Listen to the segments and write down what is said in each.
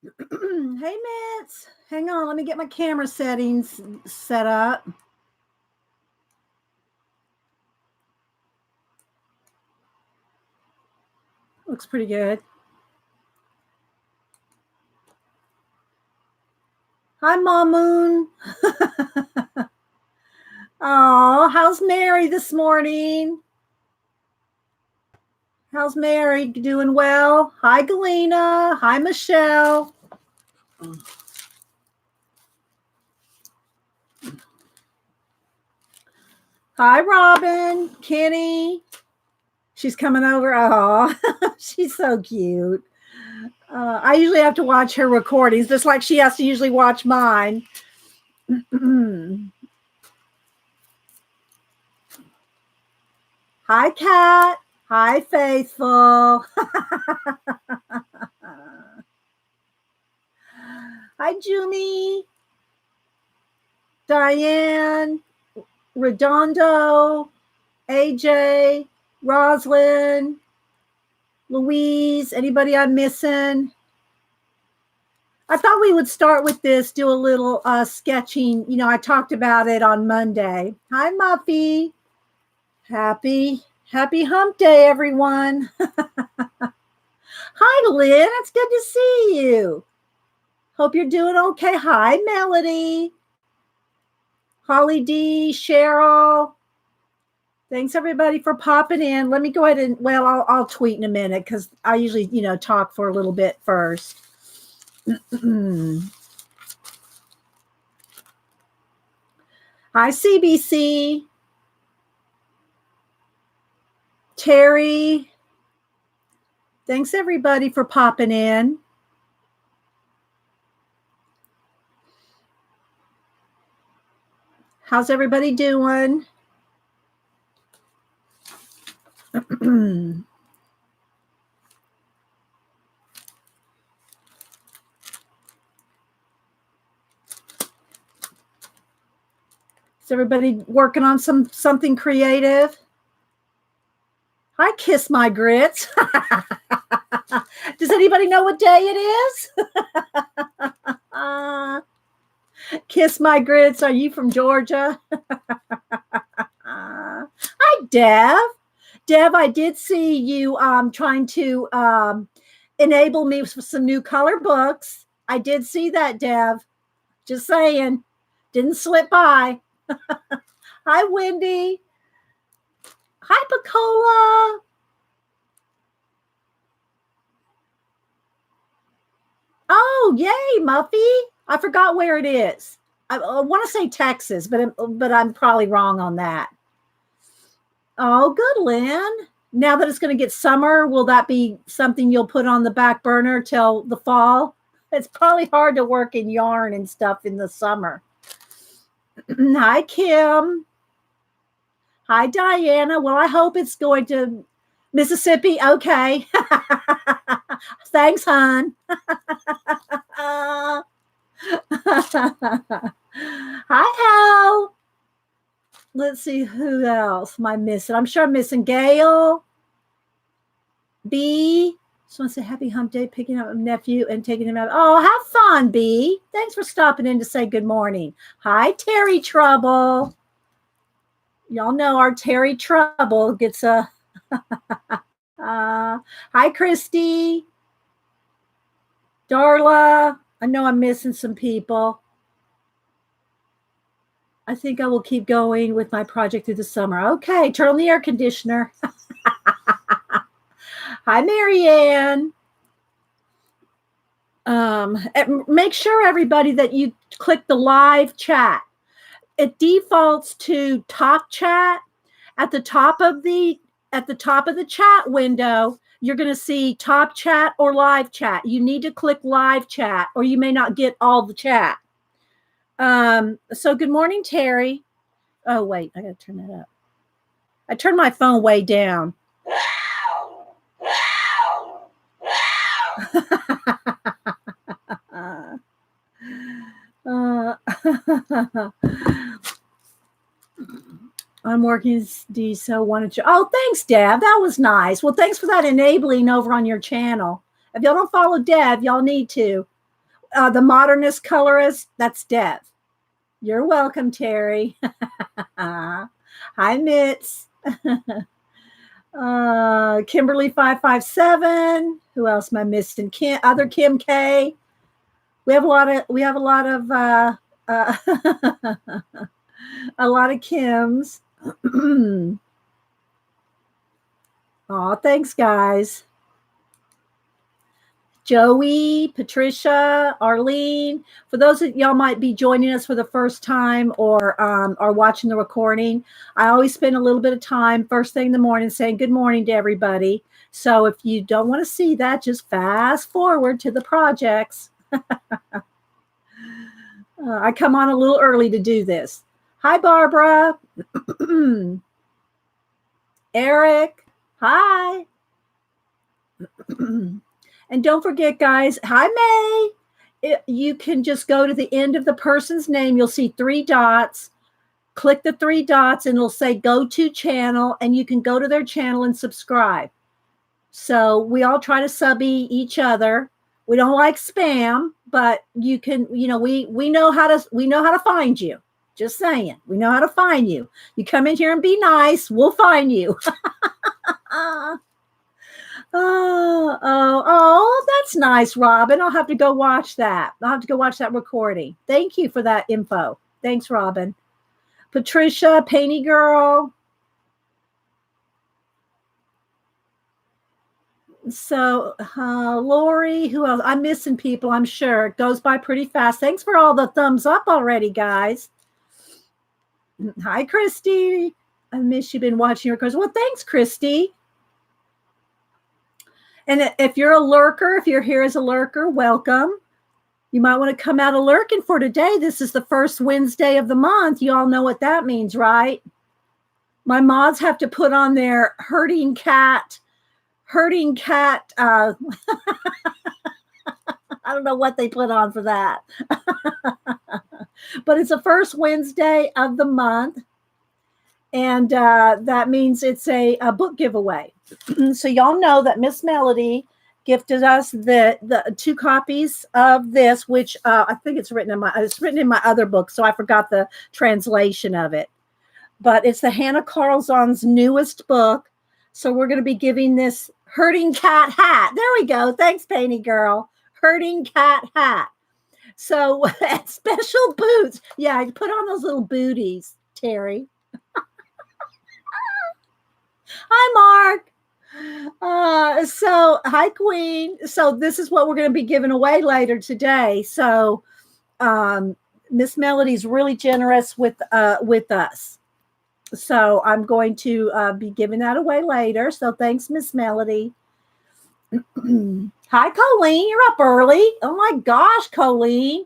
Hey, Mitz. Hang on. Let me get my camera settings set up. Looks pretty good. Hi, Mom Moon. Oh, how's Mary this morning? How's Mary? Doing well? Hi, Galena. Hi, Michelle. Hi, Robin. Kenny. She's coming over. Oh, she's so cute. I usually have to watch her recordings, just like she has to usually watch mine. Hi, Kat. Hi, Faithful. Hi, Jumi. Diane. Redondo. AJ. Roslyn. Louise. Anybody I'm missing? I thought we would start with this, do a little sketching. You know, I talked about it on Monday. Hi, Muffy. Happy hump day, everyone. Hi, Lynn. It's good to see you. Hope you're doing okay. Hi, Melody. Holly D, Cheryl. Thanks, everybody, for popping in. Let me go ahead and, well, I'll tweet in a minute because I usually, talk for a little bit first. Hi, CBC. Terry. Thanks, everybody, for popping in. How's everybody doing? Is everybody working on something creative? I kiss my grits. Does anybody know what day it is? Kiss my grits. Are you from Georgia? Hi, Dev. Dev, I did see you trying to enable me with some new color books. I did see that, Dev. Just saying. Didn't slip by. Hi, Wendy. Hi, Picola. Oh, yay, Muffy. I forgot where it is. I want to say Texas, but I'm probably wrong on that. Oh, good, Lynn. Now that it's going to get summer, will that be something you'll put on the back burner till the fall? It's probably hard to work in yarn and stuff in the summer. Hi, Kim. Hi, Diana. Well, I hope it's going to Mississippi. Okay. Thanks, hon. Hi, Hal. Let's see who else am I missing. I'm sure I'm missing Gail. B. Just want to say happy hump day, picking up my nephew and taking him out. Oh, have fun, B. Thanks for stopping in to say good morning. Hi, Terry Trouble. Y'all know our Terry Trouble gets a... hi, Christy. Darla. I know I'm missing some people. I think I will keep going with my project through the summer. Okay, turn on the air conditioner. Hi, Marianne. Make sure, everybody, that you click the live chat. It defaults to top chat. At the top of the chat window, you're going to see top chat or live chat. You need to click live chat, or you may not get all the chat. So good morning, Terry. Oh, wait, I got to turn that up. I turned my phone way down. I'm working D, so wanted to. Oh, thanks, Deb. That was nice. Well, thanks for that enabling over on your channel. If y'all don't follow Deb, y'all need to. the modernist colorist, that's Dev. You're welcome, Terry. Hi, Mitz. Kimberly 557. Who else am I missing? Other Kim K. We have a lot of a lot of Kims. Oh, thanks, guys. Joey, Patricia, Arlene. For those of y'all might be joining us for the first time or are watching the recording, I always spend a little bit of time first thing in the morning saying good morning to everybody. So if you don't want to see that, just fast forward to the projects. I come on a little early to do this. Hi, Barbara. Eric. Hi. And don't forget, guys, hi, May. You can just go to the end of the person's name. You'll see 3 dots. Click the 3 dots and it'll say go to channel, and you can go to their channel and subscribe. So we all try to subby each other. We don't like spam, but you can, we know how to find you. Just saying, we know how to find you. You come in here and be nice, we'll find you. Oh, that's nice, Robin. I'll have to go watch that. I'll have to go watch that recording. Thank you for that info. Thanks, Robin. Patricia, Painty Girl. So, Lori, who else? I'm missing people, I'm sure. It goes by pretty fast. Thanks for all the thumbs up already, guys. Hi, Christy. I miss you been watching your course. Well, thanks, Christy. And if you're a lurker, if you're here as a lurker, welcome. You might want to come out a lurking for today. This is the first Wednesday of the month. You all know what that means, right? My mods have to put on their herding cat. I don't know what they put on for that. But it's the first Wednesday of the month. And that means it's a book giveaway. So y'all know that Miss Melody gifted us the 2 copies of this, which I think it's written in my other book, so I forgot the translation of it. But it's the Hannah Carlson's newest book. So we're going to be giving this herding cat hat. There we go. Thanks, Painty Girl. Herding cat hat. So special boots. Yeah, put on those little booties, Terry. Hi, Mark. So hi, Queen. So this is what we're going to be giving away later today. So Miss Melody's really generous with us. So I'm going to be giving that away later. So thanks, Miss Melody. Hi, Colleen. You're up early. Oh my gosh, Colleen.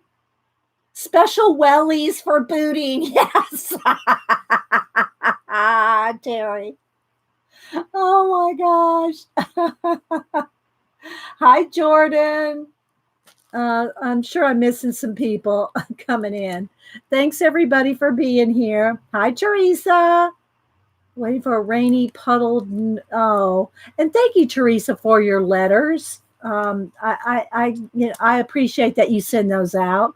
Special wellies for booting. Yes. Terry. Oh my gosh. Hi, Jordan. I'm sure I'm missing some people coming in. Thanks, everybody, for being here. Hi, Teresa. Waiting for a rainy, puddled. Oh, and thank you, Teresa, for your letters. I appreciate that you send those out.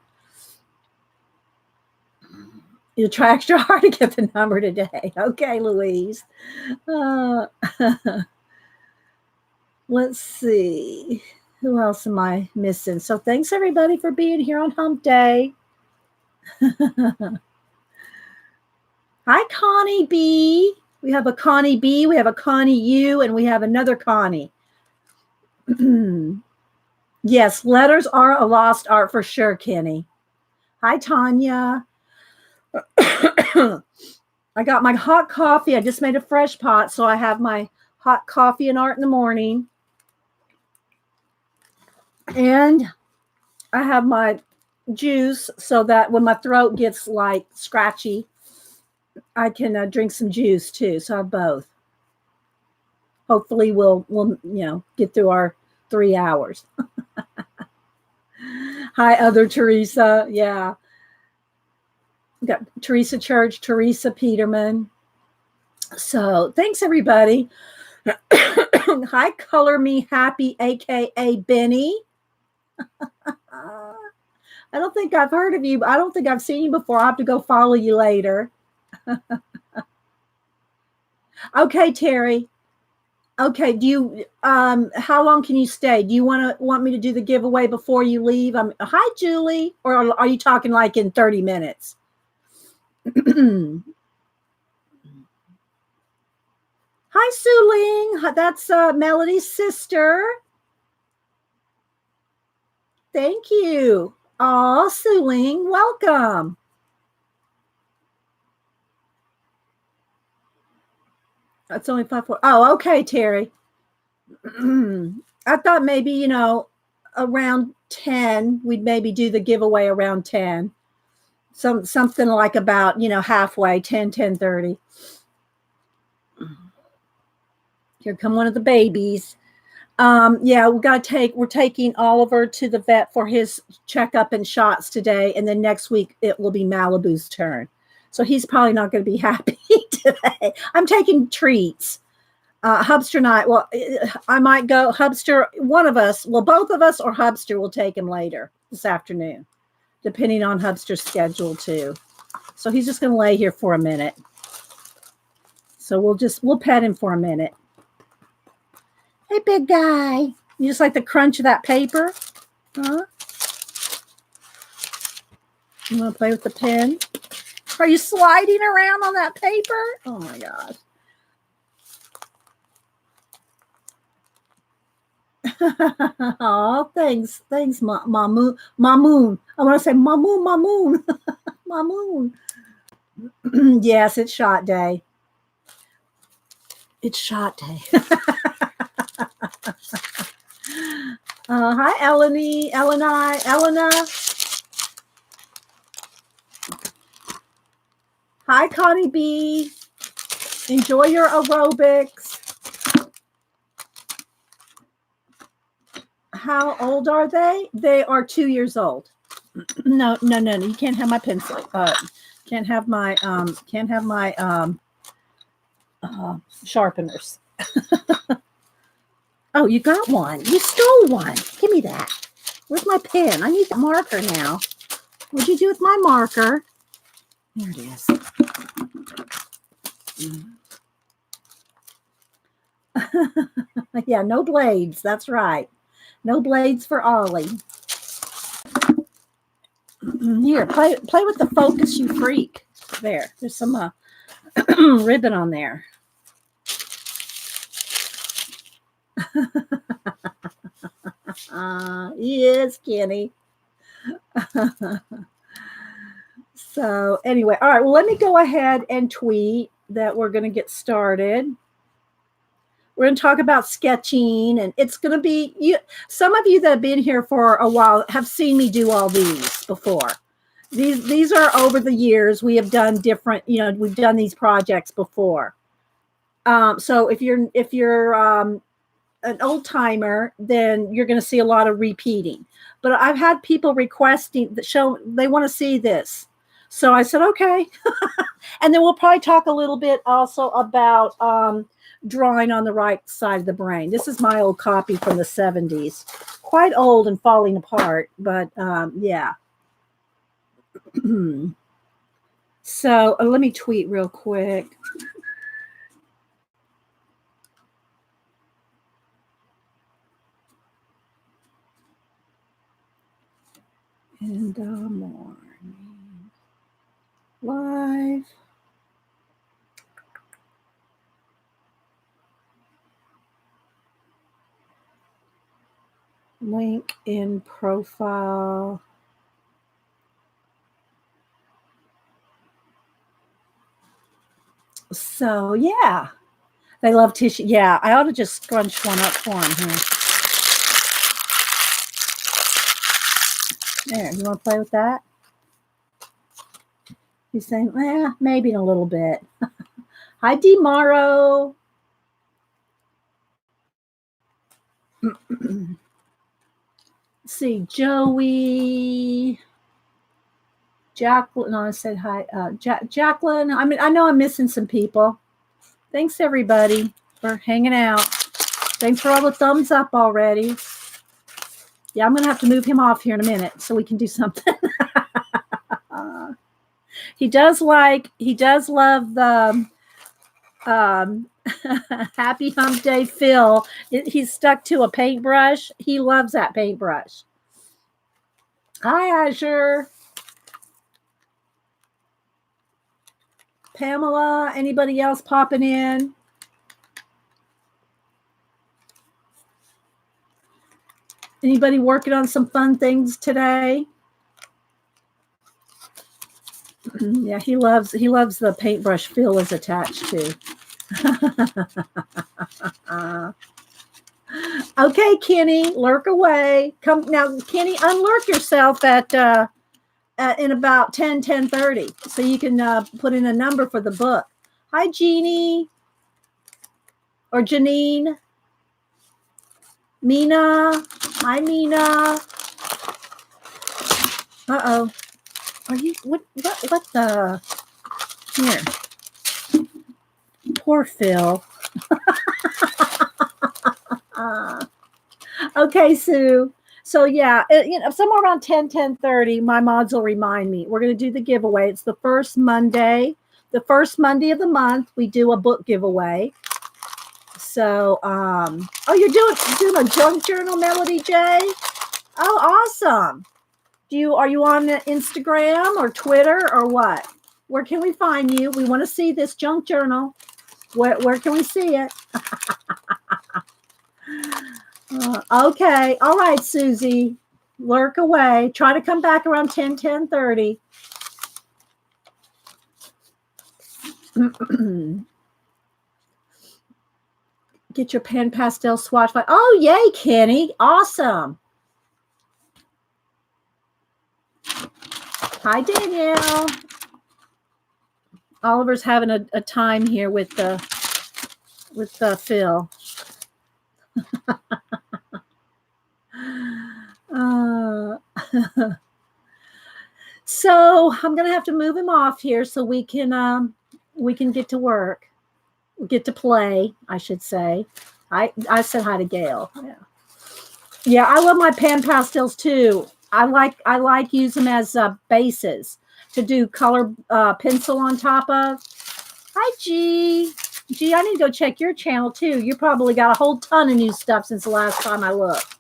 You try extra hard to get the number today. Okay, Louise. Let's see. Who else am I missing? So thanks, everybody, for being here on Hump Day. Hi, Connie B. We have a Connie B, we have a Connie U, and we have another Connie. Yes, letters are a lost art for sure, Kenny. Hi, Tanya. I got my hot coffee. I just made a fresh pot, so I have my hot coffee and art in the morning. And I have my juice so that when my throat gets like scratchy, I can drink some juice too. So I have both. Hopefully we'll get through our 3 hours. Hi, other Teresa. Yeah. We got Teresa Church, Teresa Peterman. So thanks, everybody. Hi, Color Me Happy, aka Benny. I don't think I've heard of you. I don't think I've seen you before. I'll have to go follow you later. Okay, Terry. Okay, do you how long can you stay? Do you want me to do the giveaway before you leave? Hi Julie, or are you talking like in 30 minutes? Hi Su Ling. That's Melody's sister. Thank you. Oh, Su Ling, welcome. That's only 5-4. Oh, okay, Terry. I thought maybe, around 10, we'd maybe do the giveaway around 10. Something like about, halfway, 10:30. Here come one of the babies. Yeah, we're taking Oliver to the vet for his checkup and shots today, and then next week it will be Malibu's turn. So he's probably not going to be happy today. I'm taking treats. Hubster night. Well, I might go. Hubster, one of us, well, both of us or Hubster will take him later this afternoon, depending on Hubster's schedule too. So he's just going to lay here for a minute. So we'll pet him for a minute. Hey, big guy. You just like the crunch of that paper? Huh? You want to play with the pen? Are you sliding around on that paper? Oh my gosh. Oh, thanks, Mamoon. I want to say Mamoon. Mamoon. Yes, it's shot day. It's shot day. Hi, Elena. Hi, Connie B. Enjoy your aerobics. How old are they? They are 2 years old. No. You can't have my pencil. Can't have my sharpeners. Oh, you got one. You stole one. Give me that. Where's my pen? I need the marker now. What'd you do with my marker? There it is. Yeah, no blades. That's right. No blades for Ollie. Here, play with the focus, you freak. There's some ribbon on there. Yes, Kenny. So anyway, all right. Well, let me go ahead and tweet that we're going to get started. We're going to talk about sketching, and it's going to be some of you that have been here for a while have seen me do all these before. These are over the years. We have done different, we've done these projects before. So if you're an old timer, then you're going to see a lot of repeating. But I've had people requesting that they want to see this. So I said, okay. And then we'll probably talk a little bit also about drawing on the right side of the brain. This is my old copy from the 70s. Quite old and falling apart, but yeah. So let me tweet real quick. And morning live. Link in profile. So yeah, they love tissue. Yeah, I ought to just scrunch one up for them here. There, you want to play with that? He's saying, maybe in a little bit. Hi, DeMaro. See, Joey. Jacqueline. No, I said hi. Jacqueline. I mean, I know I'm missing some people. Thanks, everybody, for hanging out. Thanks for all the thumbs up already. Yeah, I'm going to have to move him off here in a minute so we can do something. He does love the Happy Hump Day Phil. He's stuck to a paintbrush. He loves that paintbrush. Hi, Azure. Pamela, anybody else popping in? Anybody working on some fun things today? Yeah, he loves the paintbrush Phil is attached to. Okay, Kenny, lurk away. Come now, Kenny, unlurk yourself at in about 10:30, so you can put in a number for the book. Hi, Jeannie or Janine. Mina. Hi, Mina. Uh-oh. Are you what the here? Poor Phil. Okay, Sue. So yeah, somewhere around 10:30, my mods will remind me. We're going to do the giveaway. It's the first Monday of the month. We do a book giveaway. So, oh, you're doing a junk journal, Melody J. Oh, awesome. Are you on Instagram or Twitter or what? Where can we find you? We want to see this junk journal. Where can we see it? Okay. All right, Susie. Lurk away. Try to come back around 10:30. Get your pen pastel swatch. Oh, yay, Kenny. Awesome. Hi, Danielle. Oliver's having a time here with Phil. So I'm gonna have to move him off here so we can get to work, get to play, I should say. I said hi to Gail. Yeah, I love my pan pastels too. I like use them as bases to do color pencil on top of. Hi, G. I need to go check your channel too. You probably got a whole ton of new stuff since the last time I looked.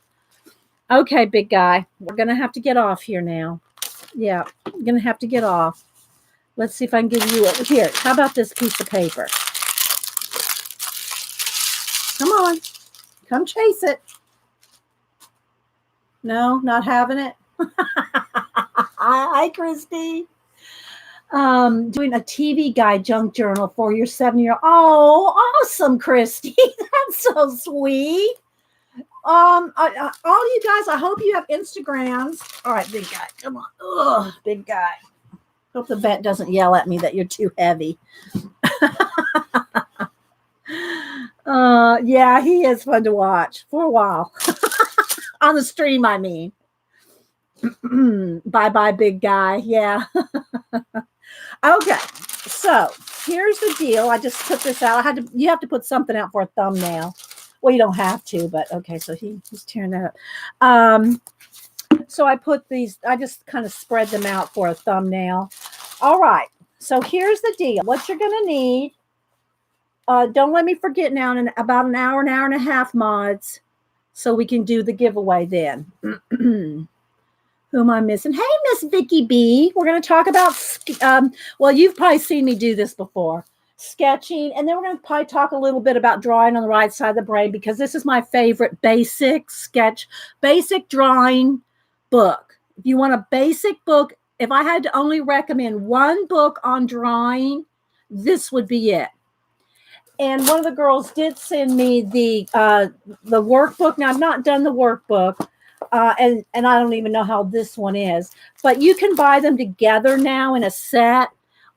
Okay, big guy. We're going to have to get off here now. Yeah, I'm going to have to get off. Let's see if I can give you it. Here, how about this piece of paper? Come on. Come chase it. No, not having it. Hi, Christy. Doing a TV guide junk journal for your 7-year-old. Oh, awesome, Christy. That's so sweet. All you guys, I hope you have Instagrams. All right, big guy, come on. Ugh, big guy. Hope the vet doesn't yell at me that you're too heavy. Yeah, he is fun to watch for a while. On the stream, I mean. Bye, big guy. Yeah. Okay, so here's the deal. I just put this out. You have to put something out for a thumbnail. Well, you don't have to, but okay. So he's tearing that up. So I put these. I just kind of spread them out for a thumbnail. All right. So here's the deal. What you're going to need. Don't let me forget now. In about an hour and a half, mods, so we can do the giveaway then. Who am I missing? Hey, Miss Vicky B. We're going to talk about, well, you've probably seen me do this before, sketching. And then we're going to probably talk a little bit about drawing on the right side of the brain, because this is my favorite basic drawing book. If you want a basic book, if I had to only recommend one book on drawing, this would be it. And one of the girls did send me the workbook. Now, I've not done the workbook. And I don't even know how this one is, but you can buy them together now in a set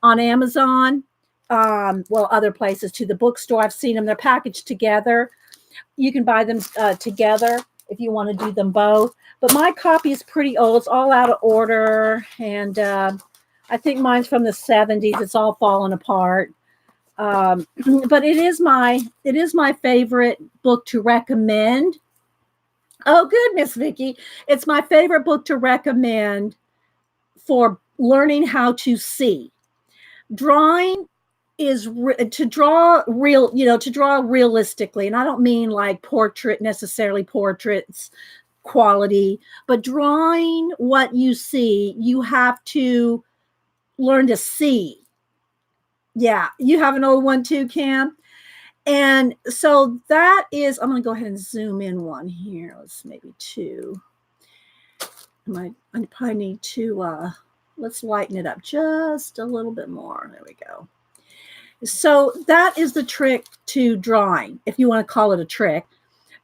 on Amazon. Well, other places to the bookstore. I've seen them. They're packaged together. You can buy them together if you want to do them both. But my copy is pretty old. It's all out of order. And I think mine's from the 70s. It's all fallen apart. But it is my favorite book to recommend Oh, good, Miss Vicky. It's my favorite book to recommend for learning how to see. Drawing is to draw real, to draw realistically. And I don't mean like necessarily portraits quality, but drawing what you see, you have to learn to see. Yeah, you have an old one too, Cam. And so that is, I'm going to go ahead and zoom in one here. Let's maybe two. I probably need to, let's lighten it up just a little bit more. There we go. So that is the trick to drawing, if you want to call it a trick.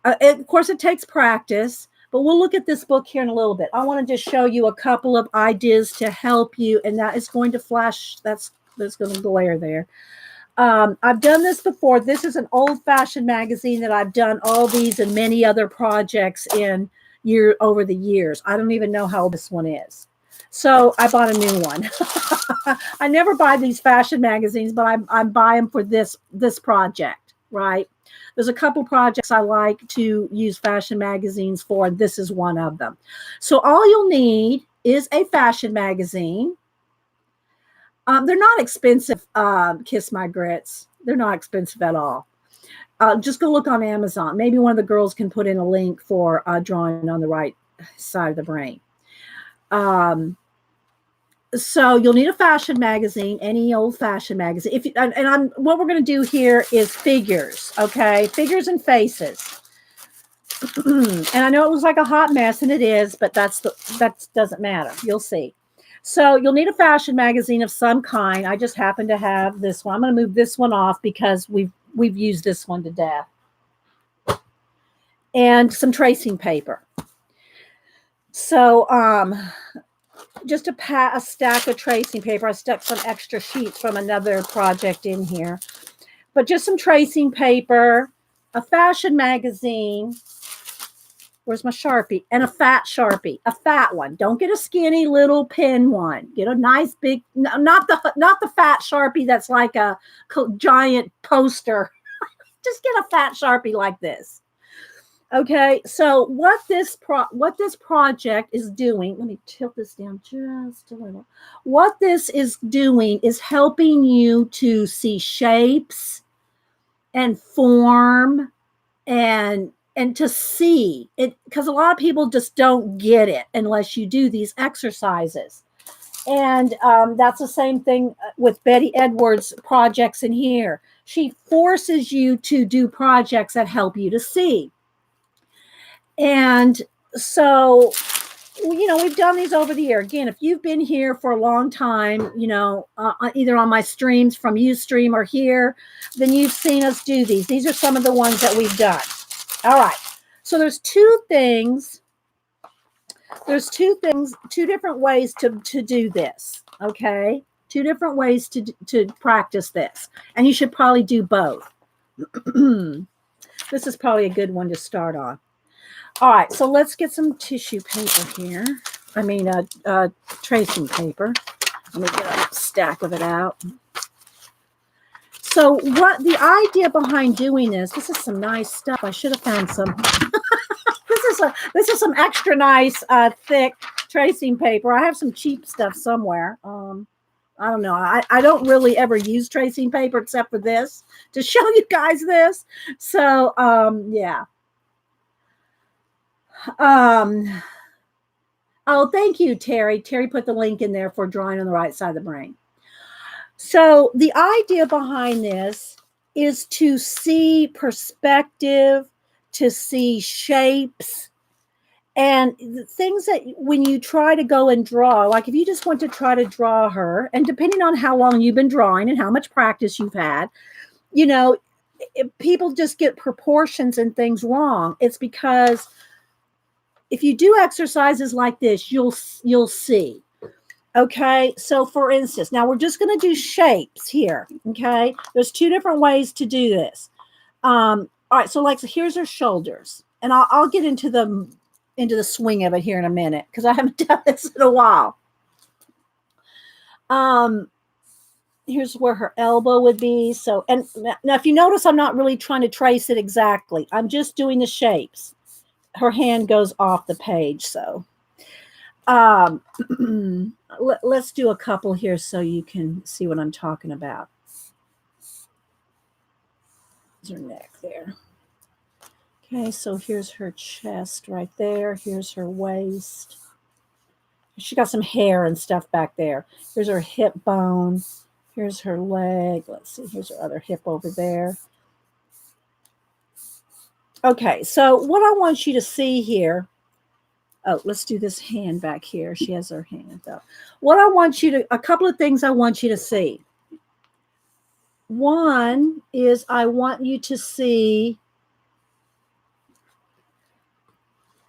Of course, it takes practice, but we'll look at this book here in a little bit. I want to just show you a couple of ideas to help you, and that is going to flash. That's going to glare there. I've done this before. This is an old-fashioned magazine that I've done all these and many other projects in over the years. I don't even know how old this one is. So I bought a new one. I never buy these fashion magazines, but I buy them for this project, right? There's a couple projects I like to use fashion magazines for, and this is one of them. So all you'll need is a fashion magazine. They're not expensive, Kiss My Grits. They're not expensive at all. Just go look on Amazon. Maybe one of the girls can put in a link for drawing on the right side of the brain. So you'll need a fashion magazine, any old fashion magazine. What we're going to do here is figures, okay? Figures and faces. And I know it was like a hot mess, and it is, but that doesn't matter. You'll see. So you'll need a fashion magazine of some kind. I just happen to have this one. I'm going to move this one off because we've used this one to death. And some tracing paper. So just a stack of tracing paper. I stuck some extra sheets from another project in here. But just some tracing paper, a fashion magazine. Where's my Sharpie? And a fat Sharpie, a fat one. Don't get a skinny little pen one. Get a nice big, not the fat Sharpie that's like a giant poster. Just get a fat Sharpie like this. Okay, so what this project is doing, let me tilt this down just a little. What this is doing is helping you to see shapes and form and to see it, because a lot of people just don't get it unless you do these exercises. And that's the same thing with Betty Edwards' projects in here. She forces you to do projects that help you to see. And so, we've done these over the year. Again, if you've been here for a long time, either on my streams from Ustream or here, then you've seen us do these. These are some of the ones that we've done. All right. So there's two things. There's two different ways to do this. Okay. Two different ways to practice this. And you should probably do both. This is probably a good one to start on. All right, so let's get some tissue paper here. Tracing paper. Let me get a stack of it out. So what the idea behind doing this is some nice stuff. I should have found some. This is some extra nice thick tracing paper. I have some cheap stuff somewhere. I don't know. I don't really ever use tracing paper except for this to show you guys this. So yeah. Oh, thank you, Terry. Terry put the link in there for drawing on the right side of the brain. So the idea behind this is to see perspective, to see shapes, and things that when you try to go and draw, like if you just want to try to draw her, and depending on how long you've been drawing and how much practice you've had, people just get proportions and things wrong. It's because if you do exercises like this, you'll see. Okay, so for instance, now we're just going to do shapes here. Okay, there's two different ways to do this. All right, so here's her shoulders, and I'll get into the swing of it here in a minute because I haven't done this in a while. Here's where her elbow would be. So, and now if you notice, I'm not really trying to trace it exactly. I'm just doing the shapes. her hand goes off the page. So um, let's do a couple here so you can see what I'm talking about. There's her neck there. Okay, so here's her chest right there. Here's her waist. She got some hair and stuff back there. Here's her hip bone. Here's her leg. Let's see. Here's her other hip over there. Okay, so what I want you to see here. Oh, let's do this hand back here. She has her hand up. What I want you to, a couple of things I want you to see. One is I want you to see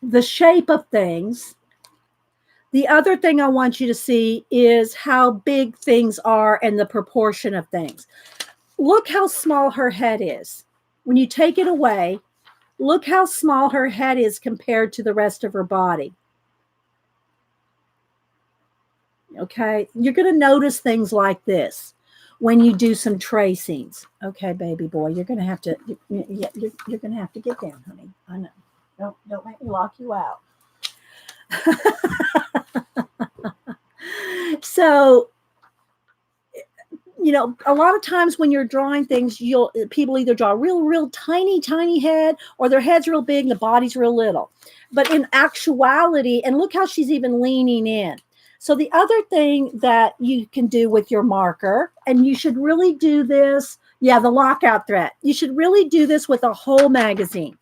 the shape of things. The other thing I want you to see is how big things are and the proportion of things. Look how small her head is. When you take it away, look how small her head is compared to the rest of her body. Okay, you're going to notice things like this when you do some tracings. Okay, baby boy, you're going to have to, you're going to have to get down, honey. I know. Don't make me lock you out. So, you know, a lot of times when you're drawing things, people either draw a real tiny head, or their head's real big and the body's real little. But in actuality, and look how she's even leaning in. So the other thing that you can do with your marker, and you should really do this, the lockout thread. You should really do this with a whole magazine.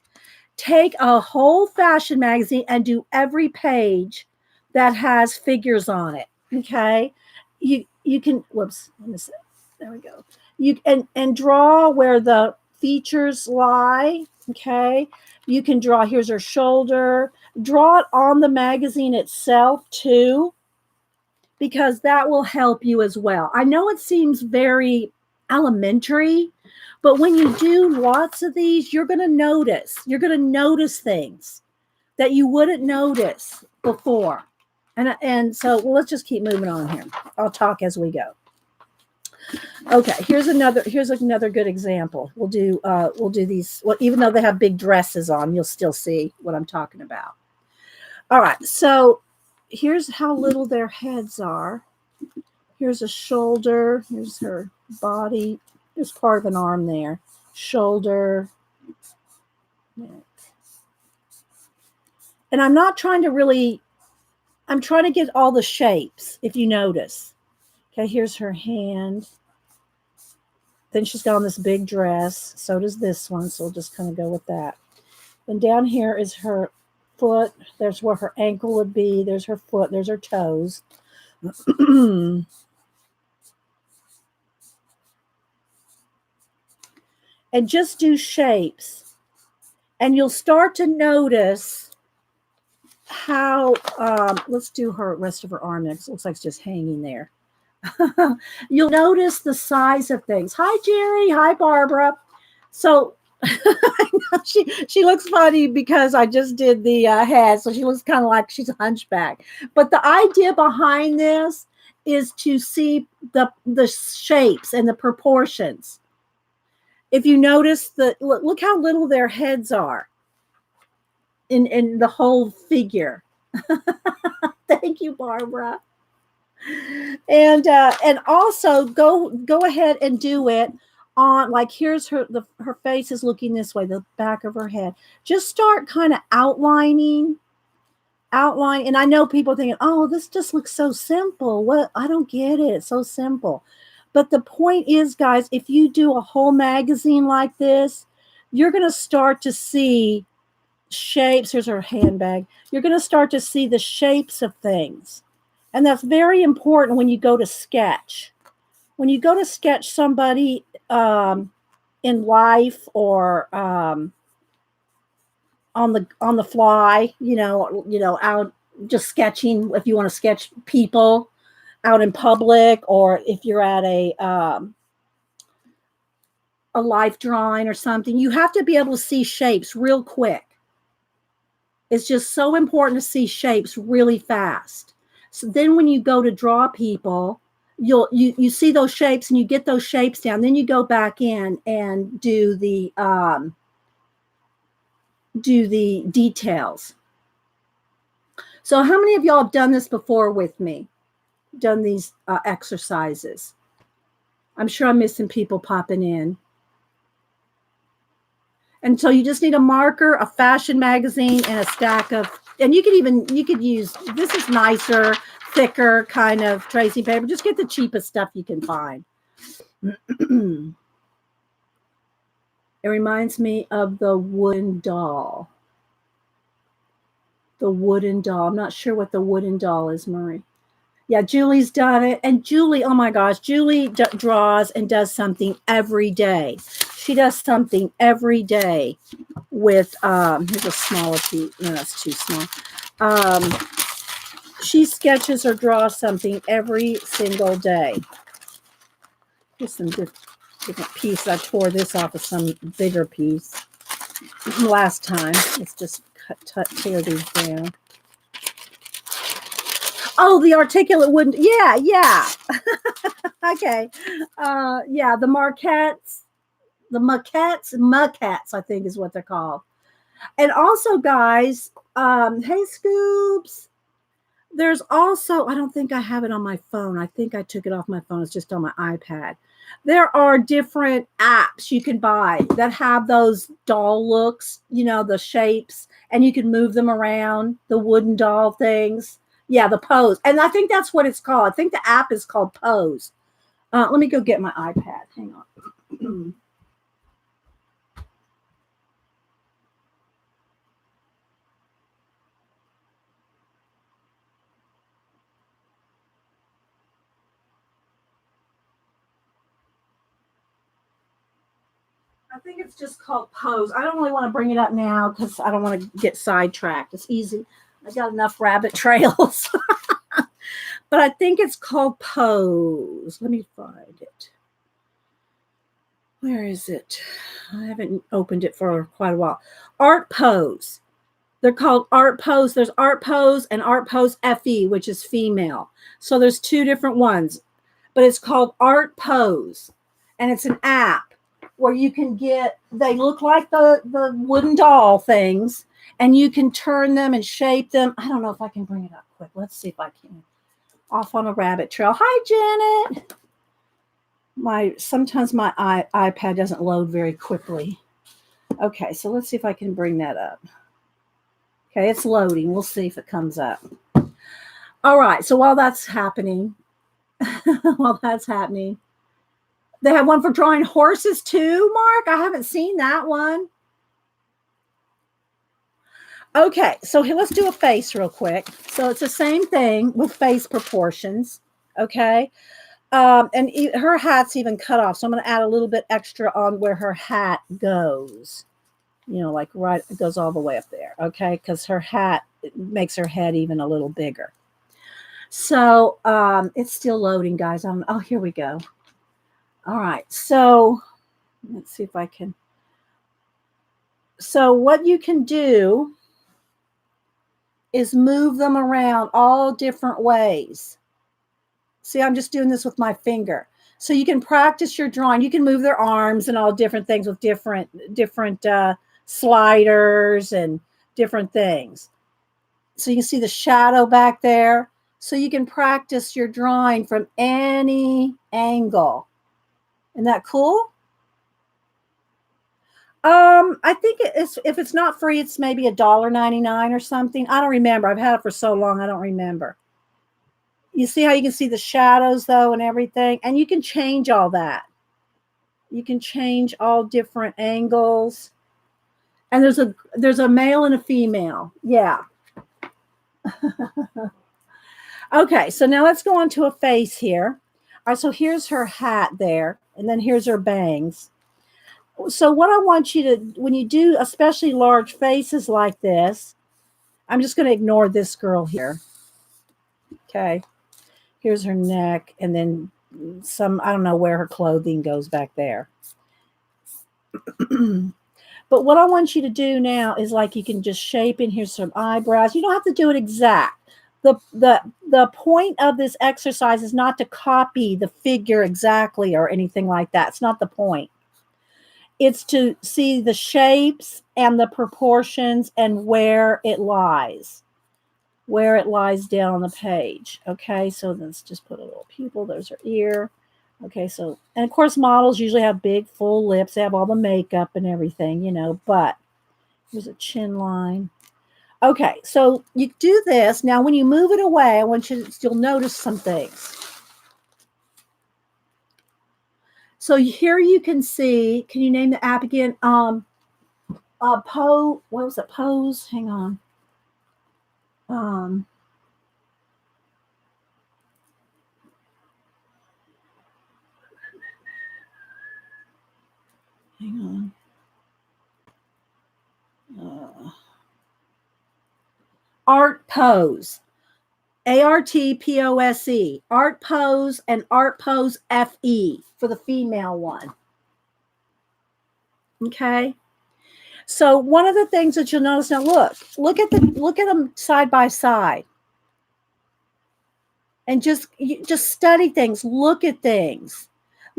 Take a whole fashion magazine and do every page that has figures on it. Okay, you can. Whoops, let me see. There we go. You and draw where the features lie. Okay, you can draw. Here's her shoulder. Draw it on the magazine itself too, because that will help you as well. I know it seems very elementary, but when you do lots of these, you're going to notice. You're going to notice things that you wouldn't notice before. And so let's just keep moving on here. I'll talk as we go. Okay, here's another good example. We'll do these. Well, even though they have big dresses on, you'll still see what I'm talking about. All right, so here's how little their heads are. Here's a shoulder. Here's her body. There's part of an arm there. Shoulder. Neck. And I'm not trying to really. I'm trying to get all the shapes, if you notice. Okay, here's her hand. Then she's got on this big dress. So does this one. So we'll just kind of go with that. Then down here is her foot. There's where her ankle would be. There's her foot. There's her toes. And just do shapes. And you'll start to notice how, let's do her rest of her arm next. It looks like it's just hanging there. You'll notice the size of things. Hi, Jerry. Hi, Barbara. So she looks funny because I just did the head. So she looks kind of like she's a hunchback. But the idea behind this is to see the shapes and the proportions. If you notice look how little their heads are in the whole figure. Thank you, Barbara. And also go ahead and do it on, like, here's her face is looking this way, the back of her head. Just start kind of outline. And I know people thinking, oh, this just looks so simple. What? I don't get it. It's so simple. But the point is, guys, if you do a whole magazine like this, you're going to start to see shapes. Here's her handbag. You're going to start to see the shapes of things. And that's very important when you go to sketch. When you go to sketch somebody in life, or on the fly, you know, out just sketching, if you want to sketch people out in public, or if you're at a life drawing or something, you have to be able to see shapes real quick. It's just so important to see shapes really fast. So then when you go to draw people, you see those shapes and you get those shapes down. Then you go back in and do the do the details. So how many of y'all have done this before with me? Done these exercises? I'm sure I'm missing people popping in. And so you just need a marker, a fashion magazine, and a stack of, and you could use, this is nicer, thicker kind of tracing paper. Just get the cheapest stuff you can find. It reminds me of the wooden doll. The wooden doll. I'm not sure what the wooden doll is, Marie. Yeah, Julie's done it. And Julie, oh my gosh, Julie draws and does something every day. She does something every day with, here's a smaller piece. No, that's too small. She sketches or draws something every single day. Here's some different piece. I tore this off of some bigger piece last time. Let's just tear these down. Oh, the articulate wooden. Yeah. Okay. Yeah, the maquettes, I think is what they're called. And also, guys, hey, Scoops. There's also, I don't think I have it on my phone. I think I took it off my phone. It's just on my iPad. There are different apps you can buy that have those doll looks, the shapes, and you can move them around, the wooden doll things. Yeah, the Pose. And I think that's what it's called. I think the app is called Pose. Let me go get my iPad. Hang on. I think it's just called Pose. I don't really want to bring it up now because I don't want to get sidetracked. It's easy. I got enough rabbit trails. But I think it's called Pose. Let me find it. Where is it? I haven't opened it for quite a while. Art Pose. They're called Art Pose. There's Art Pose and Art Pose FE, which is female. So there's two different ones. But it's called Art Pose. And it's an app where you can they look like the wooden doll things, and you can turn them and shape them. I don't know if I can bring it up quick. Let's see if I can. Off on a rabbit trail. Hi, Janet. Sometimes my iPad doesn't load very quickly. Okay, so let's see if I can bring that up. Okay, it's loading. We'll see if it comes up. All right, so while that's happening, they have one for drawing horses too, Mark. I haven't seen that one. Okay, so here, let's do a face real quick. So it's the same thing with face proportions, okay? And her hat's even cut off, so I'm going to add a little bit extra on where her hat goes. Like right, it goes all the way up there, okay? Because her hat makes her head even a little bigger. So it's still loading, guys. Oh, here we go. All right, so let's see if I can. So what you can do is move them around all different ways. See, I'm just doing this with my finger. So you can practice your drawing. You can move their arms and all different things with different sliders and different things. So you can see the shadow back there. So you can practice your drawing from any angle. Isn't that cool? I think if it's not free, it's maybe $1.99 or something. I don't remember. I've had it for so long, I don't remember. You see how you can see the shadows though and everything, and you can change all that. You can change all different angles. And there's a male and a female. Yeah. Okay, so now let's go on to a face here. All right, so here's her hat there, and then here's her bangs. So what I want you to, when you do especially large faces like this, I'm just going to ignore this girl here. Okay. Here's her neck, and then I don't know where her clothing goes back there. But what I want you to do now is like you can just shape in. Here's some eyebrows. You don't have to do it exact. The point of this exercise is not to copy the figure exactly or anything like that. It's not the point. It's to see the shapes and the proportions and where it lies down on the page. Okay, so let's just put a little pupil. There's her ear. Okay, so, and of course, models usually have big, full lips. They have all the makeup and everything, you know, but here's a chin line. Okay, so you do this. Now, when you move it away, I want you to still notice some things. So here you can see, can you name the app again? What was it? Pose? Hang on. Hang on. Art Pose. ARTPOSE. Art Pose and Art Pose FE for the female one. Okay. So one of the things that you'll notice now, look at them side by side, and just study things. Look at things.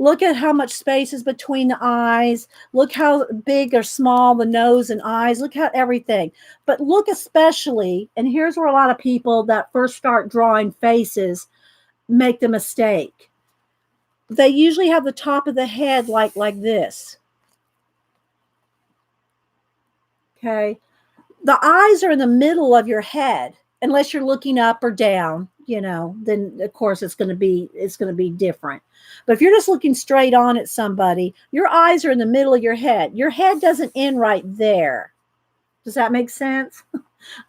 Look at how much space is between the eyes. Look how big or small the nose and eyes. Look at everything. But look especially, and here's where a lot of people that first start drawing faces make the mistake. They usually have the top of the head like this. Okay. The eyes are in the middle of your head, unless you're looking up or down, you know, then of course it's going to be different. But if you're just looking straight on at somebody, your eyes are in the middle of your head. Your head doesn't end right there. Does that make sense?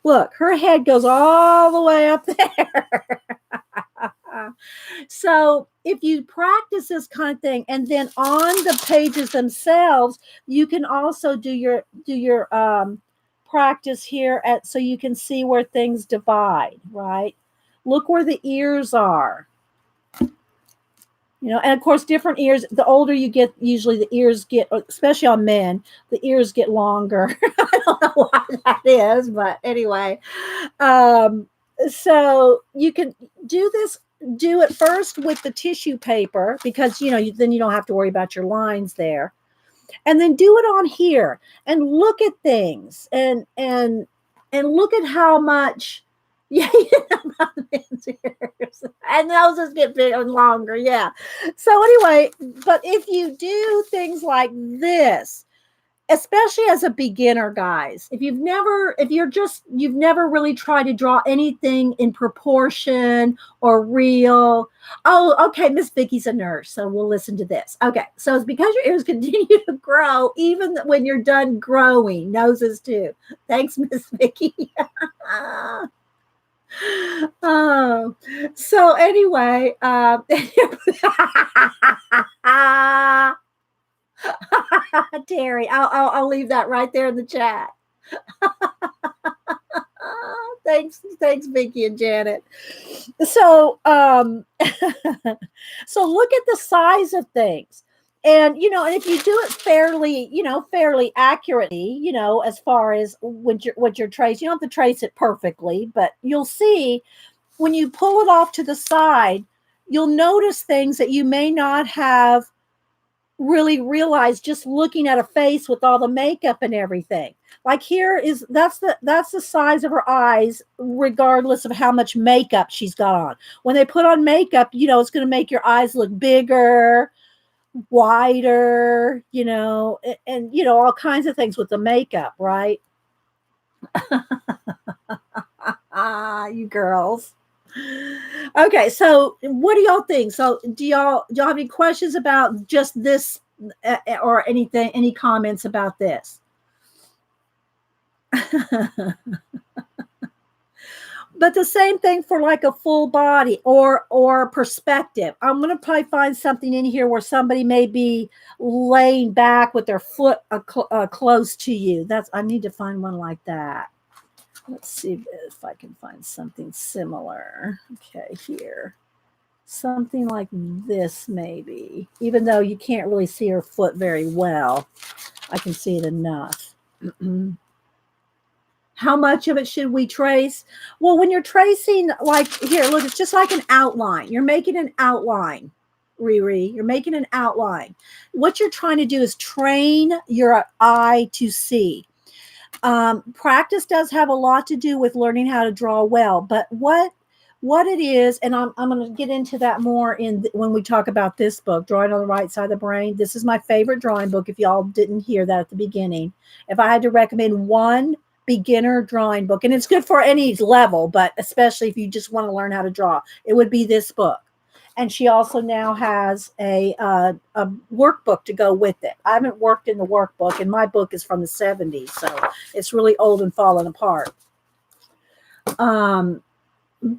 Look, her head goes all the way up there. So if you practice this kind of thing, and then on the pages themselves, you can also do your practice here so you can see where things divide, right? Look where the ears are. You know, and of course, different ears, the older you get, usually the ears get, especially on men, the ears get longer. I don't know why that is, but anyway. So you can do it first with the tissue paper, because, you know, then you don't have to worry about your lines there. And then do it on here and look at things and look at how much, yeah, and noses get big and longer. Yeah. So anyway, but if you do things like this, especially as a beginner, guys, if you've never really tried to draw anything in proportion or real. Oh, okay. Miss Vicky's a nurse, so we'll listen to this. Okay. So it's because your ears continue to grow even when you're done growing. Noses too. Thanks, Miss Vicky. Oh, so anyway, Terry, I'll leave that right there in the chat. Thanks, Vicky and Janet. So, so look at the size of things, and you know, and if you do it fairly accurately, you know, as far as what you're tracing, you don't have to trace it perfectly, but you'll see when you pull it off to the side, you'll notice things that you may not have really realized just looking at a face with all the makeup and everything. Like that's the size of her eyes, regardless of how much makeup she's got on. When they put on makeup, you know, it's going to make your eyes look bigger, wider, you know, and you know, all kinds of things with the makeup, right? You girls. Okay, so what do y'all think? So do y'all have any questions about just this, or anything, any comments about this? But the same thing for like a full body or perspective. I'm going to probably find something in here where somebody may be laying back with their foot close to you. I need to find one like that. Let's see if I can find something similar. Okay, here. Something like this, maybe. Even though you can't really see her foot very well, I can see it enough. How much of it should we trace? Well, when you're tracing, like here, look, it's just like an outline. You're making an outline. Riri. You're making an outline. What you're trying to do is train your eye to see. Practice does have a lot to do with learning how to draw well, but what it is, and I'm going to get into that more when we talk about this book, Drawing on the Right Side of the Brain. This is my favorite drawing book, if y'all didn't hear that at the beginning. If I had to recommend one beginner drawing book, and it's good for any level, but especially if you just want to learn how to draw, it would be this book. And she also now has a workbook to go with it. I haven't worked in the workbook, and my book is from the 70s, so it's really old and falling apart.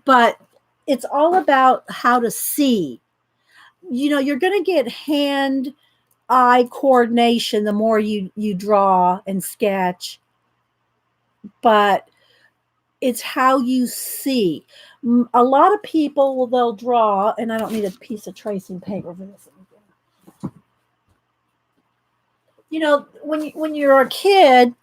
But it's all about how to see. You're going to get hand-eye coordination the more you draw and sketch, but it's how you see. A lot of people, they'll draw, and I don't need a piece of tracing paper for this. When you're a kid,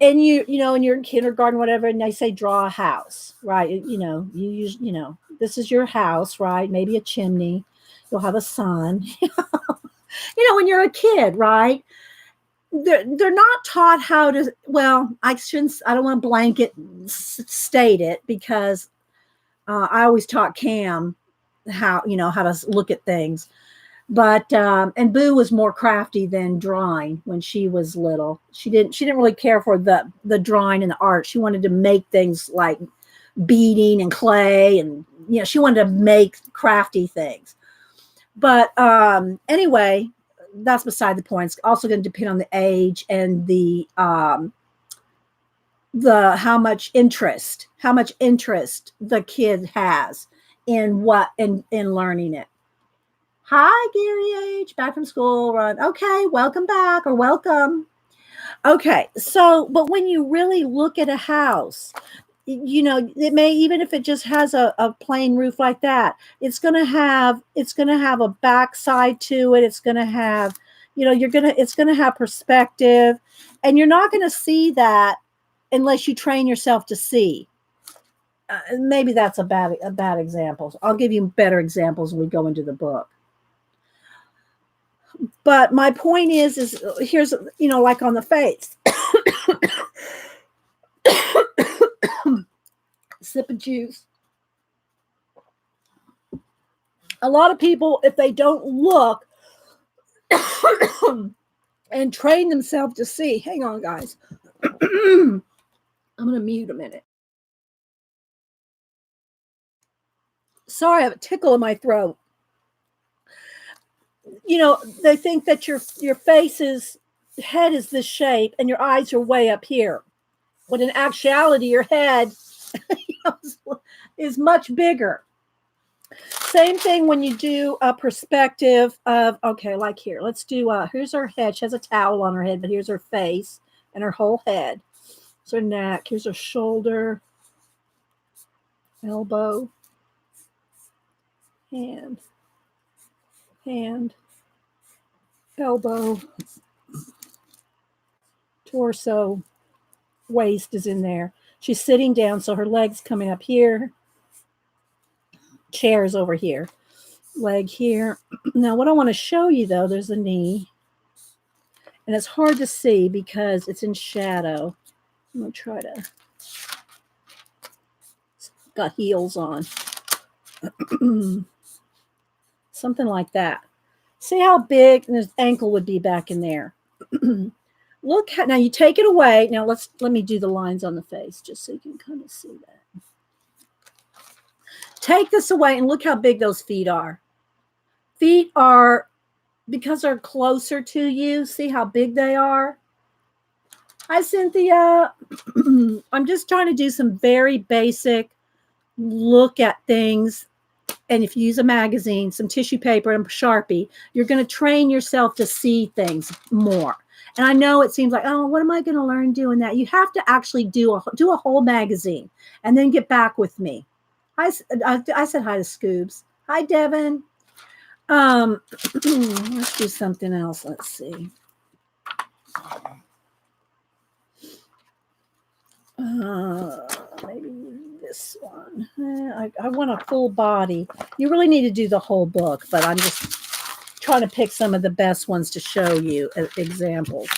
and and you're in kindergarten, whatever, and they say draw a house, right? You use, this is your house, right? Maybe a chimney. You'll have a sun. When you're a kid, right? They're not taught how to. Well, I don't want to blanket state it, because I always taught Cam how to look at things. But and Boo was more crafty than drawing when she was little. She didn't really care for the drawing and the art. She wanted to make things like beading and clay, and she wanted to make crafty things. But anyway, that's beside the point. It's also going to depend on the age and the how much interest the kid has in learning it. Hi, Gary H. Back from school. Run. Okay, welcome back, or welcome. Okay, so, but when you really look at a house, it may, even if it just has a plain roof like that, it's gonna have a backside to it. It's gonna have, it's gonna have perspective, and you're not gonna see that unless you train yourself to see. Maybe that's a bad example. I'll give you better examples when we go into the book. But my point is here's, like on the face. Sip of juice. A lot of people, if they don't look and train themselves to see, hang on, guys. I'm going to mute a minute. Sorry, I have a tickle in my throat. They think that your head is this shape and your eyes are way up here. But in actuality, your head is much bigger. Same thing when you do a perspective of, okay, like here. Let's do, here's her head. She has a towel on her head, but here's her face and her whole head. Here's her neck. Here's her shoulder, elbow, hand, elbow, torso, waist is in there. She's sitting down, so her leg's coming up here. Chair's over here. Leg here. Now, what I want to show you, though, there's a knee. And it's hard to see because it's in shadow. I'm going to try to... Got heels on. Something like that. See how big his ankle would be back in there. Look, now you take it away. Now let me do the lines on the face just so you can kind of see that. Take this away and look how big those feet are. Feet are, because they're closer to you, see how big they are? Hi, Cynthia. I'm just trying to do some very basic look at things. And if you use a magazine, some tissue paper and Sharpie, you're going to train yourself to see things more. And I know it seems like, oh, what am I going to learn doing that? You have to actually do a whole magazine and then get back with me. I said hi to Scoobs. Hi, Devin. Let's do something else. Let's see. Maybe this one. I want a full body. You really need to do the whole book, but I'm just trying to pick some of the best ones to show you as examples.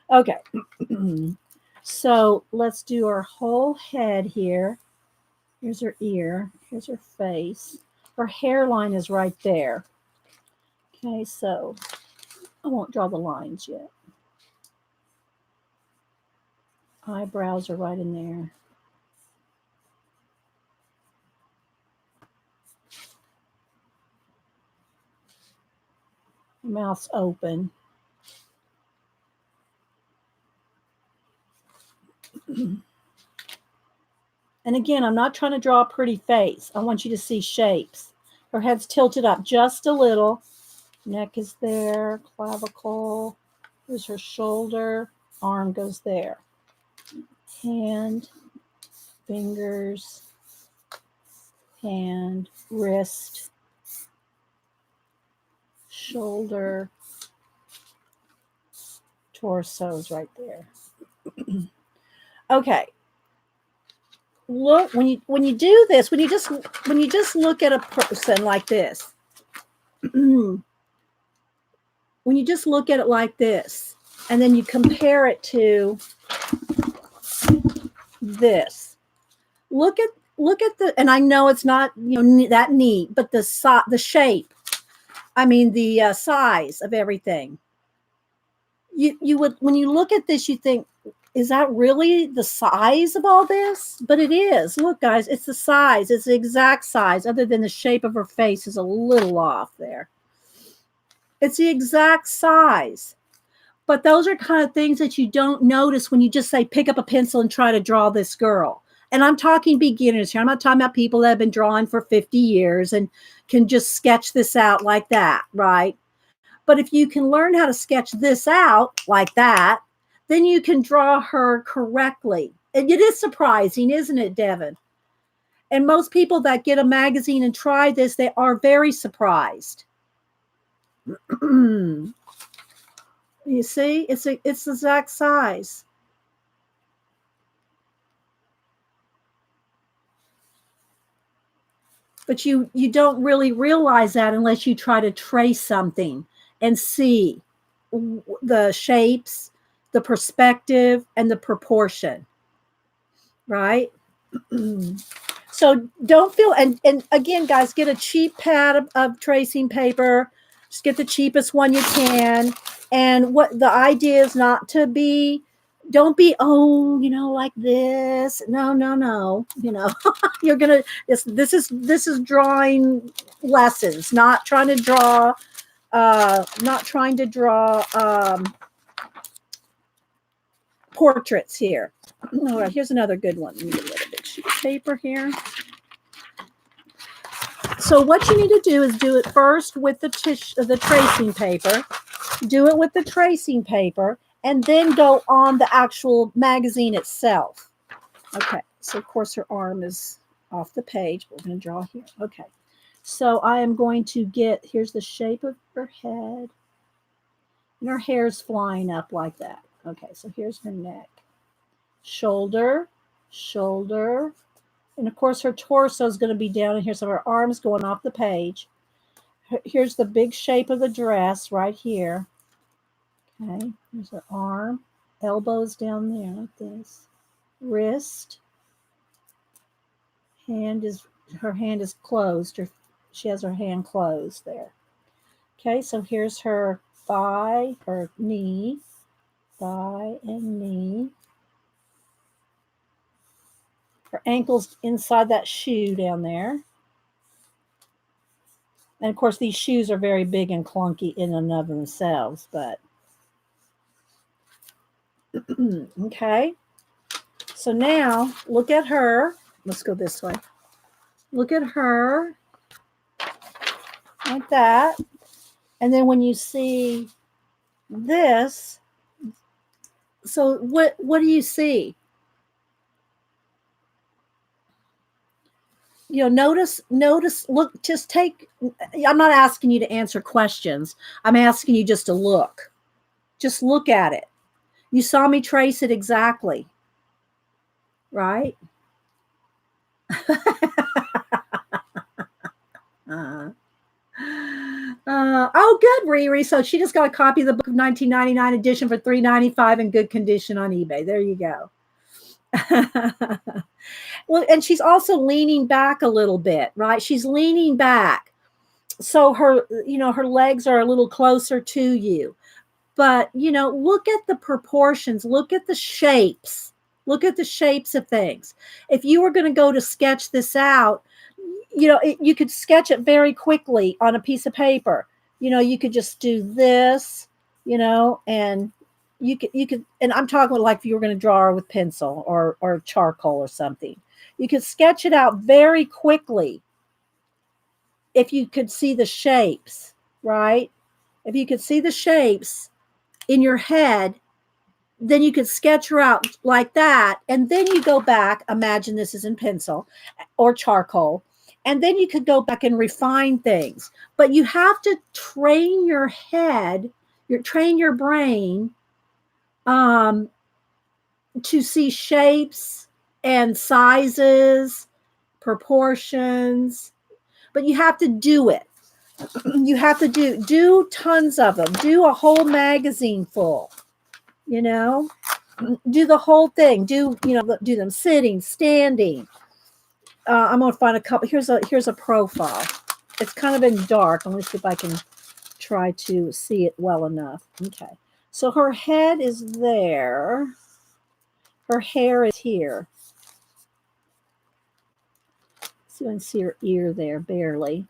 Okay. So let's do her whole head here. Here's her ear. Here's her face. Her hairline is right there. Okay, so I won't draw the lines yet. Eyebrows are right in there. Mouth's open. And again, I'm not trying to draw a pretty face. I want you to see shapes. Her head's tilted up just a little. Neck is there, clavicle. There's her shoulder. Arm goes there. Hand, fingers, hand, wrist, shoulder, torso's right there. Okay. Look, when you do this, when you just look at a person like this, when you just look at it like this, and then you compare it to this, look at the, and I know it's not that neat, but the shape, I mean the size of everything. You would, when you look at this, you think, is that really the size of all this? But it is. Look, guys, it's the size. It's the exact size, other than the shape of her face is a little off there. It's the exact size. But those are kind of things that you don't notice when you just say, pick up a pencil and try to draw this girl. And I'm talking beginners here. I'm not talking about people that have been drawing for 50 years and can just sketch this out like that, right? But if you can learn how to sketch this out like that, then you can draw her correctly. And it is surprising, isn't it, Devin? And most people that get a magazine and try this, they are very surprised. You see, it's the exact size. But you don't really realize that unless you try to trace something and see the shapes, the perspective, and the proportion, right? So don't feel, and again, guys, get a cheap pad of tracing paper. Just get the cheapest one you can. And what the idea is not to be, don't be, like this. No. You're going to, this is drawing lessons, not trying to draw, portraits here. All right, here's another good one. Let me get a little bit sheet of paper here. So what you need to do is do it first with the tracing paper. Do it with the tracing paper, and then go on the actual magazine itself. Okay, so of course her arm is off the page. We're going to draw here. Okay, so I am going to get, here's the shape of her head. And her hair's flying up like that. Okay, so here's her neck. Shoulder. And of course her torso is going to be down in here, so her arm's going off the page. Here's the big shape of the dress right here. Okay, here's her arm. Elbows down there like this. Wrist. Her hand is closed. She has her hand closed there. Okay, so here's her thigh, her knee. Thigh and knee. Her ankle's inside that shoe down there. And of course, these shoes are very big and clunky in and of themselves, but okay. So now look at her. Let's go this way. Look at her like that. And then when you see this, so what do you see? Notice, look, just take, I'm not asking you to answer questions. I'm asking you just to look. Just look at it. You saw me trace it exactly, right? uh, oh, good, Riri. So she just got a copy of the book of 1999 edition for $3.95 in good condition on eBay. There you go. Well, and she's also leaning back a little bit, right? She's leaning back. So her, her legs are a little closer to you. But, look at the proportions, look at the shapes. Look at the shapes of things. If you were going to go to sketch this out, you could sketch it very quickly on a piece of paper. You could just do this, and you could, and I'm talking like if you were going to draw with pencil or charcoal or something. You could sketch it out very quickly if you could see the shapes, right? If you could see the shapes in your head, then you could sketch her out like that. And then you go back, imagine this is in pencil or charcoal, and then you could go back and refine things. But you have to train your head, train your brain to see shapes and sizes, proportions, but you have to do it. You have to do tons of them. Do a whole magazine full, do the whole thing. Do them sitting, standing. I'm gonna find a couple. Here's a profile. It's kind of in dark. Let me see if I can try to see it well enough. Okay, so her head is there. Her hair is here. So you can see her ear there, barely.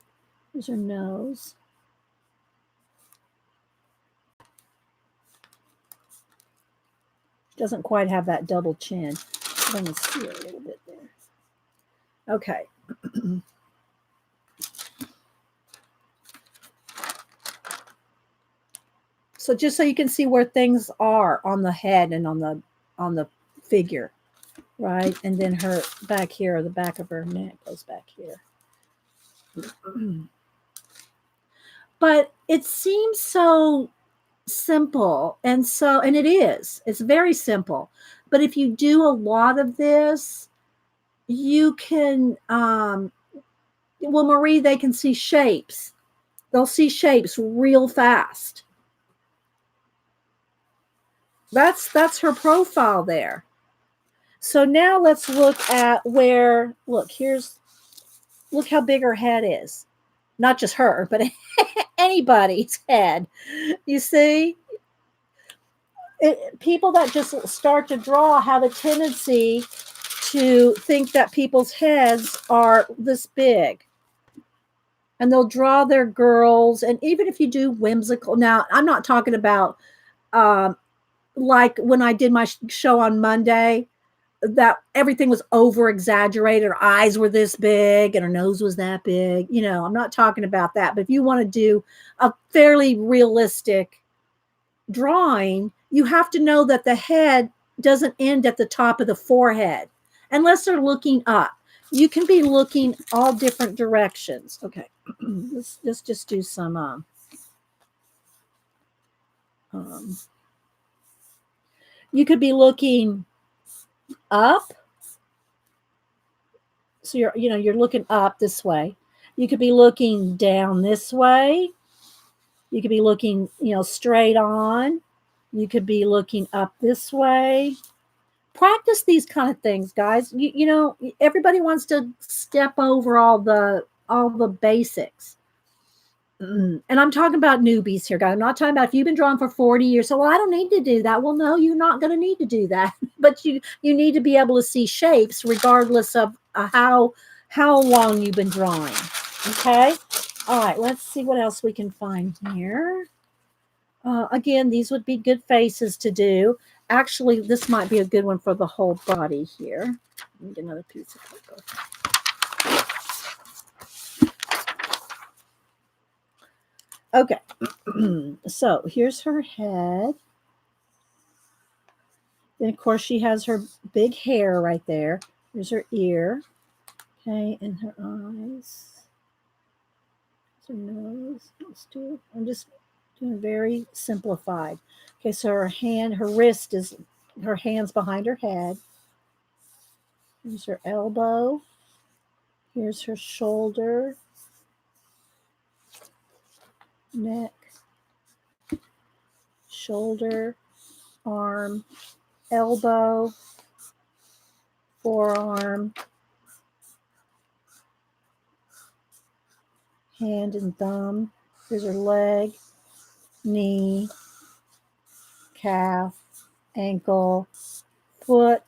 There's her nose. Doesn't quite have that double chin. Let me see her a little bit there. Okay. So just so you can see where things are on the head and on the figure, right? And then her back here, the back of her neck goes back here. But it seems so simple, and it is. It's very simple. But if you do a lot of this, you can well, Marie, they can see shapes. They'll see shapes real fast. That's her profile there. So now let's look at look how big her head is. Not just her, but anybody's head. You see? People that just start to draw have a tendency to think that people's heads are this big. And they'll draw their girls. And even if you do whimsical, now I'm not talking about like when I did my show on Monday, that everything was over exaggerated. Her eyes were this big and her nose was that big. I'm not talking about that. But if you want to do a fairly realistic drawing, you have to know that the head doesn't end at the top of the forehead unless they're looking up. You can be looking all different directions. Okay, let's just do some you could be looking up. So you're looking up this way. You could be looking down this way. You could be looking, straight on. You could be looking up this way. Practice these kind of things, guys. Everybody wants to step over all the basics. And I'm talking about newbies here, guys. I'm not talking about if you've been drawing for 40 years. So, well, I don't need to do that. Well, no, you're not going to need to do that. But you need to be able to see shapes regardless of how long you've been drawing. Okay. All right. Let's see what else we can find here. Again, these would be good faces to do. Actually, this might be a good one for the whole body here. Let me get another piece of paper. Okay, so here's her head. Then, of course, she has her big hair right there. Here's her ear. Okay, and her eyes. Her nose. I'm just doing very simplified. Okay, so her wrist is, her hand's behind her head. Here's her elbow. Here's her shoulder, neck, shoulder, arm, elbow, forearm, hand and thumb. Here's her leg, knee, calf, ankle, foot.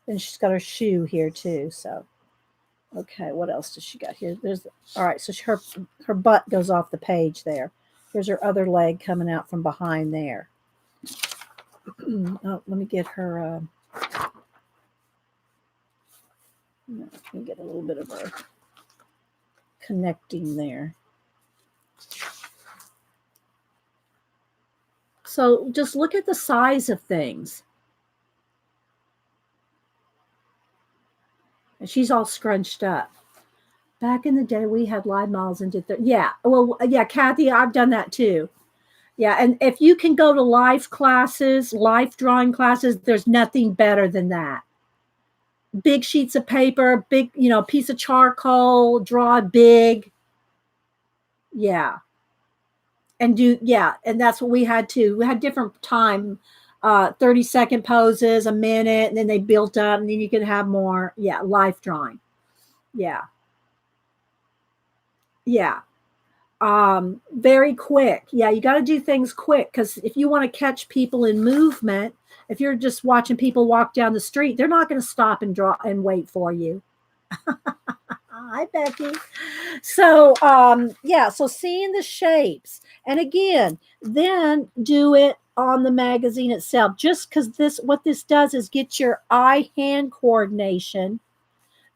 And she's got her shoe here too. So, okay, what else does she got here? There's, all right, so her butt goes off the page there. Here's her other leg coming out from behind there. Oh, let me get her. Let me get a little bit of her connecting there. So just look at the size of things. And she's all scrunched up. Back in the day, we had live models and did that. Yeah. Well, yeah, Kathy, I've done that too. Yeah. And if you can go to life classes, life drawing classes, there's nothing better than that. Big sheets of paper, big, piece of charcoal, draw big. Yeah. And and that's what we had too. We had different time, 30-second poses, a minute, and then they built up, and then you could have more. Yeah, life drawing. Yeah. Yeah. Very quick. Yeah, you got to do things quick, because if you want to catch people in movement, if you're just watching people walk down the street, they're not going to stop and draw and wait for you. Hi, Becky. So, so seeing the shapes, and again, then do it on the magazine itself, just because what this does is get your eye-hand coordination.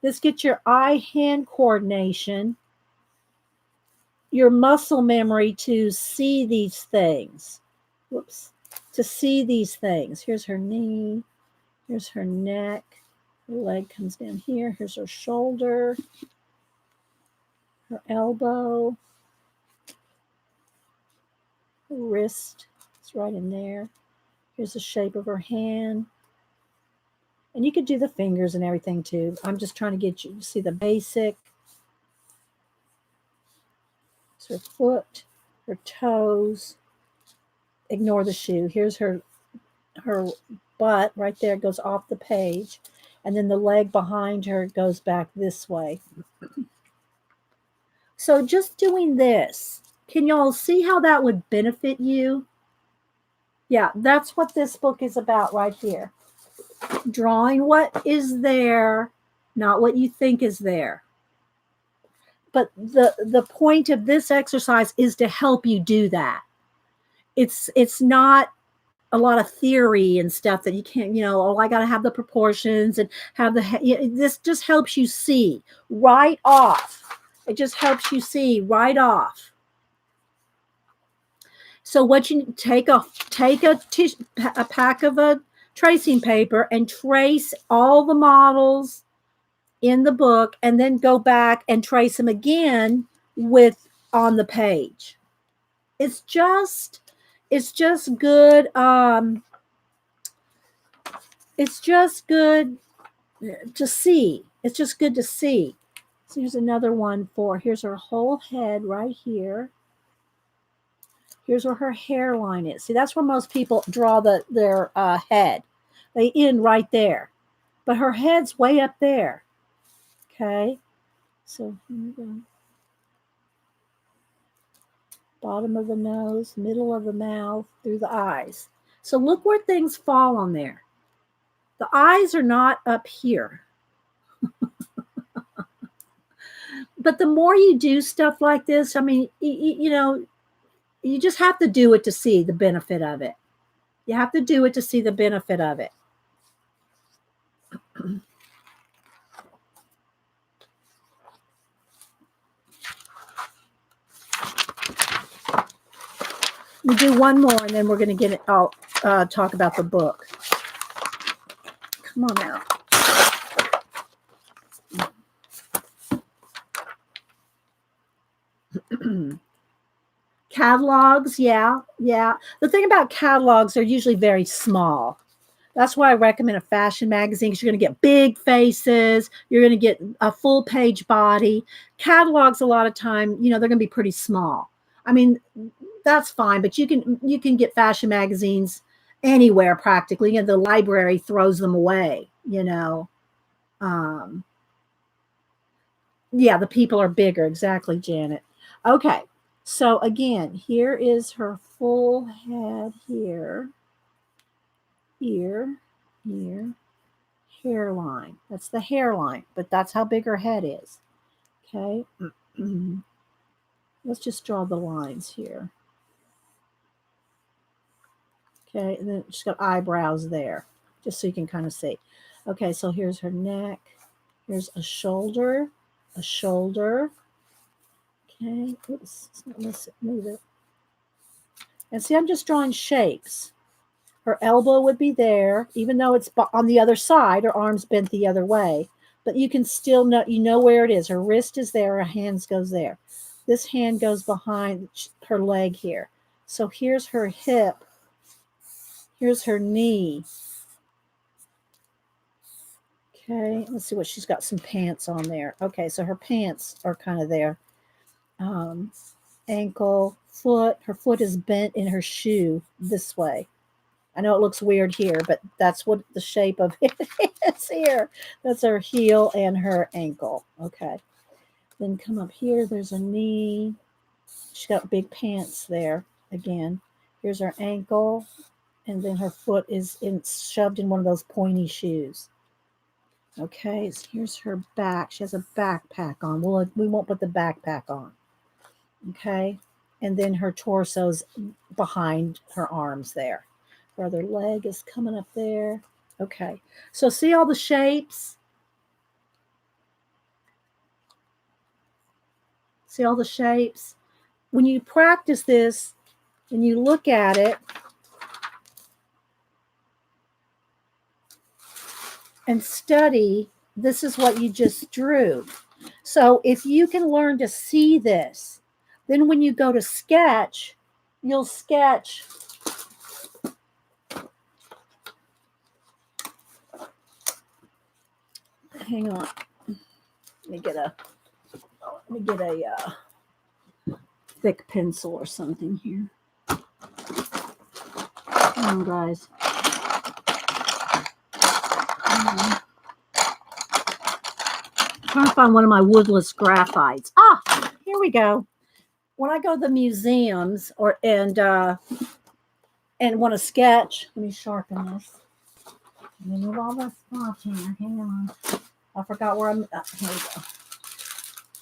This gets your eye-hand coordination, your muscle memory to see these things. Whoops. To see these things. Here's her knee. Here's her neck. Her leg comes down here. Here's her shoulder. Her elbow. Her wrist. It's right in there. Here's the shape of her hand. And you could do the fingers and everything too. I'm just trying to get you to see the basic. It's her foot, her toes. Ignore the shoe. Here's her butt right there, goes off the page. And then the leg behind her goes back this way. So just doing this, can y'all see how that would benefit you? Yeah, that's what this book is about right here. Drawing what is there, not what you think is there. But the point of this exercise is to help you do that. It's not a lot of theory and stuff that you can't, I got to have the proportions and have this just helps you see right off. It just helps you see right off. So what you take a pack of a tracing paper and trace all the models in the book, and then go back and trace them again on the page. It's just good. It's just good to see. It's just good to see. So here's another one here's her whole head right here. Here's where her hairline is. See, that's where most people draw their head. They end right there. But her head's way up there. Okay. So here we go. Bottom of the nose, middle of the mouth, through the eyes. So look where things fall on there. The eyes are not up here. But the more you do stuff like this, I mean, you just have to do it to see the benefit of it. You have to do it to see the benefit of it. We do one more, and then we're going to get it. I'll talk about the book. Come on out. catalogs, yeah, yeah. The thing about catalogs, they're usually very small. That's why I recommend a fashion magazine because you're going to get big faces. You're going to get a full page body. Catalogs, a lot of time, they're going to be pretty small. I mean, that's fine, but you can get fashion magazines anywhere practically. The library throws them away. Um, yeah, the people are bigger. Exactly, Janet. Okay, so again, here is her full head here, here, here, hairline. That's the hairline, but that's how big her head is. Okay. Let's just draw the lines here. Okay, and then she's got eyebrows there, just so you can kind of see. Okay, so here's her neck. Here's a shoulder, a shoulder. Okay, oops, let's move it. And see, I'm just drawing shapes. Her elbow would be there, even though it's on the other side, her arm's bent the other way. But you can still know where it is. Her wrist is there, her hands goes there. This hand goes behind her leg here. So here's her hip. Here's her knee. Okay, let's see what she's got. Some pants on there. Okay, so her pants are kind of there. Ankle, foot. Her foot is bent in her shoe this way. I know it looks weird here, but that's what the shape of it is here. That's her heel and her ankle. Okay. Then come up here. There's a knee. She's got big pants there. Again, here's her ankle. And then her foot is shoved in one of those pointy shoes. Okay, so here's her back. She has a backpack on. Well, we won't put the backpack on. Okay. And then her torso's behind her arms there. Her other leg is coming up there. Okay. So see all the shapes? See all the shapes? When you practice this and you look at it and study, this is what you just drew. So if you can learn to see this, then when you go to sketch, you'll sketch hang on. Let me get a thick pencil or something here. Come on, guys. Trying to find one of my woodless graphites. Here we go. When I go to the museums and want to sketch, let me sharpen this. Let me move all the spots here. Hang on. I forgot where I'm. Here we go.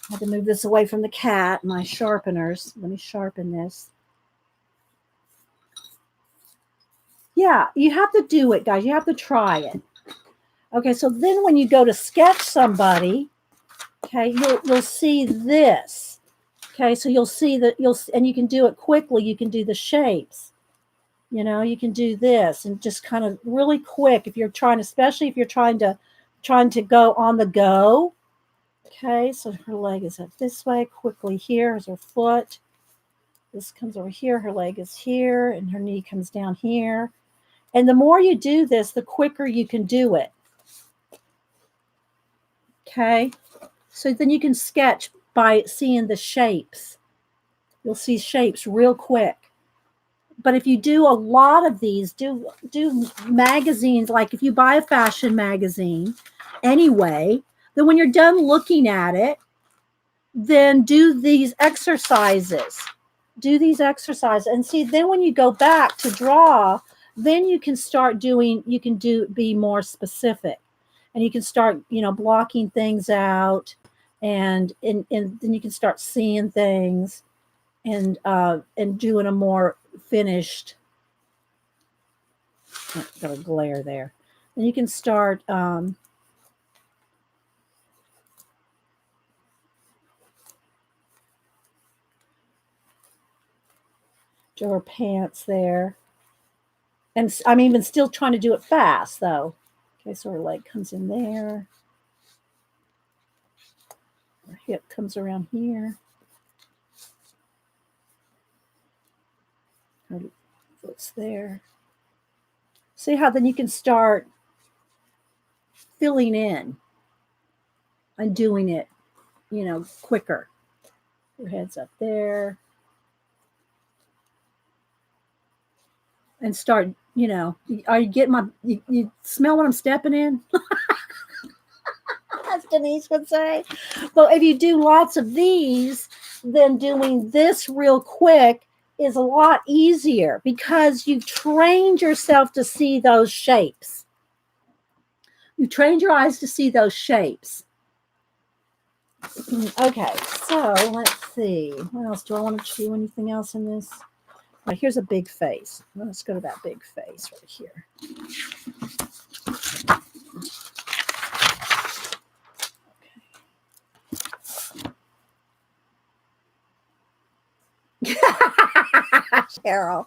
I had to move this away from the cat. My sharpeners. Let me sharpen this. Yeah, you have to do it, guys. You have to try it. Okay, so then when you go to sketch somebody, okay, you'll see this. Okay, so you'll see that and you can do it quickly. You can do the shapes. You can do this and just kind of really quick if you're trying, especially if you're trying to go on the go. Okay, so her leg is up this way. Quickly, here is her foot. This comes over here. Her leg is here, and her knee comes down here. And the more you do this, the quicker you can do it. Okay, so then you can sketch by seeing the shapes. You'll see shapes real quick. But if you do a lot of these, do magazines, like if you buy a fashion magazine anyway, then when you're done looking at it, then do these exercises. Do these exercises. And see, then when you go back to draw, then you can start doing, be more specific. And you can start, blocking things out and then you can start seeing things and doing a more finished. Got a glare there. And you can start do her pants there. And I'm even still trying to do it fast though. Okay, so her leg comes in there. Her hip comes around here. Her foot's there. See how then you can start filling in and doing it, quicker. Your head's up there. And start, are you getting you smell what I'm stepping in? As Denise would say. But if you do lots of these, then doing this real quick is a lot easier because you've trained yourself to see those shapes. You trained your eyes to see those shapes. Okay, so let's see. What else? Do I want to do anything else in this? Right, here's a big face. Let's go to that big face right here. Cheryl.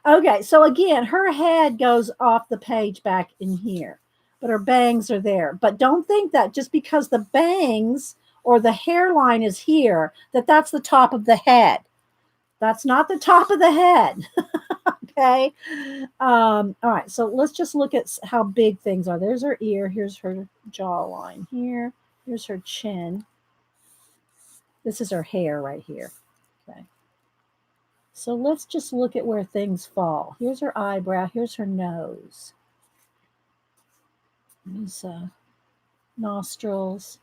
Okay, so again, her head goes off the page back in here, but her bangs are there. But don't think that just because the bangs or the hairline is here, that's the top of the head. That's not the top of the head. Okay. All right, so let's just look at how big things are. There's her ear. Here's her jawline here. Here's her chin. This is her hair right here. Okay. So let's just look at where things fall. Here's her eyebrow. Here's her nose. There's nostrils.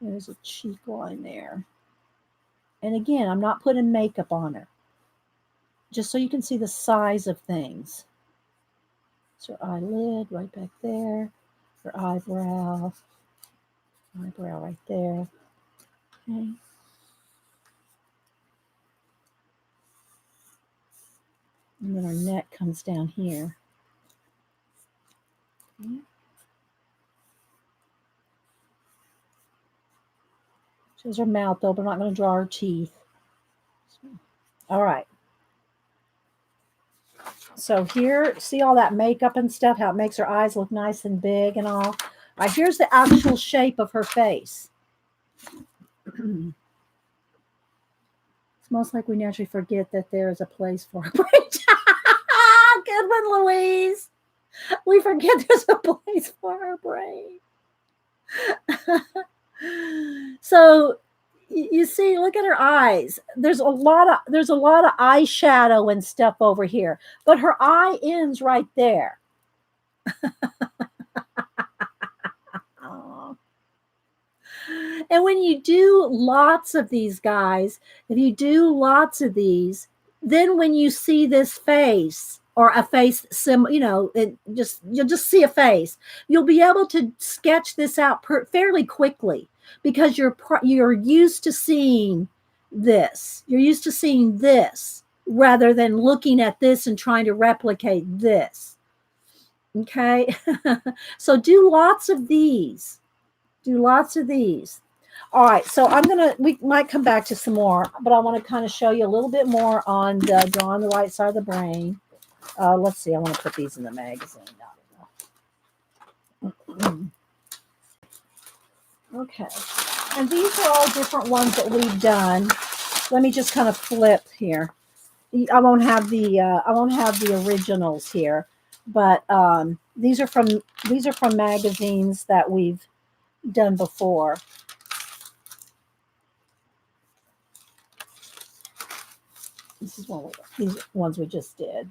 There's a cheek line there. And again, I'm not putting makeup on her. Just so you can see the size of things. It's her eyelid right back there. Her eyebrow. Eyebrow right there. Okay. And then her neck comes down here. Okay. She has her mouth open. I'm not going to draw her teeth. All right. So here, see all that makeup and stuff, how it makes her eyes look nice and big and all. All right, here's the actual shape of her face. It's most like we naturally forget that there is a place for a brain. Good one, Louise. We forget there's a place for our brain. So you see, look at her eyes. There's a lot of eyeshadow and stuff over here, but her eye ends right there. And when you do lots of these guys, if you do lots of these, then when you see this face or a face, you'll just see a face. You'll be able to sketch this out fairly quickly because you're used to seeing this. You're used to seeing this rather than looking at this and trying to replicate this. Okay, so do lots of these. Do lots of these. All right, so we might come back to some more, but I want to kind of show you a little bit more on the drawing the right side of the brain. Let's see, I want to put these in the magazine. Okay, and these are all different ones that we've done. Let me just kind of flip here. I won't have the originals here, but these are from magazines that we've done before. This is these ones we just did.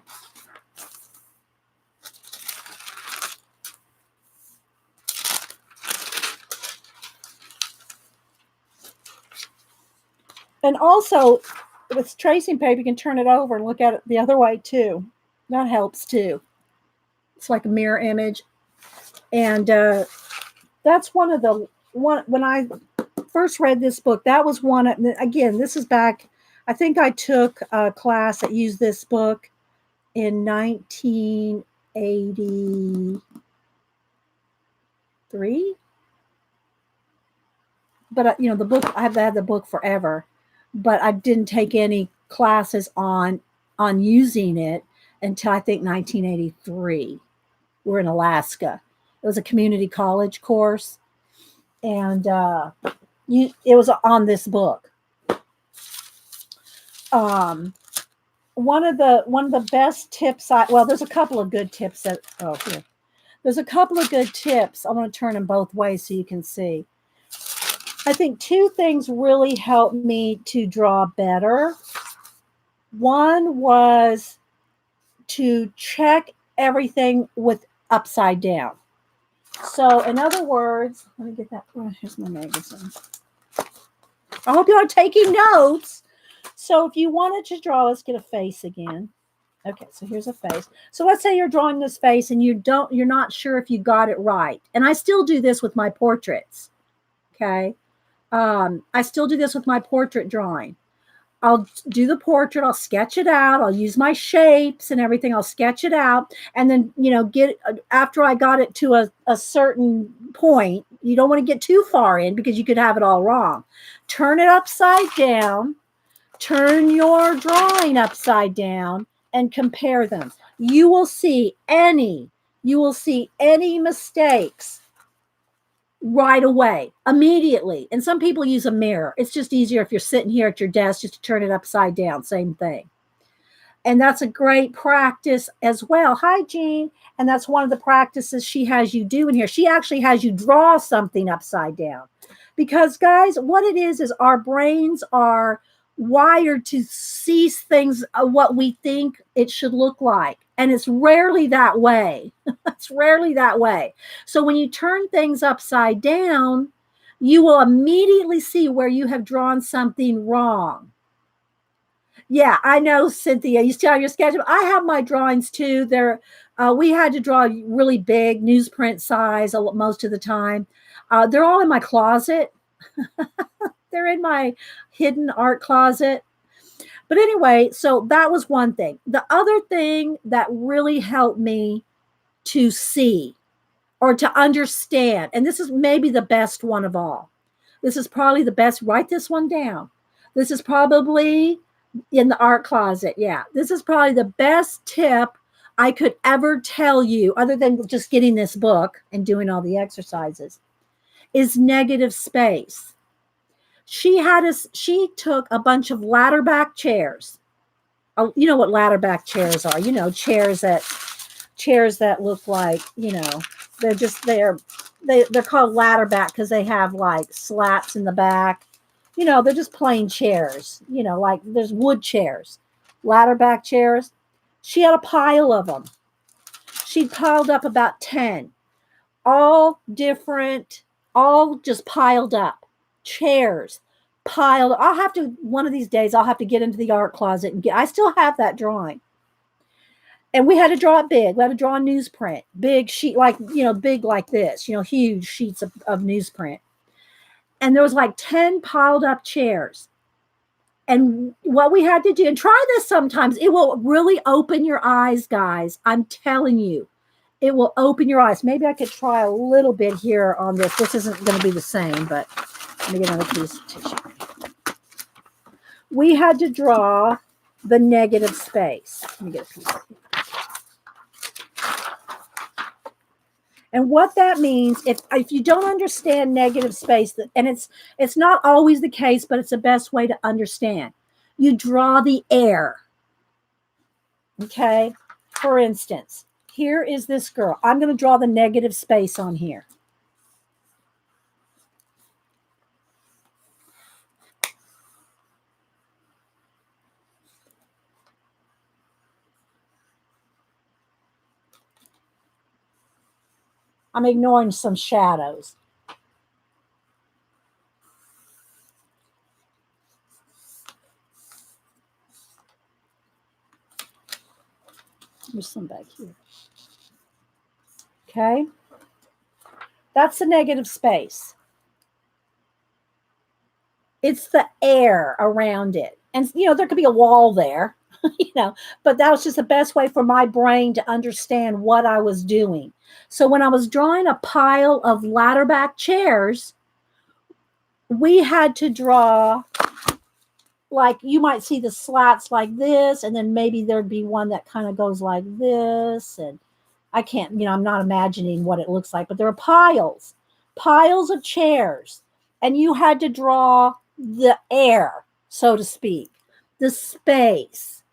And also, with tracing paper, you can turn it over and look at it the other way too. That helps too. It's like a mirror image. And that's when I first read this book, that was one, again, this is back, I think I took a class that used this book in 1983. But, the book, I've had the book forever, but I didn't take any classes on using it until I think 1983. We're in Alaska. It was a community college course. And it was on this book. Um, one of the best tips well, there's a couple of good tips that here. There's a couple of good tips. I want to turn them both ways so you can see. I think two things really helped me to draw better. One was to check everything with upside down. So, in other words, let me get that. Oh, here's my magazine. I hope you are taking notes. So, if you wanted to draw, let's get a face again. Okay, so here's a face. So let's say you're drawing this face and you're not sure if you got it right. And I still do this with my portraits. Okay. I still do this with my portrait drawing. I'll do the portrait, I'll sketch it out, I'll use my shapes and everything, I'll sketch it out, and then, get after I got it to a certain point, you don't want to get too far in because you could have it all wrong. Turn it upside down, turn your drawing upside down, and compare them. You will see any mistakes right away, immediately. And some people use a mirror. It's just easier if you're sitting here at your desk just to turn it upside down, same thing. And that's a great practice as well. Hi, Jean. And that's one of the practices she has you do in here. She actually has you draw something upside down. Because, guys, what it is our brains are wired to see things what we think it should look like. And it's rarely that way. It's rarely that way. So when you turn things upside down, you will immediately see where you have drawn something wrong. Yeah, I know, Cynthia. You still have your sketch. I have my drawings too. We had to draw really big newsprint size most of the time. They're all in my closet. They're in my hidden art closet. But anyway, so that was one thing. The other thing that really helped me to see or to understand, and this is maybe the best one of all. This is probably the best. Write this one down. This is probably in the art closet. Yeah, this is probably the best tip I could ever tell you, other than just getting this book and doing all the exercises, is negative space. She took a bunch of ladder back chairs. Oh, you know what ladder back chairs are? Chairs that look like, they're called ladder back because they have like slats in the back. They're just plain chairs. Like there's wood chairs, ladder back chairs. She had a pile of them. She'd piled up about 10, all different, all just piled up. Chairs piled. One of these days I'll have to get into the art closet I still have that drawing. And we had to draw it big. We had to draw a newsprint, big sheet, big like this, huge sheets of newsprint. And there was like 10 piled up chairs. And what we had to do, and try this sometimes, it will really open your eyes, guys. I'm telling you, it will open your eyes. Maybe I could try a little bit here on this. This isn't going to be the same, but let me get another piece of tissue. We had to draw the negative space. Let me get a piece of it. And what that means, if you don't understand negative space, and it's not always the case, but it's the best way to understand. You draw the air. Okay? For instance, here is this girl. I'm going to draw the negative space on here. I'm ignoring some shadows. There's some back here. Okay. That's the negative space. It's the air around it. And, there could be a wall there, but that was just the best way for my brain to understand what I was doing. So when I was drawing a pile of ladder back chairs, we had to draw, like, you might see the slats like this, and then maybe there'd be one that kind of goes like this. And I can't, I'm not imagining what it looks like, but there are piles of chairs. And you had to draw the air, so to speak. the space.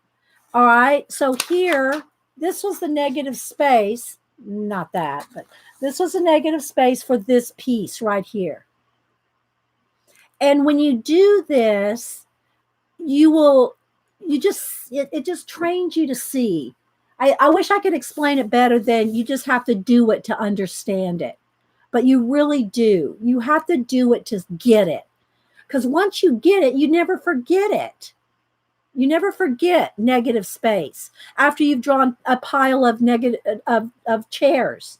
All right. So here, this was the negative space. Not that, but this was a negative space for this piece right here. And when you do this, it just trains you to see. I wish I could explain it better than you just have to do it to understand it. But you really do. You have to do it to get it. Because once you get it, you never forget it. You never forget negative space after you've drawn a pile of negative of chairs.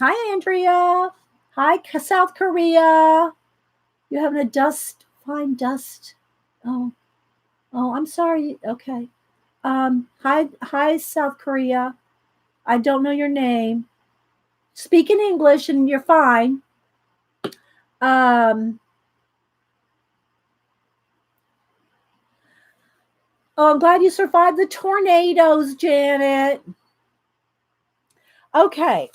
Hi, Andrea. Hi, South Korea. You're having a fine dust. Oh, I'm sorry. Okay. Hi, South Korea. I don't know your name. Speak in English, and you're fine. Um, oh, I'm glad you survived the tornadoes, Janet. Okay.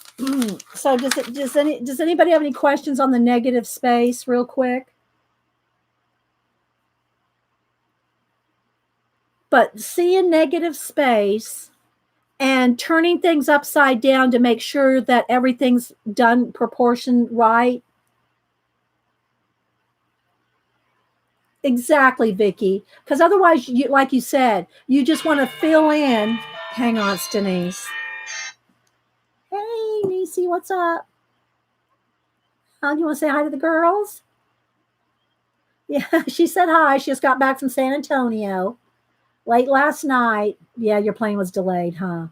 So does anybody have any questions on the negative space real quick? But seeing negative space and turning things upside down to make sure that everything's done proportioned right. Exactly, Vicky. Because otherwise, like you said, you just want to fill in. Hang on, it's Denise. Hey, Nisi, what's up? Do you want to say hi to the girls? Yeah, she said hi. She just got back from San Antonio late last night. Yeah, your plane was delayed, huh?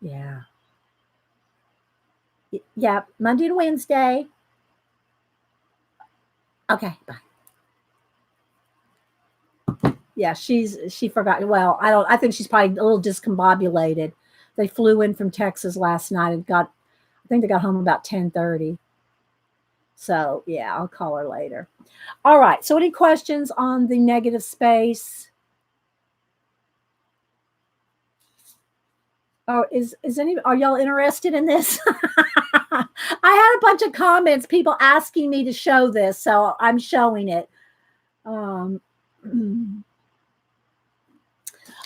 Yeah. Yeah, Monday to Wednesday. Okay, bye. Yeah, she forgot. Well, I think she's probably a little discombobulated. They flew in from Texas last night and I think they got home about 10:30. So yeah, I'll call her later. All right. So any questions on the negative space? Or are y'all interested in this? I had a bunch of comments, people asking me to show this, so I'm showing it.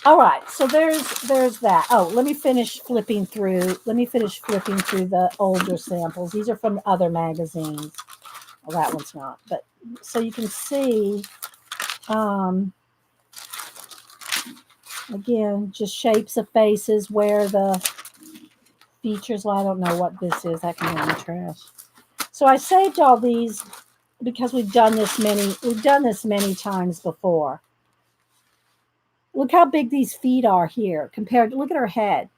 All right, so there's that. Oh, let me finish flipping through. Let me finish flipping through the older samples. These are from other magazines. Well, that one's not, but so you can see. Again, just shapes of faces where the features. Well, I don't know what this is. That can go in the trash. So I saved all these because we've done this many times before. Look how big these feet are here compared to, look at her head.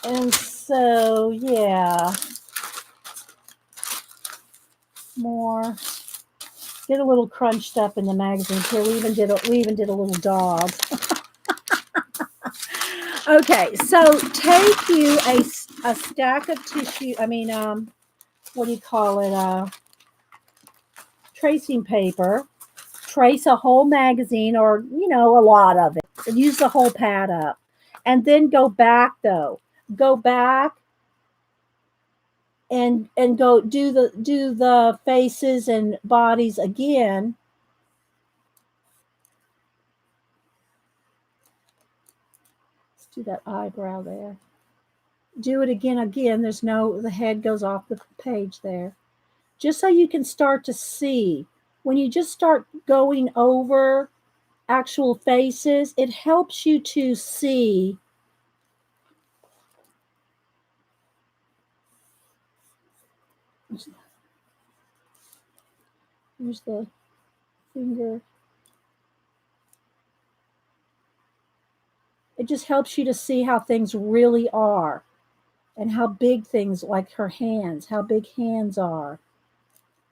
And so, yeah, more. Get a little crunched up in the magazine. Here, we even did a little dog. Okay, so take you a stack of tissue. I mean, what do you call it? Tracing paper. Trace a whole magazine, or a lot of it, and use the whole pad up, and then go back though. Go back and go do the faces and bodies again. Let's do that eyebrow there. Do it again. The head goes off the page there. Just so you can start to see. When you just start going over actual faces, it helps you to see. Here's the finger. It just helps you to see how things really are and how big things, like her hands, how big hands are.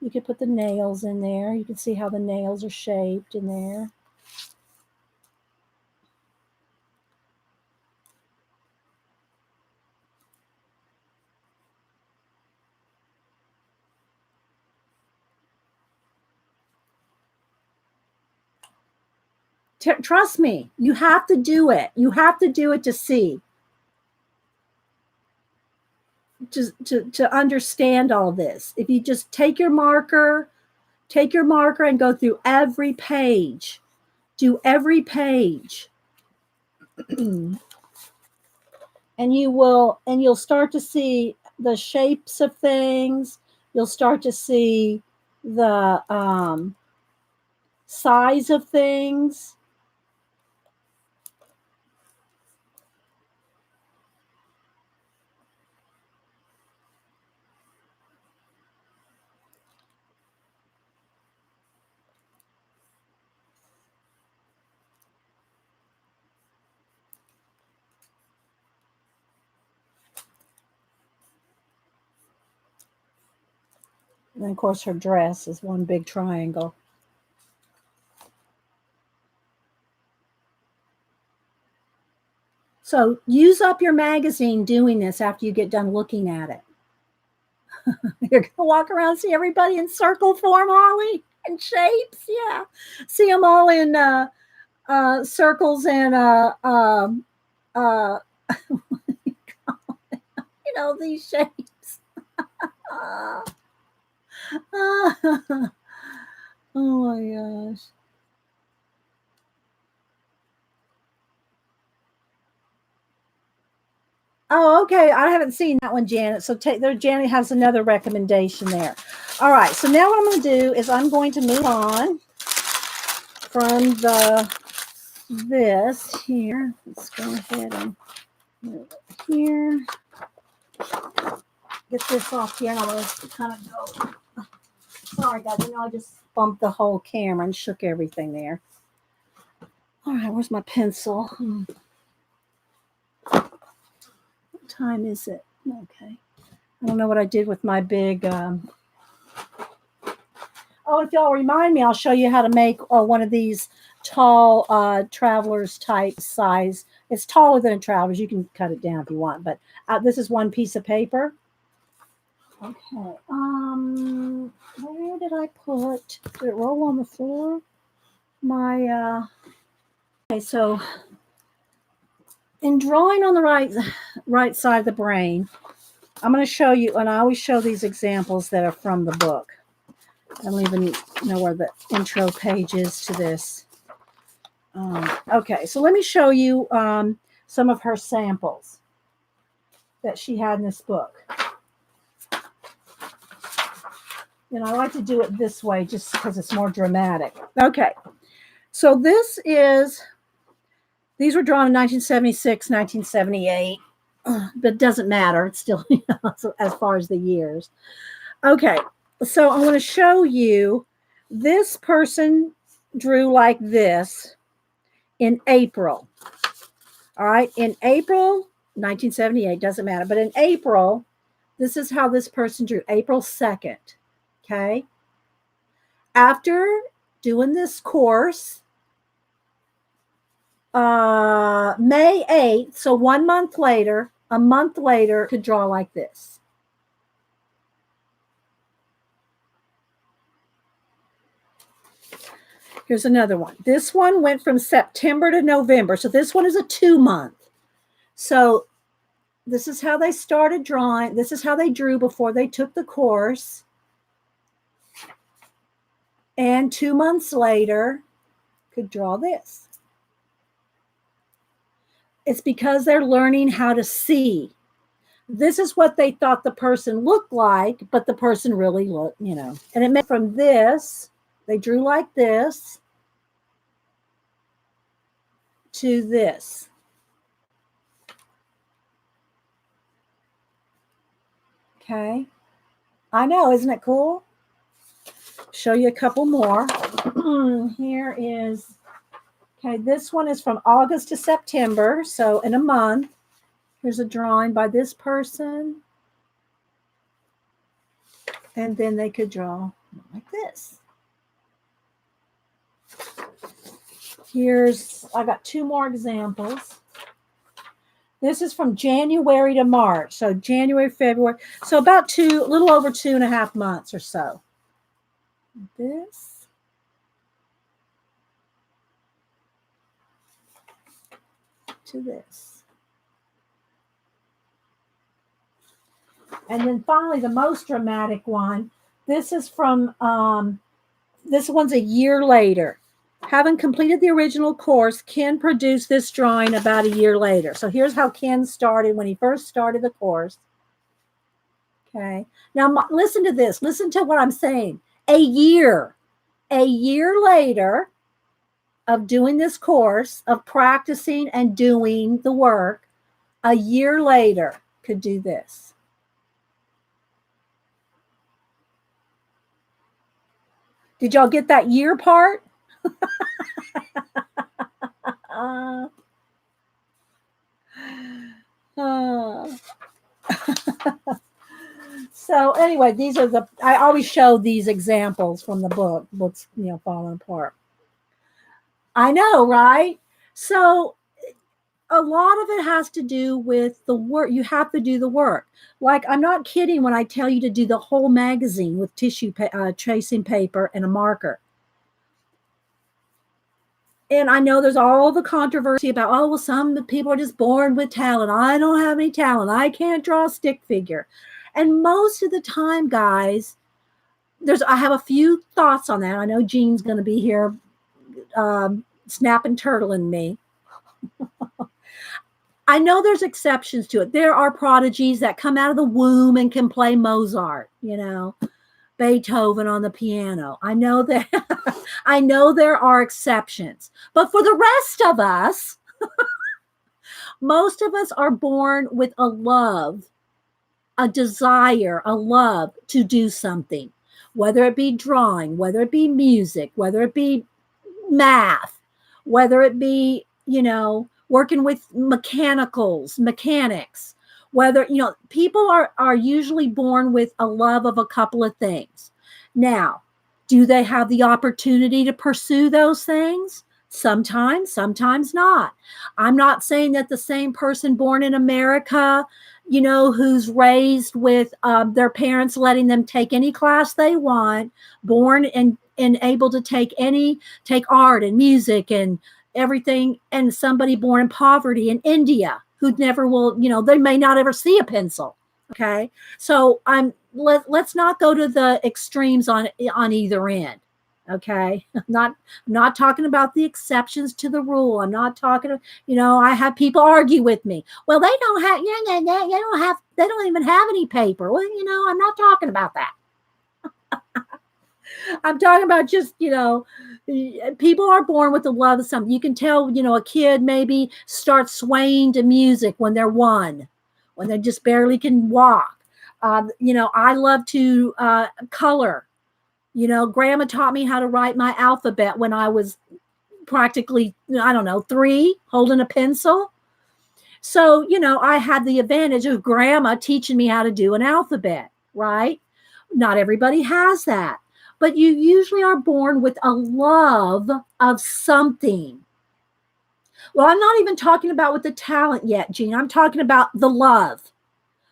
You could put the nails in there. You can see how the nails are shaped in there. Trust me, you have to do it. You have to do it to see, to understand all this. If you just take your marker and go through every page, do every page. And you'll start to see the shapes of things. You'll start to see the size of things. And then, of course, her dress is one big triangle. So use up your magazine doing this after you get done looking at it. You're going to walk around and see everybody in circle form, Holly, and shapes. Yeah. See them all in circles and, these shapes. Oh my gosh. Oh, okay. I haven't seen that one, Janet. So Janet has another recommendation there. All right. So now what I'm going to do is I'm going to move on from this here. Let's go ahead and move it here. Get this off here, and I'm going to kind of go. Sorry, guys. I just bumped the whole camera and shook everything there. All right. Where's my pencil? What time is it? Okay. I don't know what I did with my big. Oh, if y'all remind me, I'll show you how to make one of these tall travelers type size. It's taller than a traveler's. You can cut it down if you want, but this is one piece of paper. Okay. Where did I put? Did it roll on the floor? Okay, so in drawing on the right side of the brain, I'm going to show you, and I always show these examples that are from the book. I don't even know where the intro page is to this. Okay, so let me show you some of her samples that she had in this book. And I like to do it this way just because it's more dramatic. Okay, so these were drawn in 1976, 1978, but it doesn't matter. It's still, as far as the years. Okay, so I want to show you this person drew like this in April. All right, in April 1978, doesn't matter, but in April, this is how this person drew, April 2nd. Okay. After doing this course, May 8th, so 1 month later, could draw like this. Here's another one. This one went from September to November. So this one is a 2 month. So this is how they started drawing. This is how they drew before they took the course. And 2 months later, could draw this. It's because they're learning how to see. This is what they thought the person looked like, but the person really looked, And it meant from this, they drew like this, to this. Okay. I know, isn't it cool? Show you a couple more. Here is, okay, this one is from August to September. So in a month, here's a drawing by this person. And then they could draw like this. I got 2 more examples. This is from January to March. So January, February. So about a little over 2.5 months or so. This. to this. And then finally, the most dramatic one. This is from, this one's a year later. Having completed the original course, Ken produced this drawing about a year later. So here's how Ken started when he first started the course. Okay. Now listen to this. Listen to what I'm saying. A year later of doing this course, of practicing and doing the work, a year later could do this. Did y'all get that year part? So anyway, these are I always show these examples from the books, falling apart. I know, right? So a lot of it has to do with the work. You have to do the work. Like, I'm not kidding when I tell you to do the whole magazine with tissue tracing paper and a marker. And I know there's all the controversy about, oh, well, some people are just born with talent. I don't have any talent. I can't draw a stick figure. And most of the time, guys, I have a few thoughts on that. I know Jean's going to be here snapping turtling me. I know there's exceptions to it. There are prodigies that come out of the womb and can play Mozart, Beethoven on the piano. I know that I know there are exceptions. But for the rest of us, most of us are born with a love, a desire, a love to do something, whether it be drawing, whether it be music, whether it be math, whether it be, working with mechanics, whether, people are usually born with a love of a couple of things. Now, do they have the opportunity to pursue those things? Sometimes, sometimes not. I'm not saying that the same person born in America, who's raised with their parents letting them take any class they want, born and able to take art and music and everything, and somebody born in poverty in India who never will, they may not ever see a pencil. Okay. So let's not go to the extremes on either end. Okay. I'm not talking about the exceptions to the rule. I'm not talking, I have people argue with me. Well, they don't have, they don't even have any paper. Well, I'm not talking about that. I'm talking about just, people are born with the love of something. You can tell, a kid maybe starts swaying to music when they're one, when they just barely can walk. I love to color. Grandma taught me how to write my alphabet when I was practically, 3, holding a pencil. So, I had the advantage of grandma teaching me how to do an alphabet, right? Not everybody has that. But you usually are born with a love of something. Well, I'm not even talking about with the talent yet, Jean. I'm talking about the love,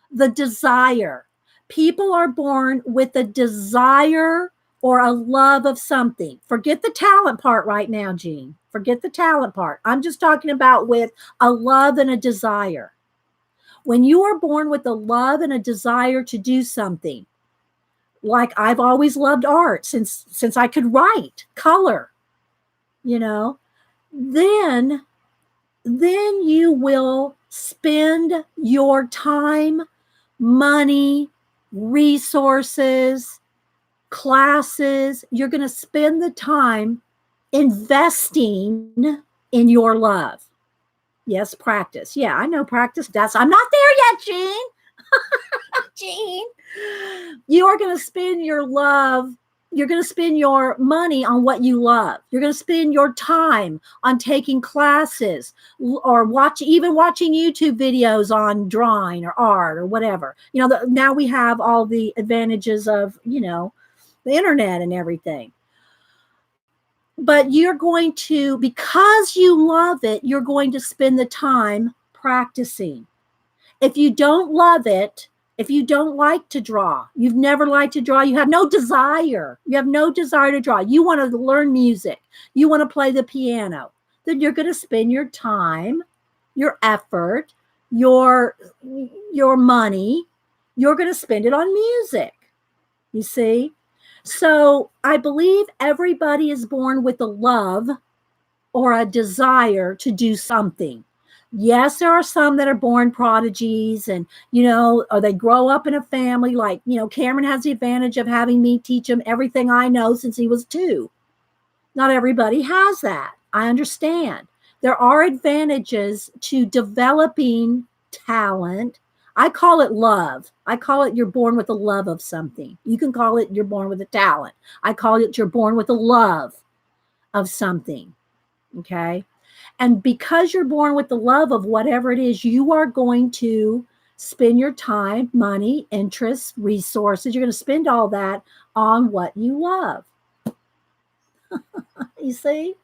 the desire. People are born with a desire or a love of something. Forget the talent part right now, Jean. Forget the talent part. I'm just talking about with a love and a desire. When you are born with a love and a desire to do something, like I've always loved art since I could write, color, then you will spend your time, money, resources, classes. You're going to spend the time investing in your love. Yes, practice. Yeah, I know practice. I'm not there yet, Jean. Jean, you are going to spend your love. You're going to spend your money on what you love. You're going to spend your time on taking classes or watching YouTube videos on drawing or art or whatever. Now we have all the advantages of, the internet and everything. But you're going to, because you love it, you're going to spend the time practicing. If you don't love it, if you don't like to draw, you've never liked to draw, you have no desire. You have no desire to draw. You want to learn music. You want to play the piano. Then you're going to spend your time your effort, your your money, you're going to spend it on music. You see? So I believe everybody is born with a love or a desire to do something. Yes, there are some that are born prodigies and, or they grow up in a family like, Cameron has the advantage of having me teach him everything I know since he was 2. Not everybody has that. I understand. There are advantages to developing talent. I call it love. I call it you're born with a love of something. You can call it you're born with a talent. I call it you're born with a love of something. Okay. And because you're born with the love of whatever it is, you are going to spend your time, money, interests, resources. You're going to spend all that on what you love. You see?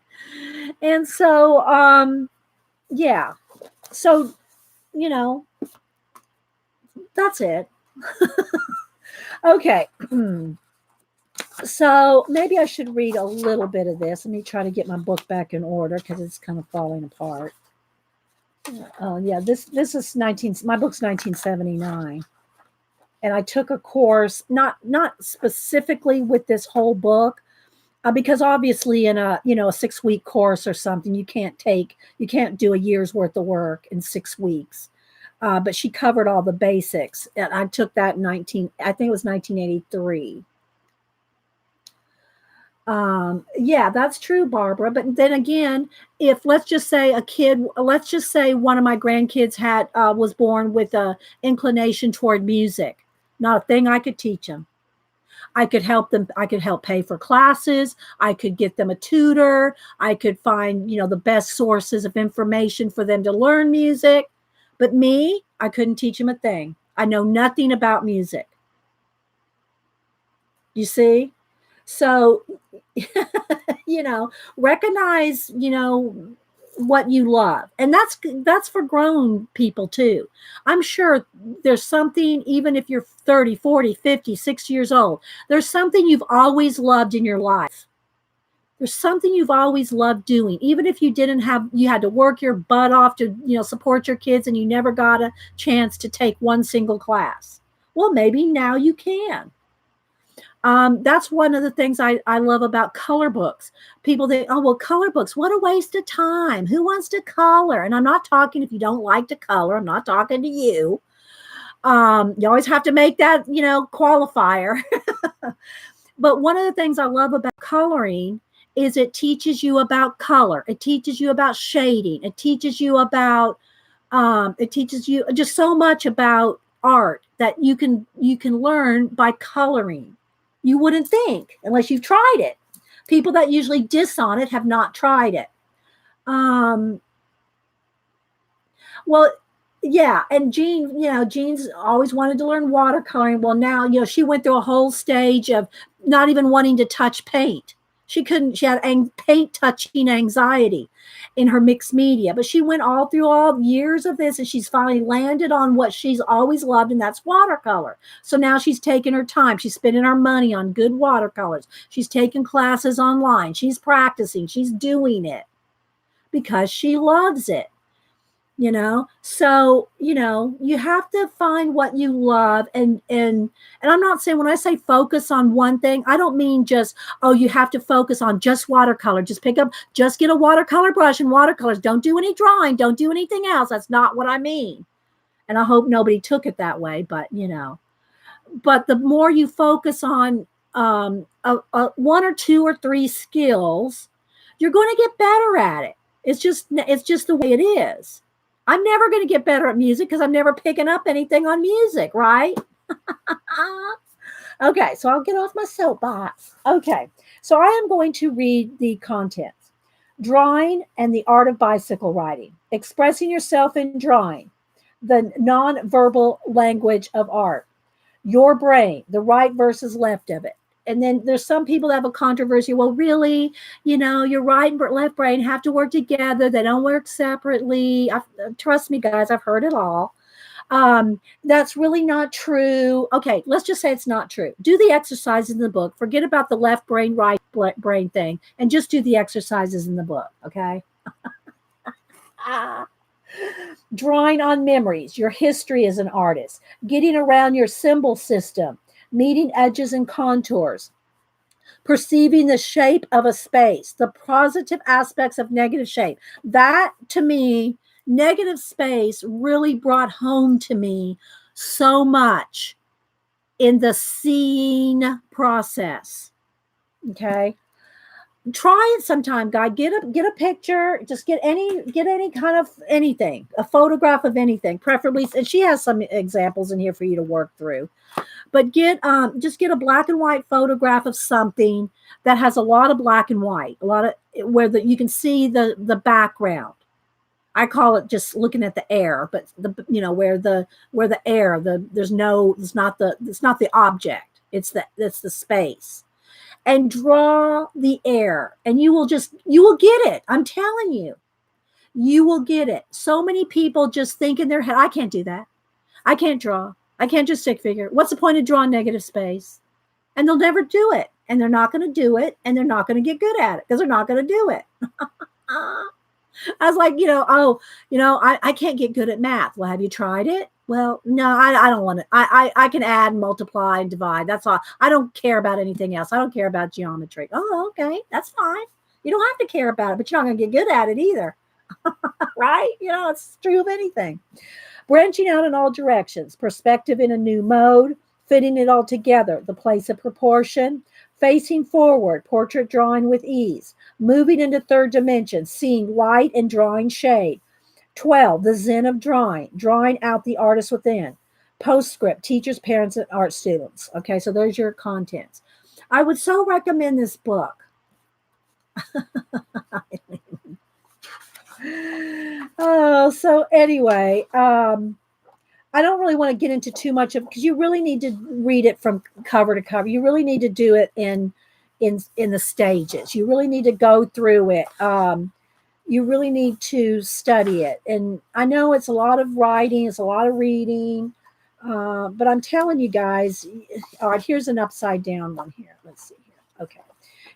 And so, yeah. So, that's it. Okay. So maybe I should read a little bit of this. Let me try to get my book back in order because it's kind of falling apart. Oh yeah, this is my book's 1979. And I took a course, not specifically with this whole book, because obviously in a 6-week course or something, you can't do a year's worth of work in 6 weeks. But she covered all the basics, and I took that in I think it was 1983. Yeah, that's true, Barbara. But then again, if let's just say one of my grandkids was born with a inclination toward music, not a thing I could teach them. I could help them. I could help pay for classes. I could get them a tutor. I could find, the best sources of information for them to learn music. But me, I couldn't teach them a thing. I know nothing about music. You see? So, recognize, what you love. And that's for grown people too. I'm sure there's something, even if you're 30, 40, 50, 60 years old, there's something you've always loved in your life. There's something you've always loved doing, even if you had to work your butt off to, support your kids and you never got a chance to take one single class. Well, maybe now you can. That's one of the things I love about color books. People think, oh, well, color books, what a waste of time. Who wants to color? And I'm not talking if you don't like to color. I'm not talking to you. You always have to make that, qualifier. But one of the things I love about coloring is it teaches you about color. It teaches you about shading. It teaches you just so much about art that you can learn by coloring. You wouldn't think unless you've tried it. People that usually diss on it have not tried it. Well, yeah. And Jean's always wanted to learn watercoloring. Well, now, she went through a whole stage of not even wanting to touch paint. She had paint touching anxiety in her mixed media, but she went all through all years of this and she's finally landed on what she's always loved, and that's watercolor. So now she's taking her time. She's spending her money on good watercolors. She's taking classes online. She's practicing. She's doing it because she loves it. So you have to find what you love, and I'm not saying, when I say focus on one thing, I don't mean just, oh, you have to focus on just watercolor, just get a watercolor brush and watercolors, don't do any drawing, don't do anything else. That's not what I mean, and I hope nobody took it that way. But but the more you focus on one or two or three skills, you're going to get better at it. It's just the way it is. I'm never going to get better at music because I'm never picking up anything on music, right? Okay, so I'll get off my soapbox. Okay, so I am going to read the contents. Drawing and the art of bicycle riding. Expressing yourself in drawing. The nonverbal language of art. Your brain, the right versus left of it. And then there's some people that have a controversy. Well, really, your right and left brain have to work together. They don't work separately. Trust me, guys, I've heard it all. That's really not true. Okay, let's just say it's not true. Do the exercises in the book. Forget about the left brain, right brain thing, and just do the exercises in the book, okay? Drawing on memories, your history as an artist, getting around your symbol system, meeting edges and contours, perceiving the shape of a space, the positive aspects of negative shape. That to me, negative space really brought home to me so much in the seeing process. Okay. Try it sometime, guy. Get a picture. Just get any kind of anything, a photograph of anything, preferably. And she has some examples in here for you to work through. But just get a black and white photograph of something that has a lot of black and white, a lot of where you can see the background. I call it just looking at the air, but where the air, it's not the object, it's the space. And draw the air, and you will get it. I'm telling you, you will get it. So many people just think in their head, I can't do that. I can't draw. I can't just stick figure. What's the point of drawing negative space? And they'll never do it. And they're not going to do it. And they're not going to get good at it because they're not going to do it. I was like, I can't get good at math. Well, have you tried it? Well, no, I don't want to. I can add, multiply, and divide. That's all. I don't care about anything else. I don't care about geometry. Oh, okay. That's fine. You don't have to care about it, but you're not going to get good at it either. Right? It's true of anything. Branching out in all directions, perspective in a new mode, fitting it all together, the place of proportion, facing forward, portrait drawing with ease, moving into third dimension, seeing light and drawing shade. 12, the zen of drawing out the artist within. Postscript, teachers, parents, and art students. Okay, so there's your contents. I would so recommend this book. Oh, so anyway, I don't really want to get into too much of, because you really need to read it from cover to cover. You really need to do it in the stages. You really need to go through it. You really need to study it. And I know it's a lot of writing, it's a lot of reading, but I'm telling you guys, all right, here's an upside down one here. Let's see here. Okay.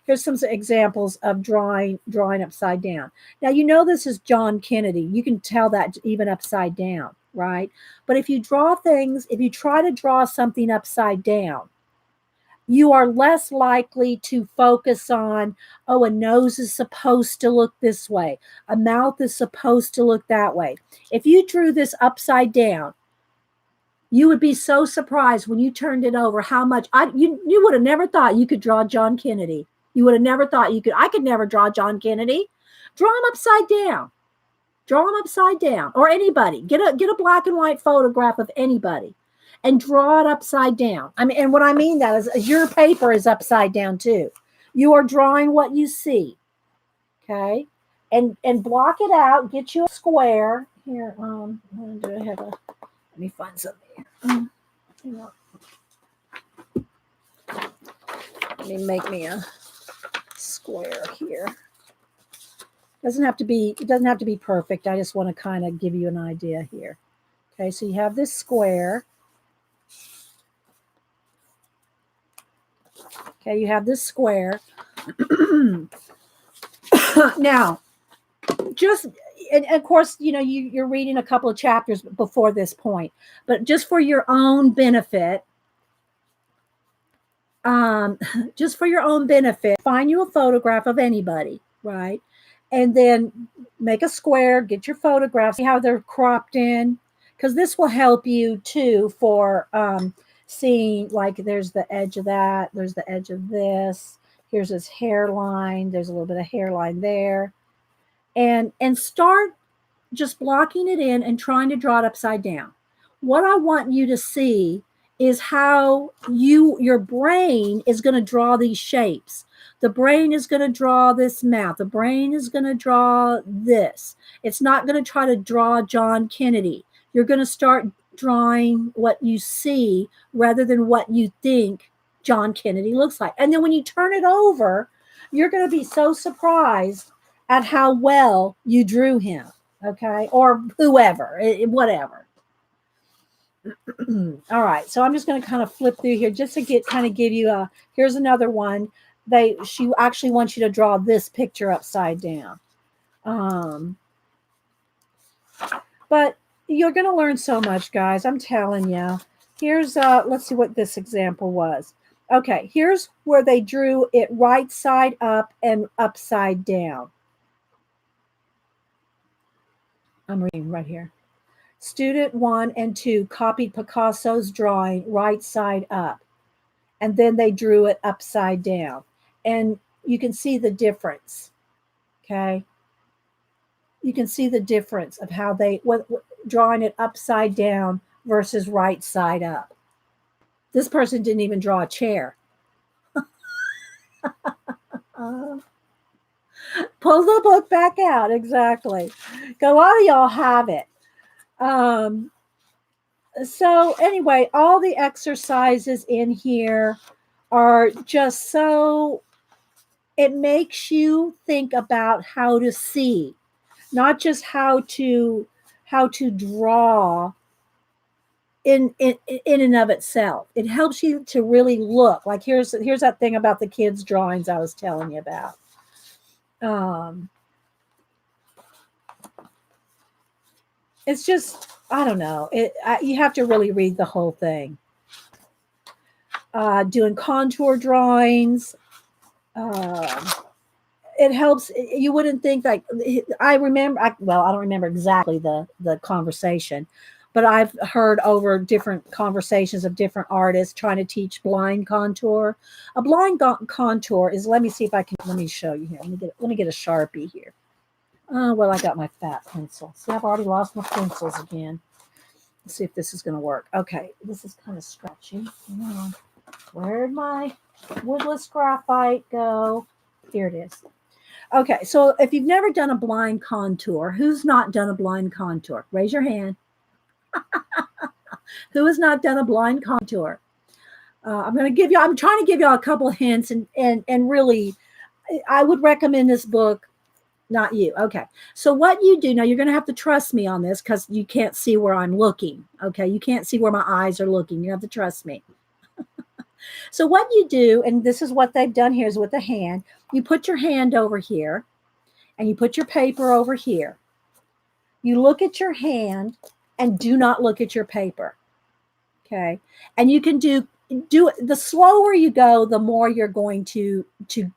Here's some examples of drawing upside down. Now, this is John Kennedy. You can tell that even upside down, right? But if you try to draw something upside down, you are less likely to focus on, a nose is supposed to look this way. A mouth is supposed to look that way. If you drew this upside down, you would be so surprised when you turned it over how much you would have never thought you could draw John Kennedy. You would have never thought you could. I could never draw John Kennedy. Draw him upside down. Draw him upside down. Or anybody. Get a black and white photograph of anybody and draw it upside down. I mean, and what I mean that is your paper is upside down too. You are drawing what you see. Okay? And block it out. Get you a square. Here, let me find something. Let me make me a square here. It doesn't have to be perfect. I just want to kind of give you an idea here. Okay, so you have this square. Okay, you have this square. Now, and of course, you're reading a couple of chapters before this point, but just for your own benefit, find you a photograph of anybody, right? And then make a square, get your photographs, see how they're cropped in, because this will help you too for seeing, like, there's the edge of that, there's the edge of this, here's his hairline, there's a little bit of hairline there, and start just blocking it in and trying to draw it upside down. What I want you to see is how your brain is going to draw these shapes. The brain is going to draw this mouth. The brain is going to draw this. It's not going to try to draw John Kennedy. You're going to start drawing what you see rather than what you think John Kennedy looks like. And then when you turn it over, you're going to be so surprised at how well you drew him. Okay. Or whoever, whatever. All right. So I'm just going to kind of flip through here just to give you here's another one. She actually wants you to draw this picture upside down. But you're going to learn so much, guys. I'm telling you. Here's let's see what this example was. Okay, here's where they drew it right side up and upside down. I'm reading right here. Student 1 and 2 copied Picasso's drawing right side up, and then they drew it upside down. And you can see the difference. Okay. You can see the difference of how they drawing it upside down versus right side up. This person didn't even draw a chair. Uh, pull the book back out. Exactly. A lot of y'all have it. So anyway, all the exercises in here are just so, it makes you think about how to see, not just how to draw in and of itself. It helps you to really look. Like here's that thing about the kids' drawings I was telling you about. It's just, I don't know. You have to really read the whole thing. Doing contour drawings. It helps. You wouldn't think like, I remember. I don't remember exactly the conversation, but I've heard over different conversations of different artists trying to teach blind contour. A blind contour is. Let me see if I can. Let me show you here. Let me get a Sharpie here. Well, I got my fat pencil. See, I've already lost my pencils again. Let's see if this is going to work. Okay, this is kind of stretchy. Where'd my woodless graphite go? Here it is. Okay, so if you've never done a blind contour, who's not done a blind contour? Raise your hand. Who has not done a blind contour? I'm trying to give you a couple of hints, and really, I would recommend this book. Not you. Okay. So what you do now, you're going to have to trust me on this because you can't see where I'm looking. Okay. You can't see where my eyes are looking. You have to trust me. So what you do, and this is what they've done here is with the hand, you put your hand over here and you put your paper over here. You look at your hand and do not look at your paper. Okay. And you can do it. The slower you go, the more you're going to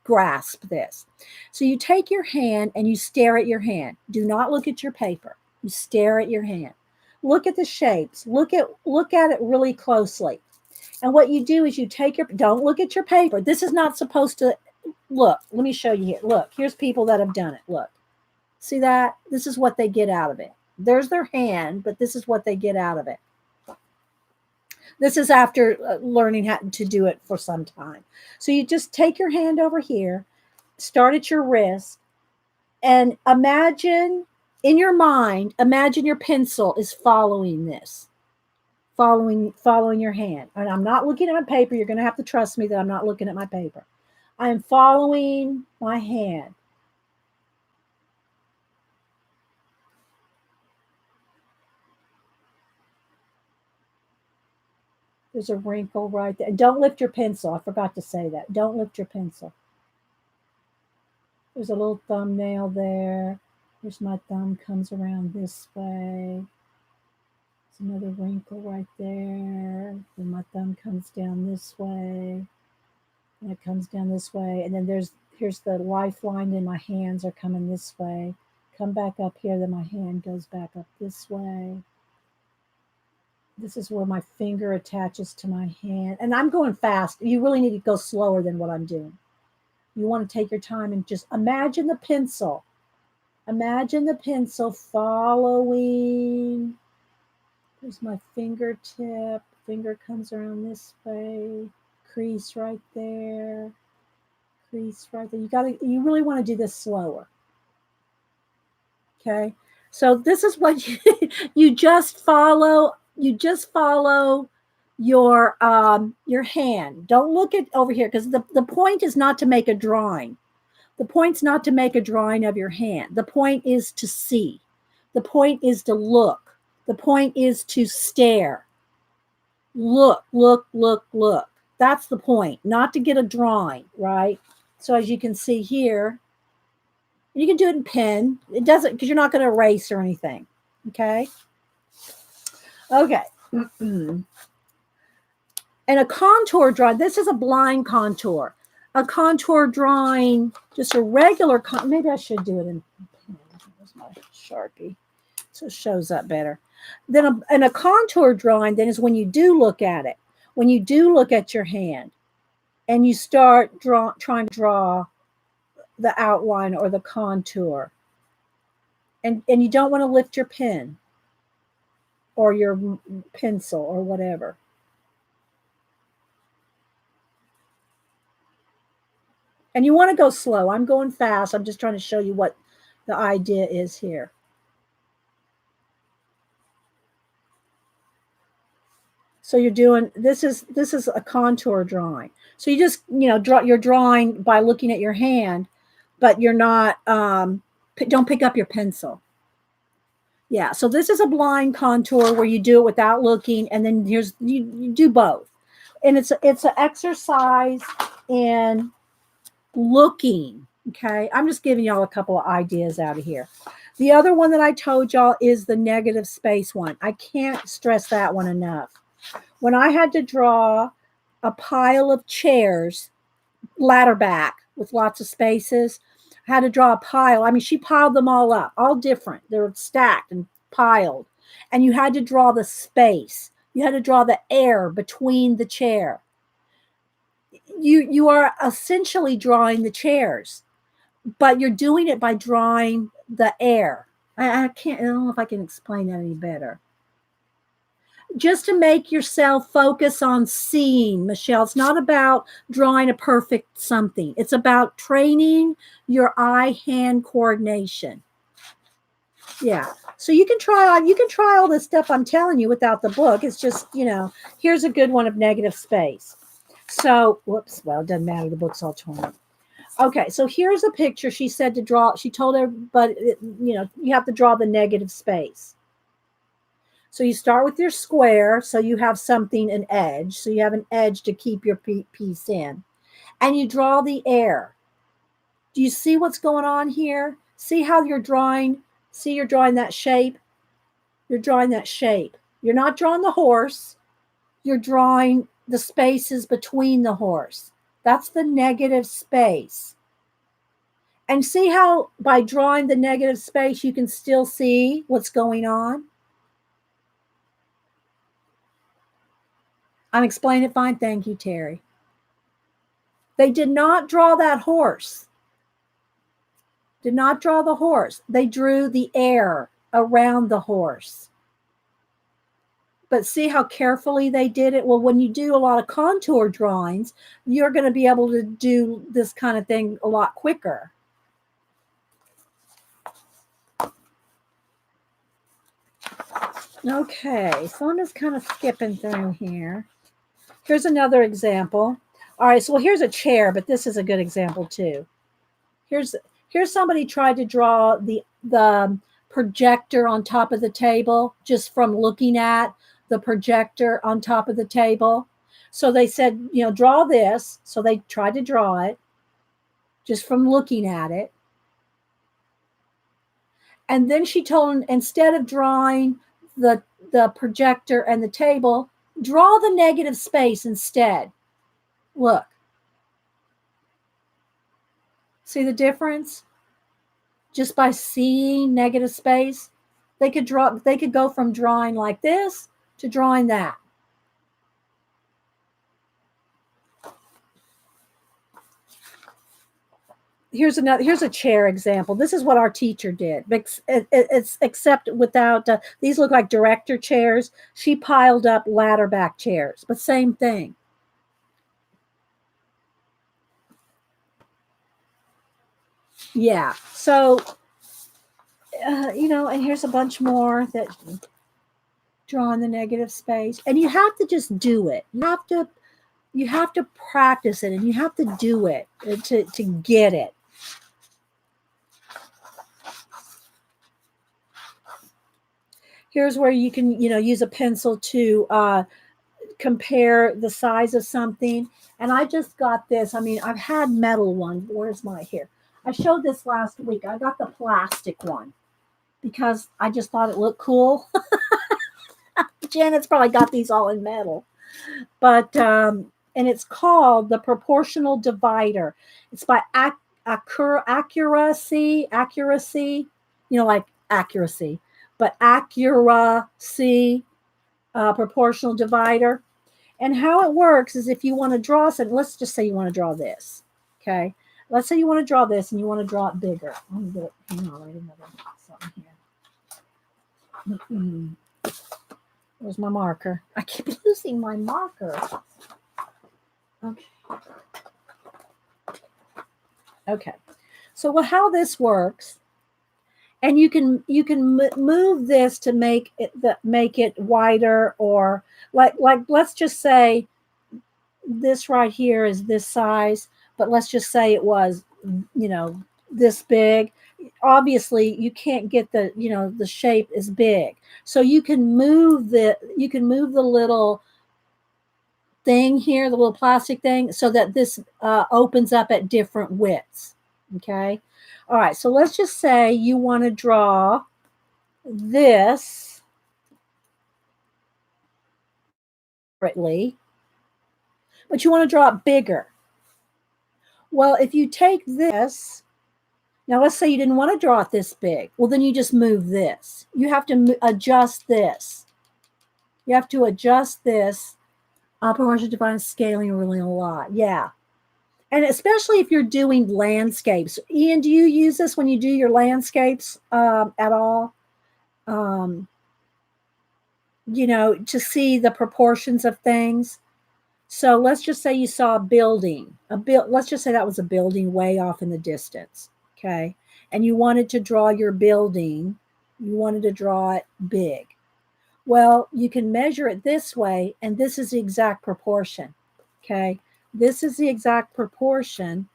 grasp this. So you take your hand and you stare at your hand. Do not look at your paper. You stare at your hand. Look at the shapes. Look at it really closely. And what you do is you take don't look at your paper. This is not supposed to look. Let me show you here. Look, here's people that have done it. Look. See that? This is what they get out of it. There's their hand, but this is what they get out of it. This is after learning how to do it for some time. So you just take your hand over here, start at your wrist, and imagine in your mind, imagine your pencil is following this, following your hand. And I'm not looking at my paper. You're going to have to trust me that I'm not looking at my paper. I am following my hand. There's a wrinkle right there. And don't lift your pencil. I forgot to say that. Don't lift your pencil. There's a little thumbnail there. There's my thumb comes around this way. There's another wrinkle right there. Then my thumb comes down this way. And it comes down this way. And then here's the lifeline. Then my hands are coming this way. Come back up here. Then my hand goes back up this way. This is where my finger attaches to my hand. And I'm going fast. You really need to go slower than what I'm doing. You want to take your time and just imagine the pencil. Imagine the pencil following. There's my fingertip. Finger comes around this way. Crease right there. Crease right there. You really want to do this slower. Okay. So this is what you just follow. You just follow your hand. Don't look at over here because the point is not to make a drawing. The point's not to make a drawing of your hand. The point is to see. The point is to look. The point is to stare. Look, look, look, look. That's the point, not to get a drawing, right? So as you can see here, you can do it in pen. It doesn't, because you're not going to erase or anything. Okay. Okay. And a contour drawing, this is a blind contour. A contour drawing, just a regular, maybe I should do it in, where's my Sharpie? So it shows up better. Then a contour drawing then is when you do look at it, when you do look at your hand and you start trying to draw the outline or the contour. And you don't want to lift your pen or your pencil or whatever. And you want to go slow. I'm going fast. I'm just trying to show you what the idea is here. So you're doing, this is a contour drawing. So you just, you're drawing by looking at your hand, but you're not, don't pick up your pencil. Yeah, so this is a blind contour where you do it without looking, and then you do both. And it's an exercise in looking, okay? I'm just giving y'all a couple of ideas out of here. The other one that I told y'all is the negative space one. I can't stress that one enough. When I had to draw a pile of chairs, ladder back with lots of spaces, I had to draw a pile. I mean, she piled them all up, all different. They were stacked and piled. And you had to draw the space. You had to draw the air between the chair. You are essentially drawing the chairs, but you're doing it by drawing the air. I don't know if I can explain that any better. Just to make yourself focus on seeing, Michelle. It's not about drawing a perfect something. It's about training your eye-hand coordination. Yeah. So you can try all this stuff I'm telling you without the book. It's just, here's a good one of negative space. So, whoops, well, it doesn't matter. The book's all torn up. Okay, so here's a picture. She said to draw. She told everybody, you have to draw the negative space. So you start with your square, so you have something, an edge. So you have an edge to keep your piece in. And you draw the air. Do you see what's going on here? See how you're drawing? See you're drawing that shape? You're drawing that shape. You're not drawing the horse. You're drawing the spaces between the horse. That's the negative space. And see how by drawing the negative space, you can still see what's going on? I'm explaining it fine. Thank you, Terry. They did not draw that horse. Did not draw the horse. They drew the air around the horse. But see how carefully they did it? Well, when you do a lot of contour drawings, you're going to be able to do this kind of thing a lot quicker. Okay, so I'm just kind of skipping through here. Here's another example. All right, so here's a chair, but this is a good example too. Here's somebody tried to draw the projector on top of the table just from looking at the projector on top of the table. So they said, draw this. So they tried to draw it just from looking at it. And then she told them, instead of drawing the projector and the table, draw the negative space instead. Look. See the difference? Just by seeing negative space, they could go from drawing like this to drawing that. Here's a chair example. This is what our teacher did. It's except without, these look like director chairs. She piled up ladder back chairs, but same thing. Yeah. So, and here's a bunch more that draw in the negative space. And you have to just do it. You have to practice it, and you have to do it to get it. Here's where you can, use a pencil to compare the size of something. And I just got this. I mean, I've had metal ones. Where's my here? I showed this last week. I got the plastic one because I just thought it looked cool. Janet's probably got these all in metal. But and it's called the proportional divider. It's by accuracy, like accuracy, but accuracy proportional divider. And how it works is if you want to draw something, let's just say you want to draw this. Okay. Let's say you want to draw this and you want to draw it bigger. Let me get it. Hang on, I didn't something here. Where's my marker? I keep losing my marker. Okay. Okay. So how this works, and you can move this to make it wider, or like let's just say this right here is this size, but let's just say it was this big. Obviously you can't get the shape is big, so you can move the little thing here, the little plastic thing, so that this opens up at different widths. Okay. All right. So let's just say you want to draw this separately, but you want to draw it bigger. Well, if you take this, now let's say you didn't want to draw it this big. Well, then you just move this. You have to adjust this. You have to adjust this. Proportion divine scaling really a lot. Yeah. And especially if you're doing landscapes. Ian, do you use this when you do your landscapes at all? To see the proportions of things. So let's just say you saw a building. Let's just say that was a building way off in the distance. Okay. And you wanted to draw your building. You wanted to draw it big. Well, you can measure it this way, and this is the exact proportion. Okay. This is the exact proportion.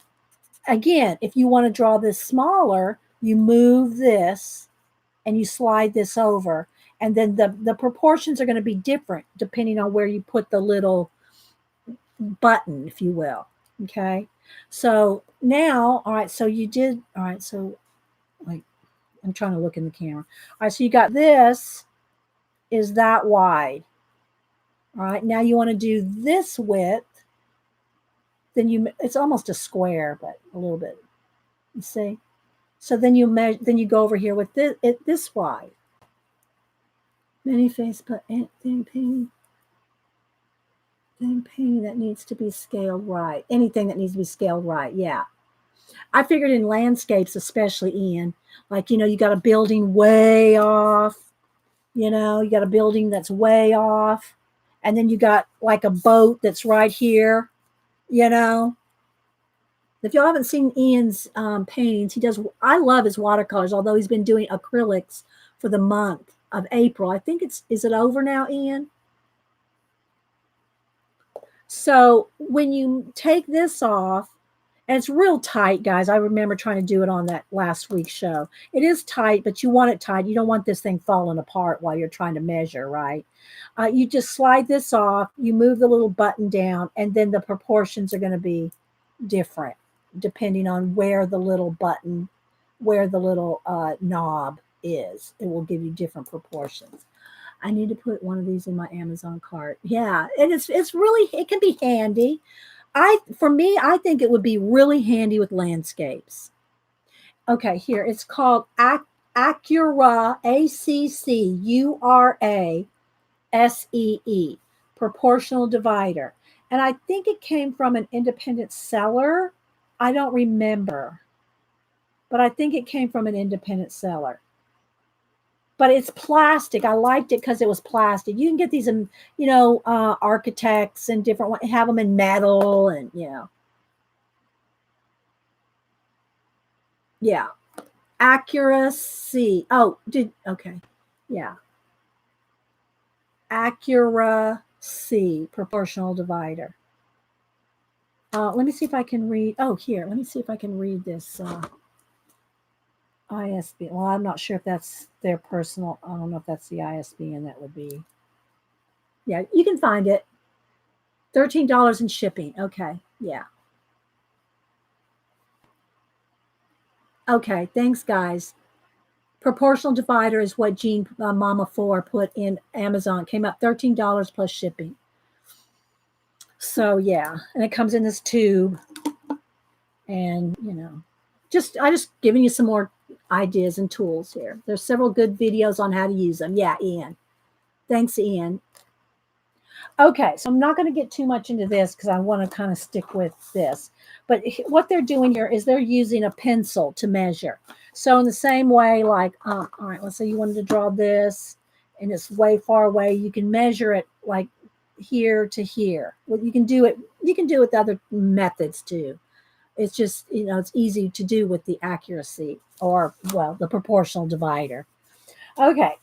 Again, if you want to draw this smaller, you move this and you slide this over. And then the proportions are going to be different depending on where you put the little button, if you will. Okay. So now, all right, so you did, all right, so like, I'm trying to look in the camera. All right, so you got this is that wide. All right, now you want to do this width. Then it's almost a square, but a little bit. You see? So then you go over here with this wide. Many face put thing painting that needs to be scaled right. Anything that needs to be scaled right, yeah. I figured in landscapes, especially, Ian, like, you got a building way off, you got a building that's way off, and then you got like a boat that's right here, If y'all haven't seen Ian's paintings, I love his watercolors, although he's been doing acrylics for the month of April. I think is it over now, Ian? So when you take this off, and it's real tight, guys. I remember trying to do it on that last week's show. It is tight, but you want it tight. You don't want this thing falling apart while you're trying to measure, right? You just slide this off. You move the little button down, and then the proportions are going to be different depending on where the little knob is. It will give you different proportions. I need to put one of these in my Amazon cart. Yeah, and it's really, it can be handy. For me, I think it would be really handy with landscapes. Okay, here it's called Accura, ACCURASEE, proportional divider, and I think it came from an independent seller. I don't remember, but I think it came from an independent seller. But it's plastic. I liked it because it was plastic. You can get these in, architects and different, have them in metal and, Yeah. Accuracy. Oh, okay. Yeah. Accuracy, proportional divider. Let me see if I can read. Oh, here. Let me see if I can read this. ISB. Well, I'm not sure if that's their personal. I don't know if that's the ISBN that would be. Yeah, you can find it. $13 in shipping. Okay. Yeah. Okay. Thanks, guys. Proportional divider is what Jean Mama 4 put in Amazon. Came up $13 plus shipping. So yeah, and it comes in this tube. And I just giving you some more ideas and tools here. There's several good videos on how to use them. Yeah, Ian. Thanks, Ian. Okay, so I'm not going to get too much into this because I want to kind of stick with this. But what they're doing here is they're using a pencil to measure. So in the same way, like, all right, let's say you wanted to draw this and it's way far away. You can measure it like here to here. Well, you can do it with other methods too. It's just, it's easy to do with the accuracy or, well, the proportional divider. Okay.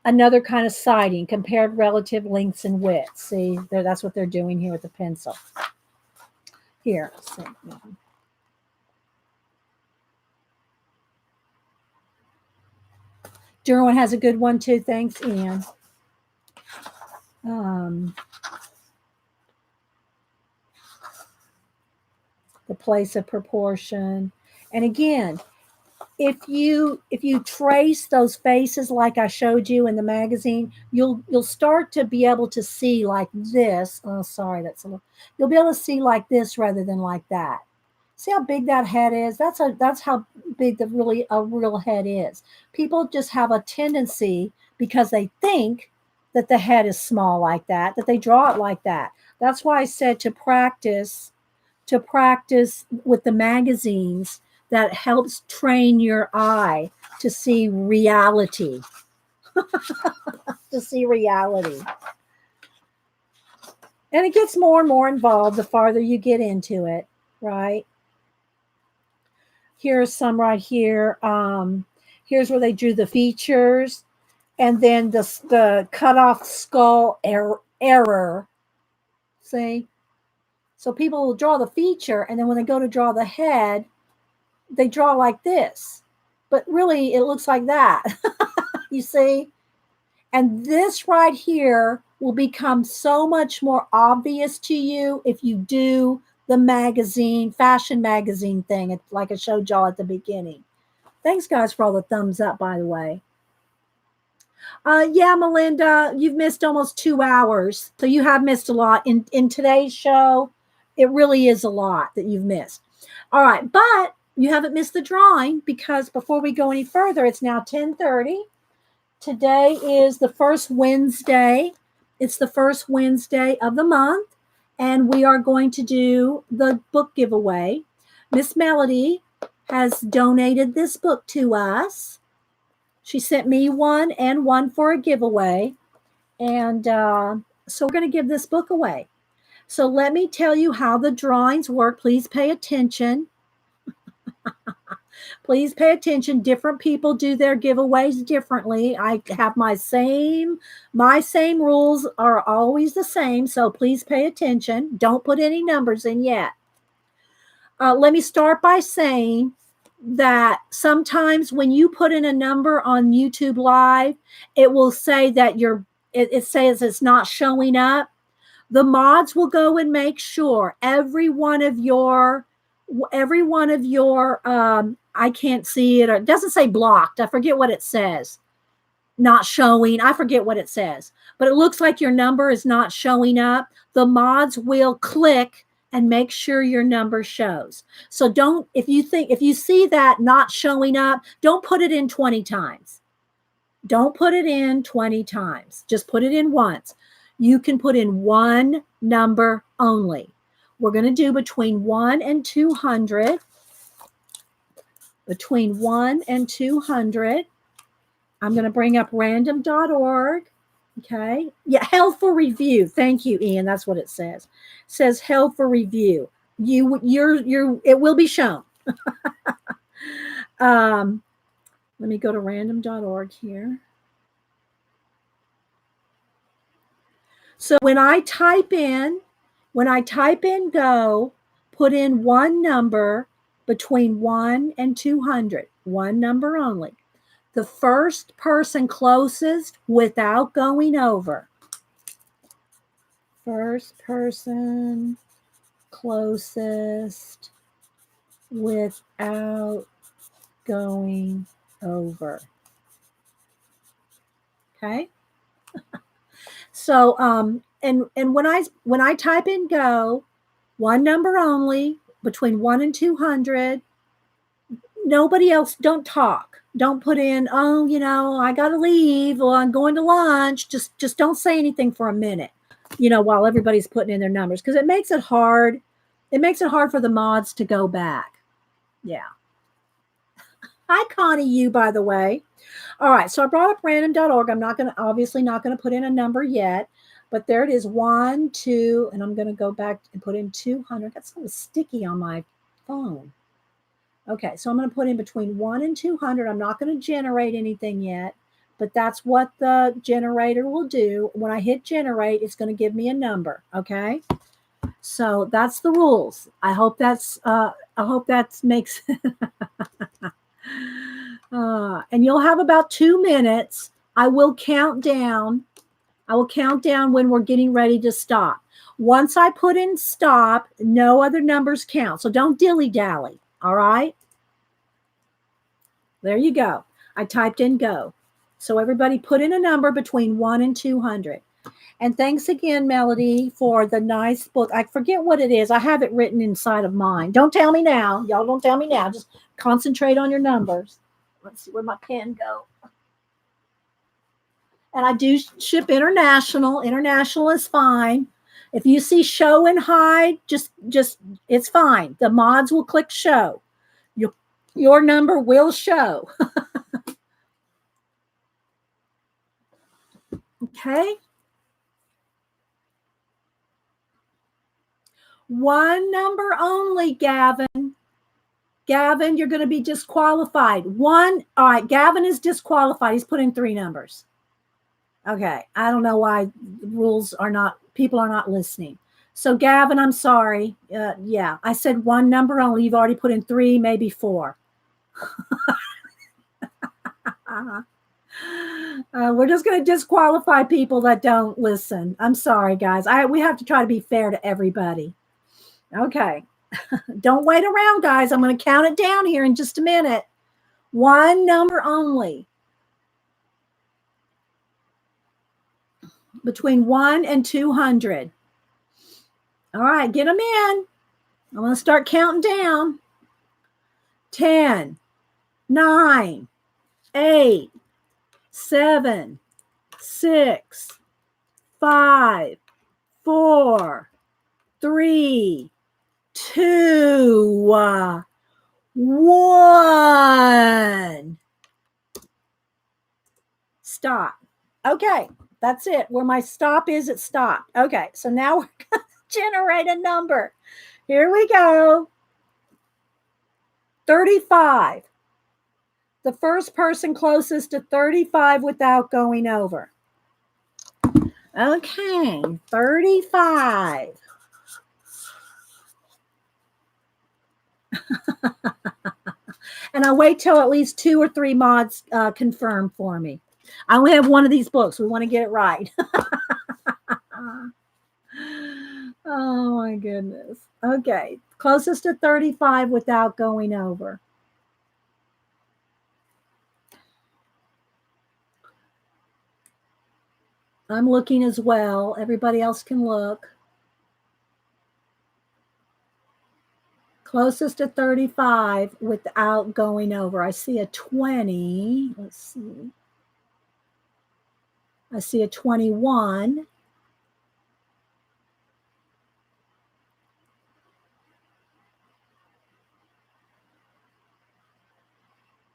Another kind of sighting, compared relative lengths and widths. See, that's what they're doing here with the pencil. Here. So, Derwin has a good one too. Thanks, Ian. The place of proportion. And again, if you trace those faces like I showed you in the magazine, you'll start to be able to see like this. Oh, sorry, you'll be able to see like this rather than like that. See how big that head is? That's how big a real head is. People just have a tendency, because they think that the head is small like that they draw it like that. That's why I said to practice with the magazines. That helps train your eye to see reality. To see reality. And it gets more and more involved the farther you get into it, right? Here's some right here. Here's where they drew the features. And then the cut off skull error. See? So people will draw the feature, and then when they go to draw the head, they draw like this, but really it looks like that. You see? And this right here will become so much more obvious to you if you do the fashion magazine thing, like I showed y'all at the beginning. Thanks, guys, for all the thumbs up, by the way. Yeah, Melinda, you've missed almost 2 hours, so you have missed a lot. In today's show, it really is a lot that you've missed. All right, but you haven't missed the drawing, because before we go any further, it's now 10:30. Today is the first Wednesday. It's the first Wednesday of the month, and we are going to do the book giveaway. Miss Melody has donated this book to us. She sent me one and one for a giveaway, and so we're going to give this book away. So let me tell you how the drawings work. Please pay attention. Please pay attention. Different people do their giveaways differently. I have my same rules are always the same. So please pay attention. Don't put any numbers in yet. Let me start by saying that sometimes when you put in a number on YouTube Live, it will say that it says it's not showing up. The mods will go and make sure every one of your I can't see it, or it doesn't say blocked. I forget what it says. Not showing. I forget what it says. But it looks like your number is not showing up. The mods will click and make sure your number shows. So if you see that not showing up, don't put it in 20 times. Don't put it in 20 times. Just put it in once. You can put in one number only. We're going to do between 1 and 200. Between 1 and 200. I'm going to bring up random.org. Okay. Yeah, held for review. Thank you, Ian. That's what it says. It says held for review. It will be shown. Let me go to random.org here. So when I type in go, put in one number between 1 and 200, one number only. The first person closest without going over. First person closest without going over. Okay. So and when I type in go, one number only between 1 and 200, nobody else, don't talk. Don't put in, oh, I got to leave or I'm going to lunch. Just don't say anything for a minute, while everybody's putting in their numbers, because it makes it hard. It makes it hard for the mods to go back. Yeah. Hi, Connie, you, by the way. All right, so I brought up random.org. I'm obviously not going to put in a number yet, but there it is, 1, 2, and I'm going to go back and put in 200. That's so sticky on my phone. Okay, so I'm going to put in between 1 and 200. I'm not going to generate anything yet, but that's what the generator will do. When I hit generate, it's going to give me a number, okay? So that's the rules. I hope that makes and you'll have about 2 minutes. I will count down when we're getting ready to stop. Once I put in stop, no other numbers count. So don't dilly-dally, all right? There you go. I typed in go. So everybody put in a number between 1 and 200. And thanks again, Melody, for the nice book. I forget what it is. I have it written inside of mine. Don't tell me now. Y'all don't tell me now. Just concentrate on your numbers. Let's see where my pen go. And I do ship international. International is fine. If you see show and hide, just it's fine. The mods will click show. Your number will show. Okay. One number only, Gavin. Gavin, you're going to be disqualified. One. All right, Gavin is disqualified. He's put in 3 numbers. Okay. I don't know why people are not listening. So Gavin, I'm sorry. Yeah, I said one number only. You've already put in 3, maybe 4. We're just going to disqualify people that don't listen. I'm sorry, guys. We have to try to be fair to everybody. Okay. Don't wait around, guys. I'm going to count it down here in just a minute. One number only. Between 1 and 200. All right, get them in. I'm going to start counting down. 10, 9, 8, 7, 6, 5, 4, 3, 2, 1. Stop. Okay, that's it. Where my stop is, it stopped. Okay, so now we're going to generate a number. Here we go. 35. The first person closest to 35 without going over. Okay, 35. And I'll wait till at least 2 or 3 mods confirm for me. I only have one of these books. We want to get it right. Oh, my goodness. Okay, closest to 35 without going over. I'm looking as well. Everybody else can look. Closest to 35 without going over. I see a 20. Let's see. I see a 21.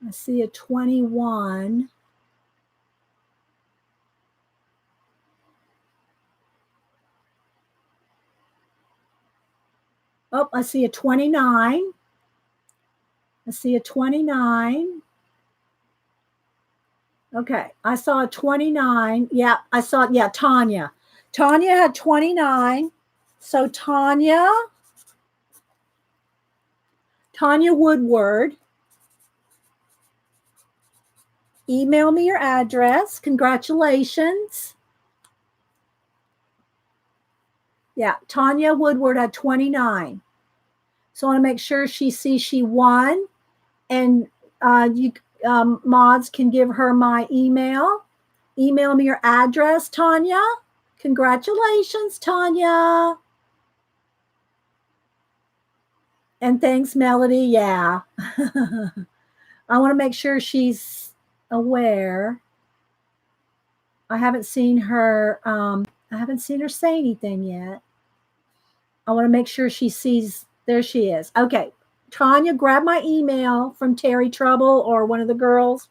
I see a 21. Oh, I see a 29. I see a 29. Okay, I saw a 29. Yeah, I saw, yeah, Tanya. Tanya had 29. So Tanya Woodward, email me your address. Congratulations. Yeah, Tanya Woodward had 29. So I want to make sure she sees she won. And mods can give her my email. Email me your address, Tanya. Congratulations, Tanya. And thanks, Melody. Yeah. I want to make sure she's aware. I haven't seen her. I haven't seen her say anything yet. I want to make sure she sees. There she is. Okay. Tanya, grab my email from Terry Trouble or one of the girls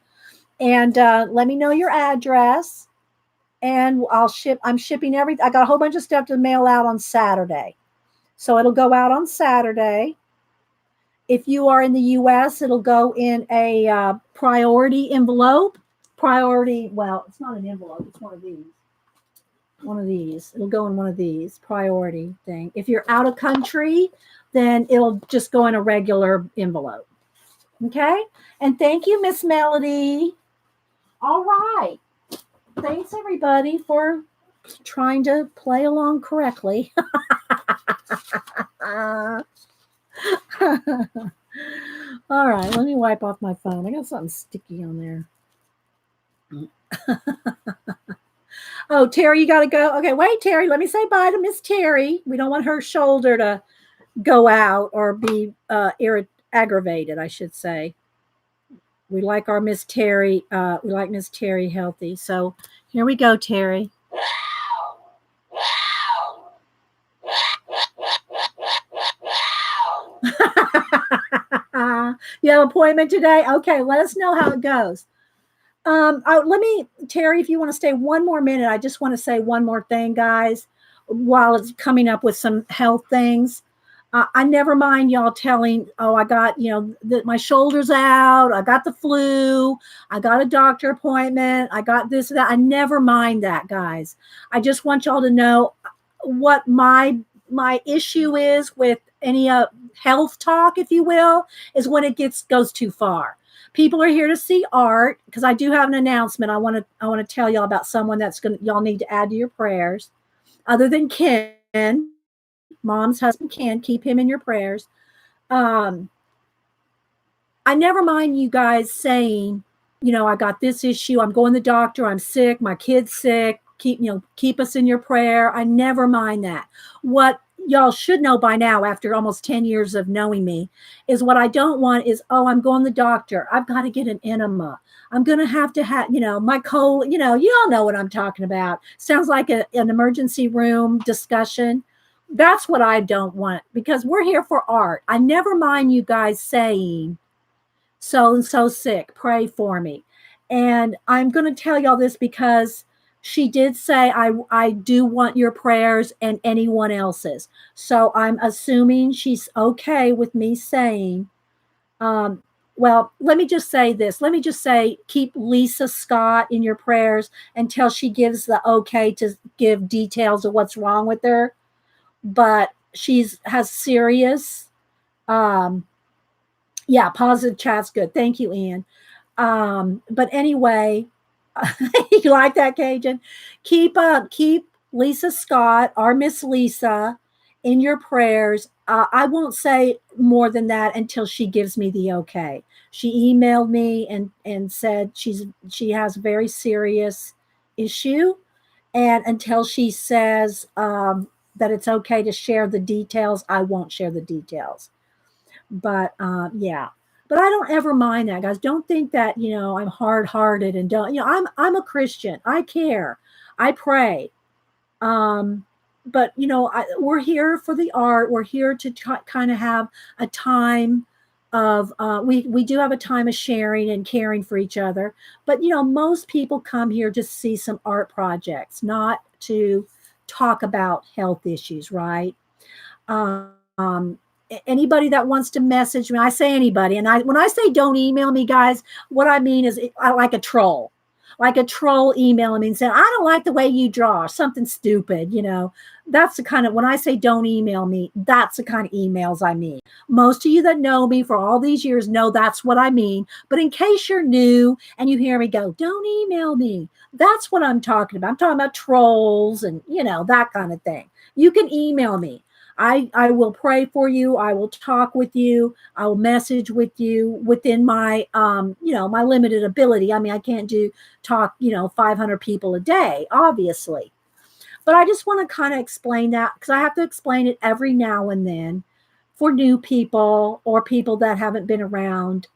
and let me know your address. And I'll ship. I'm shipping everything. I got a whole bunch of stuff to mail out on Saturday. So it'll go out on Saturday. If you are in the US, it'll go in a priority envelope. Priority, well, it's not an envelope, it's one of these. One of these. It'll go in one of these, priority thing. If you're out of country, then it'll just go in a regular envelope. Okay? And thank you, Miss Melody. All right. Thanks, everybody, for trying to play along correctly. All right, let me wipe off my phone. I got something sticky on there. Oh, Terry, you got to go. Okay, wait, Terry. Let me say bye to Miss Terry. We don't want her shoulder to go out or be aggravated, I should say. We like our Miss Terry. We like Miss Terry healthy. So here we go, Terry. You have an appointment today? Okay, let us know how it goes. Let me, Terry, if you want to stay one more minute, I just want to say one more thing, guys, while it's coming up with some health things. I never mind y'all telling, oh, I got, my shoulder's out. I got the flu. I got a doctor appointment. I got this, that. I never mind that, guys. I just want y'all to know what my issue is with any health talk, if you will, is when it goes too far. People are here to see art because I do have an announcement. I want to tell y'all about someone that's y'all need to add to your prayers. Other than Ken, Mom's husband, Ken, keep him in your prayers. I never mind you guys saying, I got this issue. I'm going to the doctor. I'm sick. My kid's sick. Keep us in your prayer. I never mind that. What y'all should know by now, after almost 10 years of knowing me, is what I don't want is, oh, I'm going to the doctor. I've got to get an enema. I'm going to have my colon, you all know what I'm talking about. Sounds like an emergency room discussion. That's what I don't want, because we're here for art. I never mind you guys saying, so and so sick, pray for me. And I'm going to tell y'all this because she did say, I do want your prayers and anyone else's. So I'm assuming she's okay with me saying, well, let me just say this. Let me just say, keep Lisa Scott in your prayers until she gives the okay to give details of what's wrong with her. But has serious, positive chat's good. Thank you, Ian. But anyway, you like that, Cajun? Keep Lisa Scott, our Miss Lisa, in your prayers. I won't say more than that until she gives me the okay. She emailed me and said she has a very serious issue, and until she says that it's okay to share the details, I won't share the details. But yeah. But I don't ever mind that, guys. Don't think that, I'm hard-hearted and don't, I'm a Christian. I care. I pray. But, we're here for the art. We're here to kind of have a time of, we do have a time of sharing and caring for each other. But, most people come here to see some art projects, not to talk about health issues, right? Anybody that wants to message me, I say anybody. And when I say don't email me, guys, what I mean is I like a troll emailing me and saying, I don't like the way you draw, something stupid, that's the kind of, when I say don't email me, that's the kind of emails I mean. Most of you that know me for all these years know that's what I mean. But in case you're new and you hear me go, don't email me, that's what I'm talking about. I'm talking about trolls and, that kind of thing. You can email me. I will pray for you. I will talk with you. I will message with you within my my limited ability. I mean, I can't do talk 500 people a day, obviously. But I just want to kind of explain that because I have to explain it every now and then for new people or people that haven't been around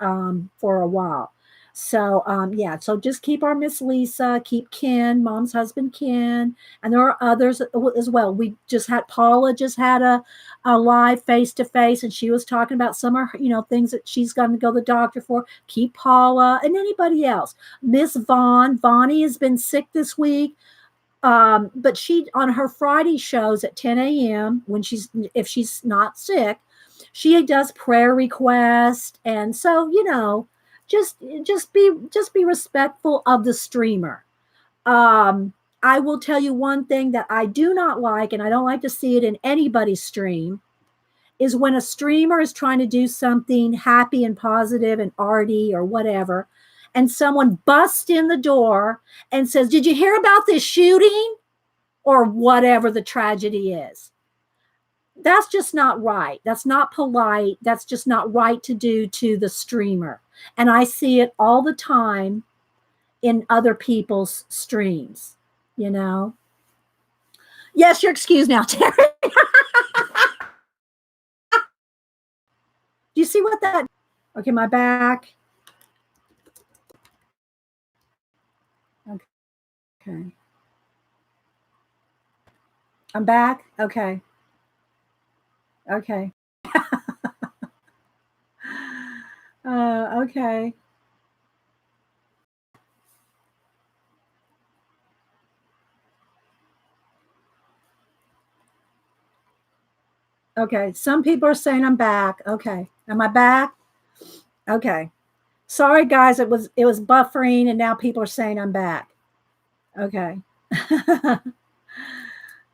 for a while. So yeah, so just keep our Miss Lisa, keep Ken, Mom's husband Ken, and there are others as well. We just had Paula just had a live face to face, and she was talking about some of her, things that she's going to go to the doctor for. Keep Paula and anybody else. Miss Vonnie has been sick this week. But she on her Friday shows at 10 a.m. when if she's not sick, she does prayer requests, and so just just be respectful of the streamer. I will tell you one thing that I do not like, and I don't like to see it in anybody's stream, is when a streamer is trying to do something happy and positive and arty or whatever, and someone busts in the door and says, "Did you hear about this shooting?" or whatever the tragedy is. That's just not right. That's not polite. That's just not right to do to the streamer. And I see it all the time in other people's streams, you know. Yes, you're excused now, Terry. Do you see what that? Okay, my back. Okay. I'm back. Okay. Okay. Okay. Okay. Some people are saying I'm back. Okay. Am I back? Okay. Sorry guys, it was buffering and now people are saying I'm back. Okay.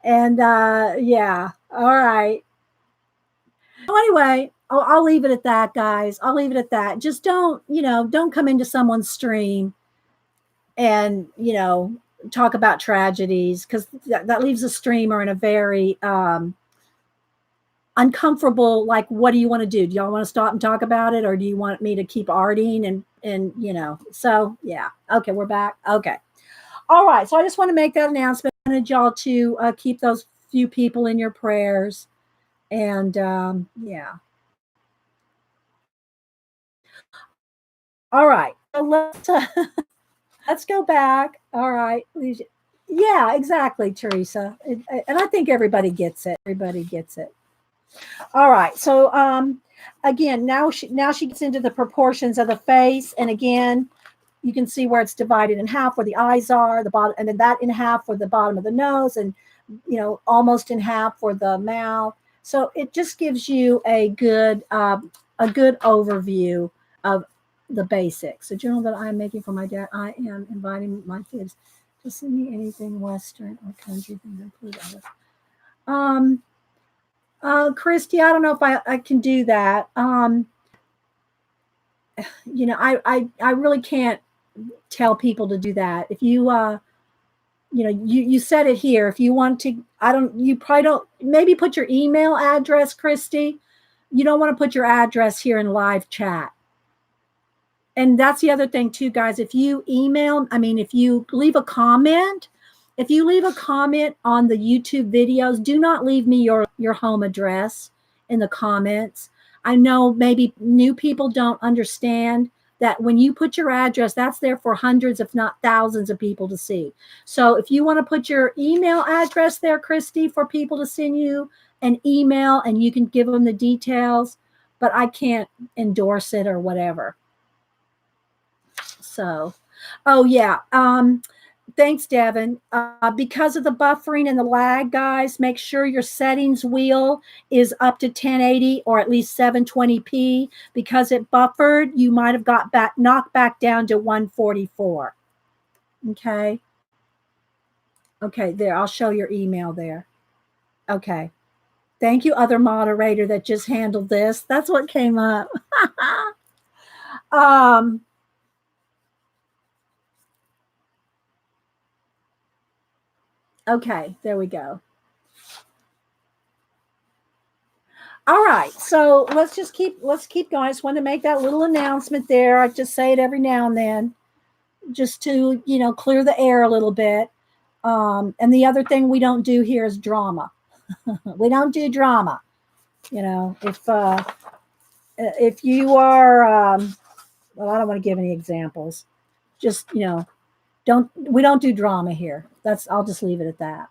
And yeah. All right. So anyway, I'll leave it at that, guys. I'll leave it at that. Just don't come into someone's stream and, talk about tragedies because that leaves a streamer in a very uncomfortable, like, what do you want to do? Do y'all want to stop and talk about it, or do you want me to keep arting and so yeah. Okay, we're back. Okay. All right. So I just want to make that announcement. I wanted y'all to keep those few people in your prayers. And yeah. All right. So let's go back. All right. Yeah, exactly, Teresa. And I think everybody gets it. Everybody gets it. All right. So again, now she gets into the proportions of the face, and again, you can see where it's divided in half where the eyes are, the bottom, and then that in half for the bottom of the nose, and almost in half for the mouth. So it just gives you a good overview of the basics. A journal that I'm making for my dad. I am inviting my kids to send me anything Western or country things include other. Um, Christy, I don't know if I can do that. I really can't tell people to do that. If you said it here. If you want to, you probably don't, maybe put your email address, Christy. You don't want to put your address here in live chat. And that's the other thing too, guys. If you leave a comment, on the YouTube videos, do not leave me your home address in the comments. I know maybe new people don't understand that when you put your address, that's there for hundreds, if not thousands of people to see. So if you want to put your email address there, Christy, for people to send you an email and you can give them the details, but I can't endorse it or whatever. So, oh yeah. Thanks, Devin. Because of the buffering and the lag, guys, make sure your settings wheel is up to 1080 or at least 720p. Because it buffered, you might have knocked back down to 144. Okay. Okay, there. I'll show your email there. Okay. Thank you, other moderator that just handled this. That's what came up. um, okay, there we go. All right, so let's keep going. I just wanted to make that little announcement there. I just say it every now and then, just to clear the air a little bit. And the other thing we don't do here is drama. We don't do drama. If you are, well, I don't want to give any examples. Just don't we don't do drama here. I'll just leave it at that.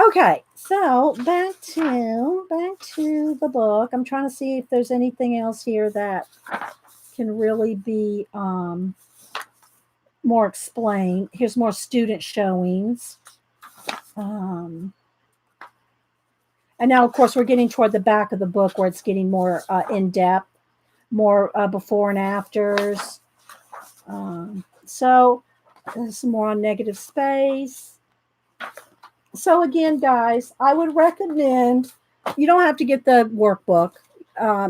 Okay, so back to the book. I'm trying to see if there's anything else here that can really be more explained. Here's more student showings. And now, of course, we're getting toward the back of the book where it's getting more in depth, more before and afters. So there's some more on negative space. So again, guys, I would recommend, you don't have to get the workbook.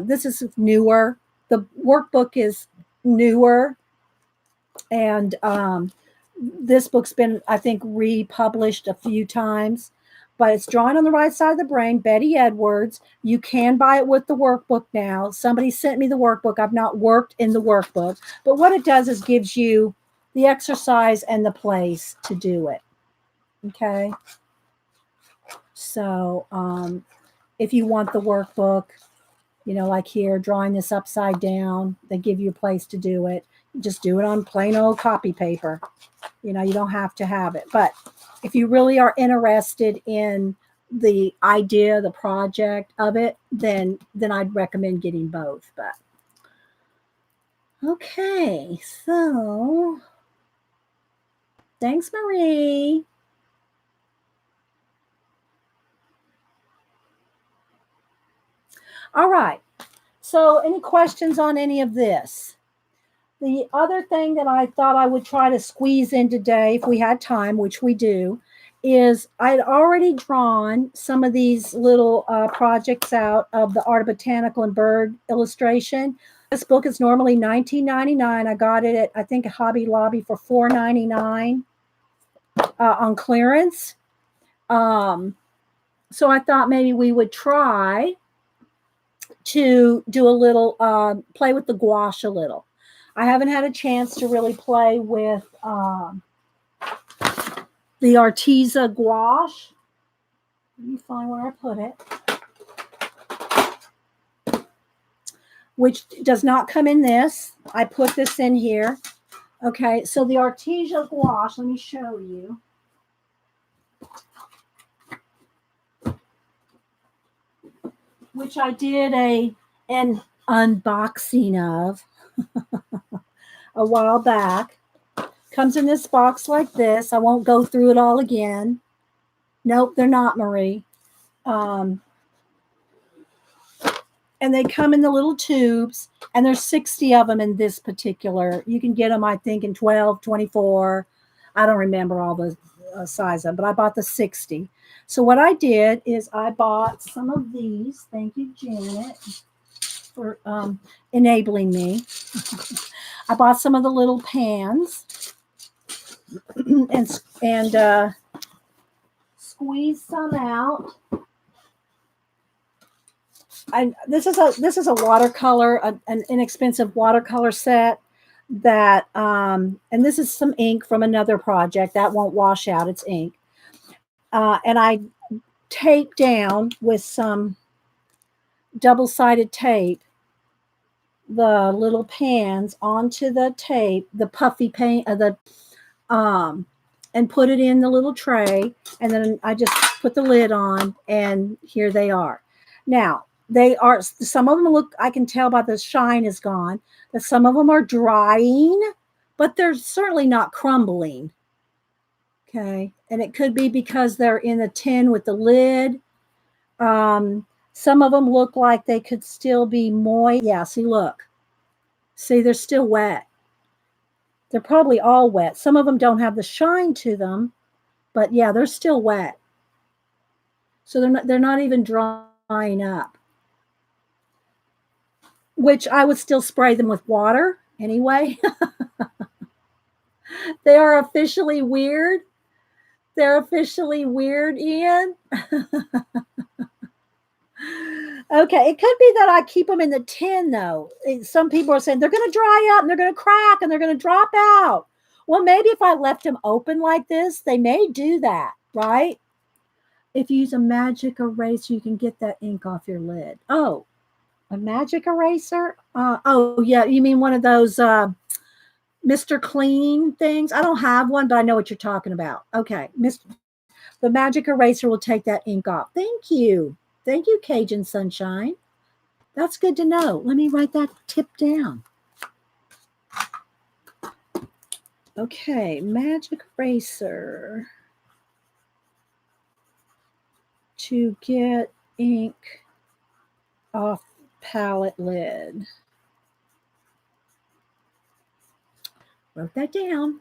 This is newer. The workbook is newer. And this book's been, I think, republished a few times. But it's Drawing on the Right Side of the Brain, Betty Edwards. You can buy it with the workbook now. Somebody sent me the workbook. I've not worked in the workbook. But what it does is gives you the exercise and the place to do it. Okay? So if you want the workbook, like here, drawing this upside down, they give you a place to do it. You just do it on plain old copy paper. You don't have to have it. But if you really are interested in the idea, the project of it, then I'd recommend getting both. But okay, so thanks, Marie. All right. So any questions on any of this? The other thing that I thought I would try to squeeze in today, if we had time, which we do, is I'd already drawn some of these little projects out of the Art of Botanical and Bird illustration. This book is normally $19.99. I got it at, I think, Hobby Lobby for $4.99 on clearance. So I thought maybe we would try to do a little, play with the gouache a little. I haven't had a chance to really play with the Arteza gouache. Let me find where I put it. Which does not come in this. I put this in here. Okay, so the Arteza gouache, let me show you. Which I did an unboxing of a while back. Comes in this box like this. I won't go through it all again. Nope, they're not, Marie. And they come in the little tubes, and there's 60 of them in this particular. You can get them, I think, in 12, 24. I don't remember all the size of them, but I bought the 60. So what I did is I bought some of these. Thank you, Janet, for enabling me. I bought some of the little pans and squeeze some out. This is a watercolor, an inexpensive watercolor set that and this is some ink from another project that won't wash out. It's ink, and I tape down with some double-sided tape the little pans onto the tape, the puffy paint, and put it in the little tray, and then I just put the lid on, and here they are. Now, some of them look, I can tell by the shine is gone, that some of them are drying, but they're certainly not crumbling. Okay, and it could be because they're in a tin with the lid. Some of them look like they could still be moist. Yeah, see, look. See, they're still wet. They're probably all wet. Some of them don't have the shine to them, but yeah, they're still wet. So they're not even drying up. Which I would still spray them with water anyway. They are officially weird. They're officially weird, Ian. Okay, it could be that I keep them in the tin though. Some people are saying they're going to dry up and they're going to crack and they're going to drop out. Well, maybe if I left them open like this, they may do that, right? If you use a magic eraser, you can get that ink off your lid. Oh, a magic eraser? Oh, yeah. You mean one of those Mr. Clean things? I don't have one, but I know what you're talking about. Okay. The magic eraser will take that ink off. Thank you. Thank you, Cajun Sunshine. That's good to know. Let me write that tip down. Okay. Magic eraser to get ink off palette lid. Wrote that down.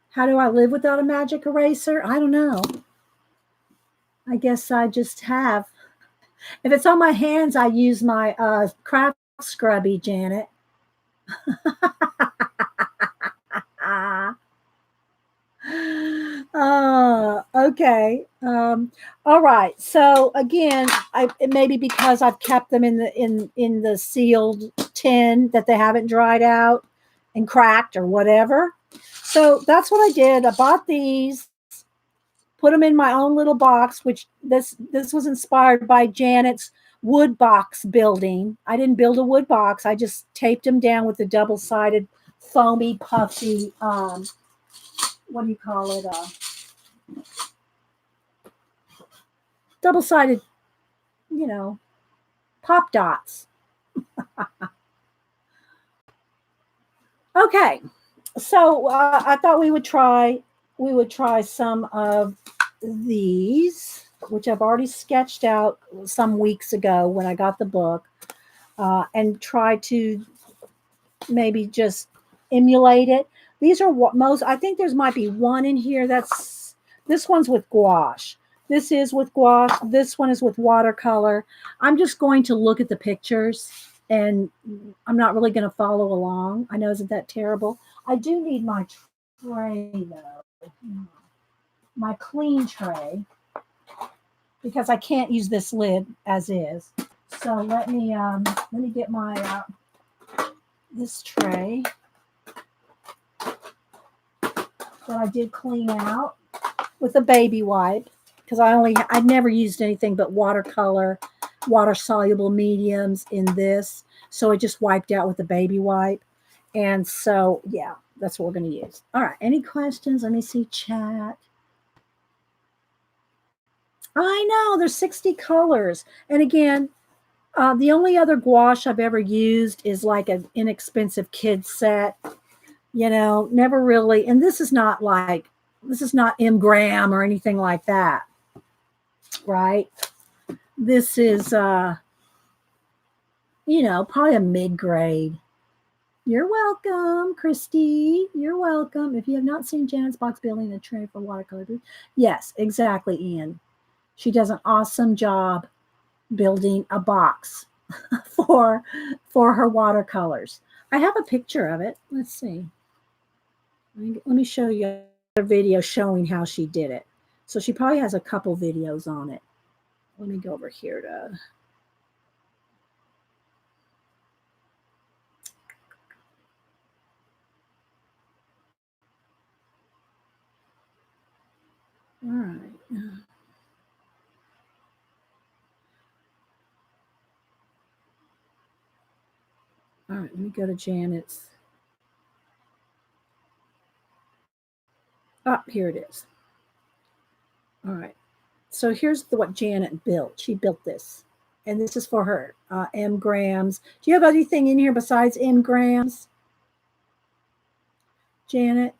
How do I live without a magic eraser? I don't know. I guess I just have. If it's on my hands, I use my craft scrubby, Janet. Okay. All right. So again, it may be because I've kept them in the sealed tin that they haven't dried out and cracked or whatever. So that's what I did. I bought these, put them in my own little box, which this was inspired by Janet's wood box building. I didn't build a wood box. I just taped them down with the double-sided foamy puffy what do you call it? Double-sided, pop dots. Okay. So I thought we would try some of these, which I've already sketched out some weeks ago when I got the book, and try to maybe just emulate it. These are what most, I think there's might be one in here this one's with gouache. This is with gouache. This one is with watercolor. I'm just going to look at the pictures and I'm not really going to follow along. I know, isn't that terrible? I do need my tray though, my clean tray, because I can't use this lid as is. So let me get my this tray that I did clean out with a baby wipe, because I'd never used anything but watercolor, water soluble mediums in this. So it just wiped out with a baby wipe. And so, yeah, that's what we're going to use. All right. Any questions? Let me see chat. I know there's 60 colors. And again, the only other gouache I've ever used is like an inexpensive kid set, never really. And this is not M. Graham or anything like that, right? This is, probably a mid-grade. You're welcome, Christy. You're welcome. If you have not seen Janet's box building a tray for watercolor, yes, exactly, Ian. She does an awesome job building a box for her watercolors. I have a picture of it. Let's see. Let me show you a video showing how she did it. So she probably has a couple videos on it. Let me go over here to. All right. All right, let me go to Janet's. Oh, here it is. All right. So here's what Janet built. She built this. And this is for her, M. Grams. Do you have anything in here besides M. Grams, Janet?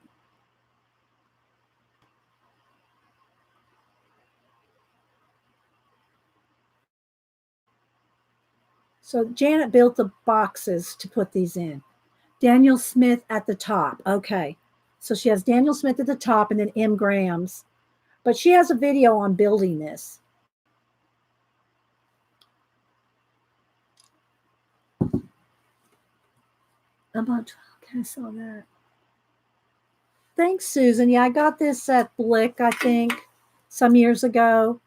So Janet built the boxes to put these in. Daniel Smith at the top. Okay. So she has Daniel Smith at the top and then M. Grams. But she has a video on building this. About, okay, I saw that. Thanks, Susan. Yeah, I got this at Blick, I think, some years ago.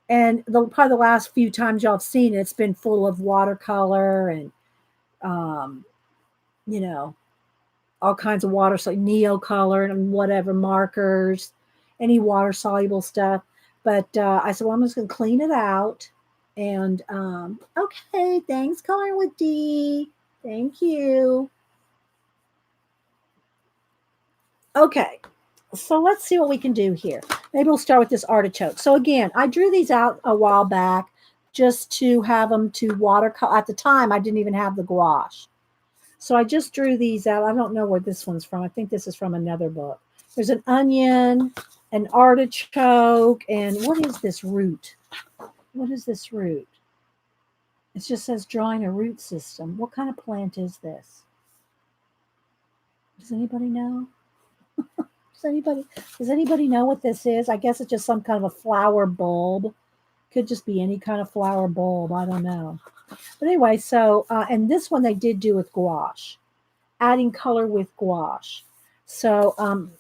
And probably the last few times y'all have seen it, it's been full of watercolor and, um, you know, all kinds of water, so like neocolor and whatever markers, any water soluble stuff. But I said, well, I'm just going to clean it out. And okay, thanks, coloring with D. Thank you. Okay, so let's see what we can do here. Maybe we'll start with this artichoke. So again, I drew these out a while back just to have them to watercolor. At the time, I didn't even have the gouache. So I just drew these out. I don't know where this one's from. I think this is from another book. There's an onion, an artichoke, and what is this root? What is this root? It just says drawing a root system. What kind of plant is this? Does anybody know? Does anybody know what this is? I guess it's just some kind of a flower bulb. Could just be any kind of flower bulb. I don't know. But anyway, so and this one they did do with gouache, adding color with gouache. So,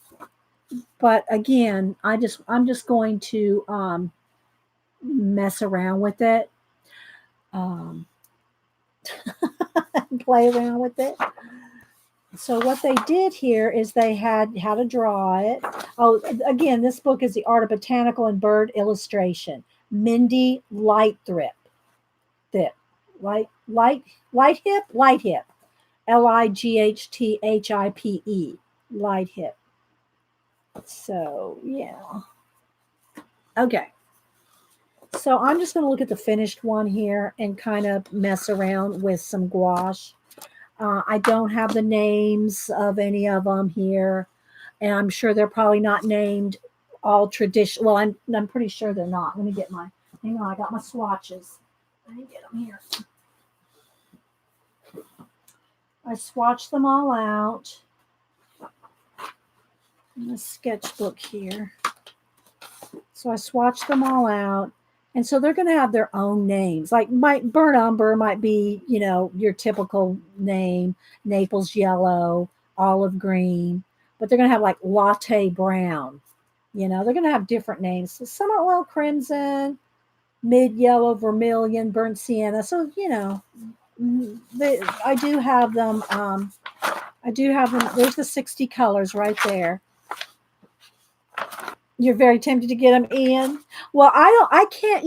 but again, I'm just going to mess around with it, um, play around with it. So what they did here is they had how to draw it. Oh, again, this book is The Art of Botanical and Bird Illustration. Mindy Lighthip. Thip. Lighthip? Lighthip. Lighthhipe. Lighthip. So, yeah. Okay. So I'm just going to look at the finished one here and kind of mess around with some gouache. I don't have the names of any of them here, and I'm sure they're probably not named all traditional. Well, I'm pretty sure they're not. Let me get my. Hang on, I got my swatches. Let me get them here. I swatched them all out in a sketchbook here. So I swatched them all out. And so they're going to have their own names. Like burnt umber might be, your typical name, Naples yellow, olive green, but they're going to have like latte brown. They're going to have different names. So summer oil crimson, mid yellow vermilion, burnt sienna. So, I do have them. There's the 60 colors right there. You're very tempted to get them, Ian. Well, I can't,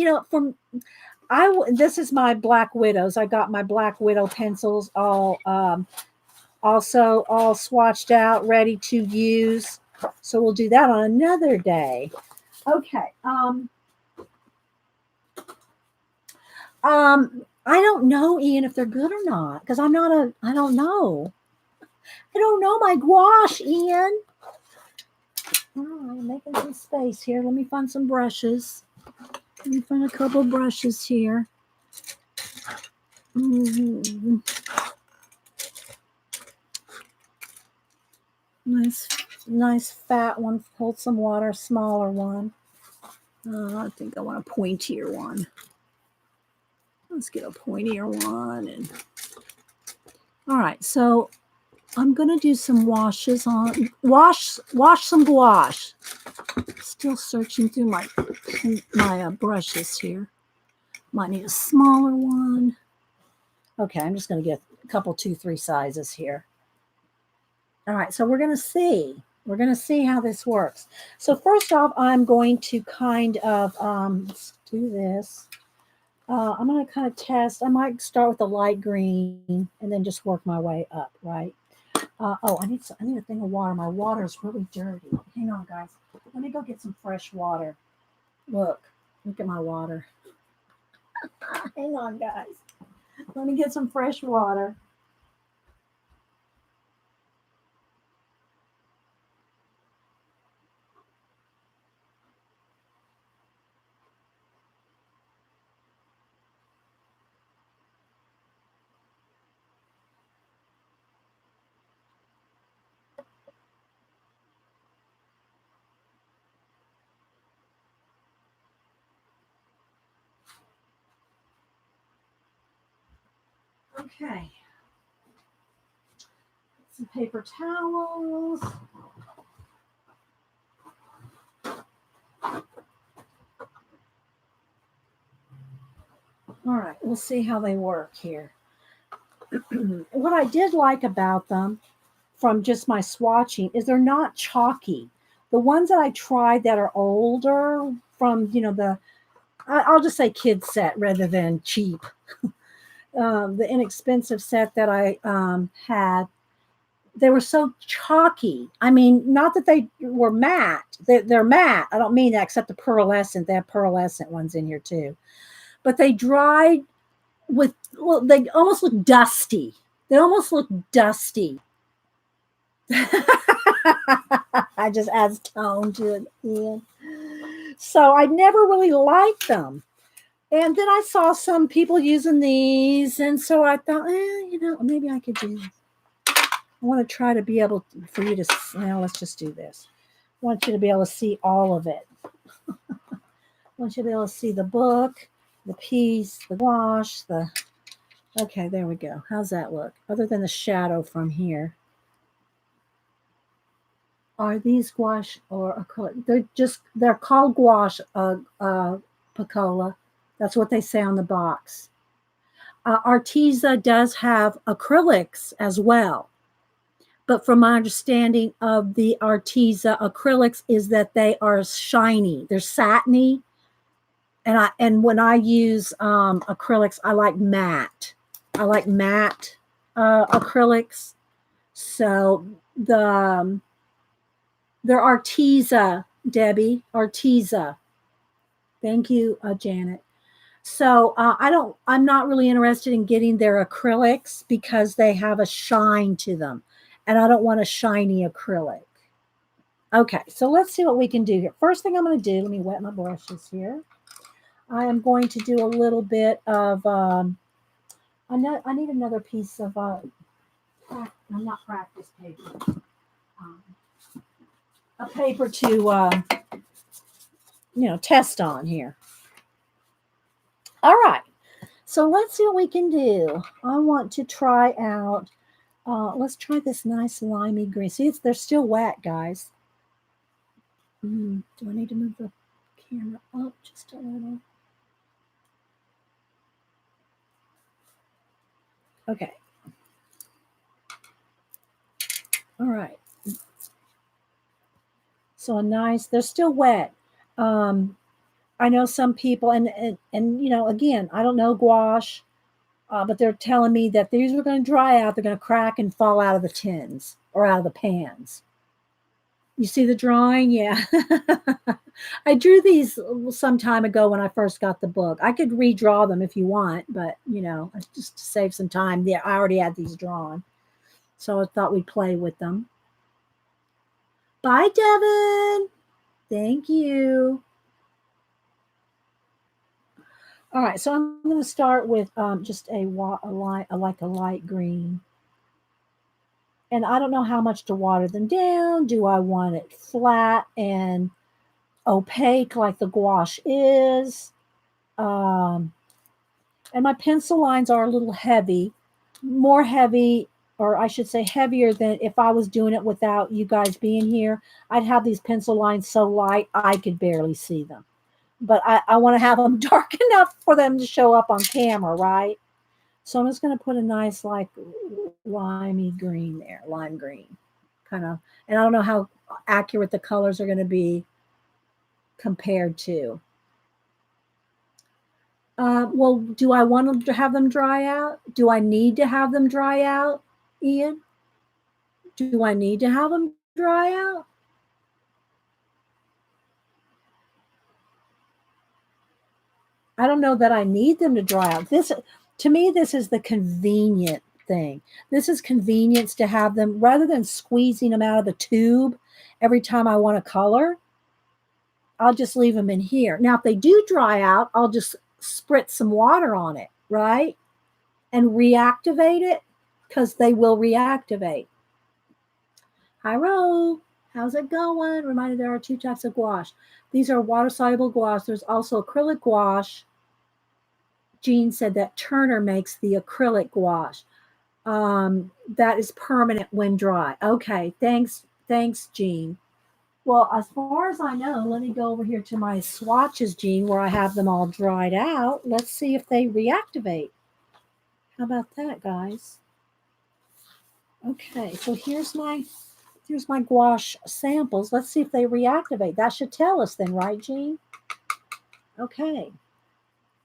this is my Black Widows. I got my Black Widow pencils all also all swatched out, ready to use. So we'll do that on another day. Okay. I don't know, Ian, if they're good or not, because I don't know. I don't know my gouache, Ian. Oh, I'm making some space here. Let me find some brushes. Let me find a couple brushes here. Mm-hmm. Nice fat one. Hold some water. Smaller one. I think I want a pointier one. Let's get a pointier one. And all right, so I'm gonna do some washes on wash some gouache. Still searching through my brushes here. Might need a smaller one. Okay, I'm just gonna get a couple, 2, 3 sizes here. All right, so we're gonna see. We're gonna see how this works. So first off, I'm going to kind of let's do this. I'm going to kind of test. I might start with the light green and then just work my way up, right? I need a thing of water. My water is really dirty. Hang on, guys. Let me go get some fresh water. Look at my water. Hang on, guys. Let me get some fresh water. Okay. Some paper towels. All right, we'll see how they work here. What I did like about them from just my swatching is they're not chalky. The ones that I tried that are older from, I'll just say kid set rather than cheap. The inexpensive set that I had, they were so chalky. I mean, not that they were matte. They're matte. I don't mean that, except the pearlescent. They have pearlescent ones in here too. But they dried with, well, they almost look dusty. They almost look dusty. I just adds tone to it. Yeah. So I never really liked them. And then I saw some people using these, and so I thought, maybe I could do. I want to try to be able for you to. Now let's just do this. I want you to be able to see all of it. I want you to be able to see the book, the piece, the gouache, the. Okay, there we go. How's that look? Other than the shadow from here. Are these gouache or acrylic? They're called gouache, Picola. That's what they say on the box. Arteza does have acrylics as well. But from my understanding of the Arteza acrylics is that they are shiny. They're satiny. And when I use acrylics, I like matte. I like matte acrylics. So they're Arteza, Debbie. Arteza. Thank you, Janet. So I'm not really interested in getting their acrylics because they have a shine to them. And I don't want a shiny acrylic. Okay, so let's see what we can do here. First thing I'm going to do, let me wet my brushes here. I am going to do a little bit of, I need another piece of, I'm not practice paper. A paper to, test on here. All right. So let's see what we can do. I want to try out, let's try this nice limey green. See, they're still wet, guys. Do I need to move the camera up just a little? Okay. All right. So they're still wet. I know some people, and again, I don't know gouache, but they're telling me that these are going to dry out. They're going to crack and fall out of the tins or out of the pans. You see the drawing? Yeah. I drew these some time ago when I first got the book. I could redraw them if you want, but just to save some time. Yeah, I already had these drawn. So I thought we'd play with them. Bye, Devin. Thank you. All right, so I'm going to start with just a light green. And I don't know how much to water them down. Do I want it flat and opaque like the gouache is? And my pencil lines are a little heavy, more heavy, or I should say heavier than if I was doing it without you guys being here. I'd have these pencil lines so light I could barely see them. But I want to have them dark enough for them to show up on camera, right? So I'm just going to put a nice like limey green there, lime green, kind of. And I don't know how accurate the colors are going to be compared to. Well, do I want to have them dry out? Do I need to have them dry out, Ian? Do I need to have them dry out? I don't know that I need them to dry out. To me, this is the convenient thing. This is convenience to have them rather than squeezing them out of the tube every time I want to color. I'll just leave them in here. Now, if they do dry out, I'll just spritz some water on it, right? And reactivate it because they will reactivate. Hi, Ro. How's it going? Reminded there are two types of gouache. These are water-soluble gouache. There's also acrylic gouache. Jean said that Turner makes the acrylic gouache. That is permanent when dry. Okay, thanks, Jean. Well, as far as I know, let me go over here to my swatches, Gene, where I have them all dried out. Let's see if they reactivate. How about that, guys? Okay, so here's my gouache samples. Let's see if they reactivate. That should tell us then, right, Gene? Okay,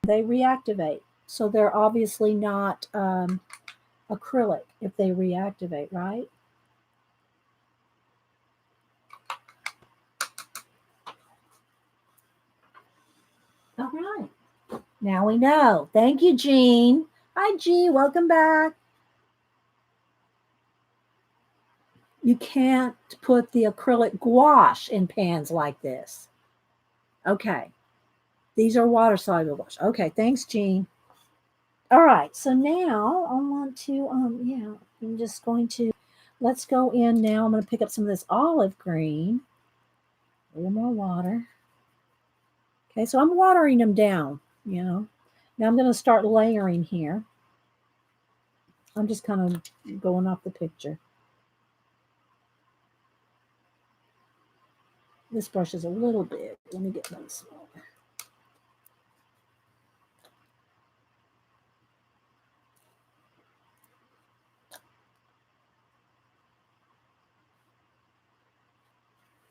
they reactivate. So they're obviously not acrylic if they reactivate, right? All right. Now we know. Thank you, Jean. Hi, Jean. Welcome back. You can't put the acrylic gouache in pans like this. Okay. These are water soluble gouache. Okay. Thanks, Jean. All right. So now I want to, yeah, I'm just going to, let's go in now. I'm going to pick up some of this olive green, a little more water. Okay. So I'm watering them down, you know. Now I'm going to start layering here. I'm just kind of going off the picture. This brush is a little big. Let me get one smaller.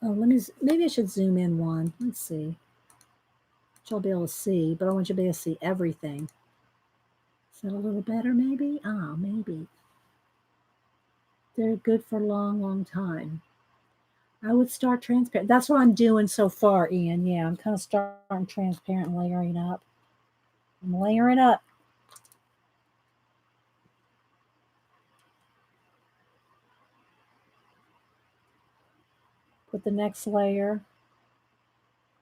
Oh, maybe I should zoom in one. Let's see. Which I'll be able to see, but I want you to be able to see everything. Is that a little better, maybe? Ah, maybe. They're good for a long, long time. I would start transparent. That's what I'm doing so far, Ian. Yeah, I'm kind of starting transparent, layering up. I'm layering up. Put the next layer.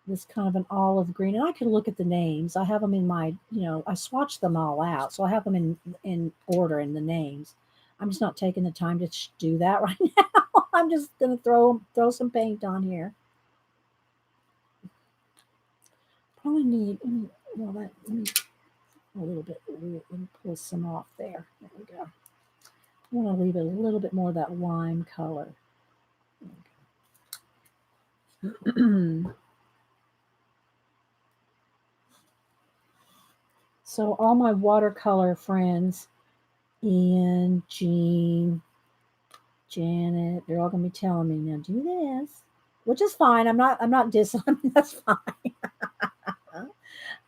This kind of an olive green, and I can look at the names. I have them in my, I swatched them all out, so I have them in order in the names. I'm just not taking the time to do that right now. I'm just gonna throw some paint on here. Probably need well that let me a little bit. Let me pull some off there. There we go. I want to leave it a little bit more of that lime color. So all my watercolor friends, Ian, Jean, Janet, they're all gonna be telling me now do this, which is fine. I'm not dissing. That's fine.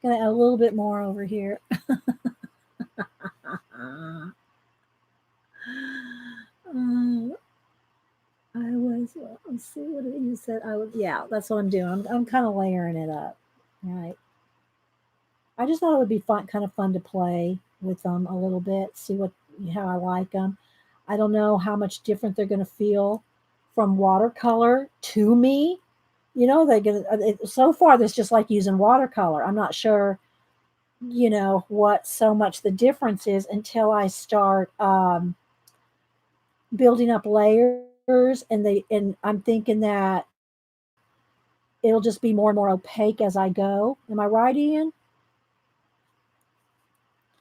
Gonna add a little bit more over here. I was. Let's see what you said. I was. Yeah, that's what I'm doing. I'm kind of layering it up. Right. I just thought it would be fun, kind of fun to play with them a little bit, see how I like them. I don't know how much different they're going to feel from watercolor to me. They get so far. This just like using watercolor. I'm not sure, what so much the difference is until I start building up layers, and I'm thinking that it'll just be more and more opaque as I go. Am I right, Ian?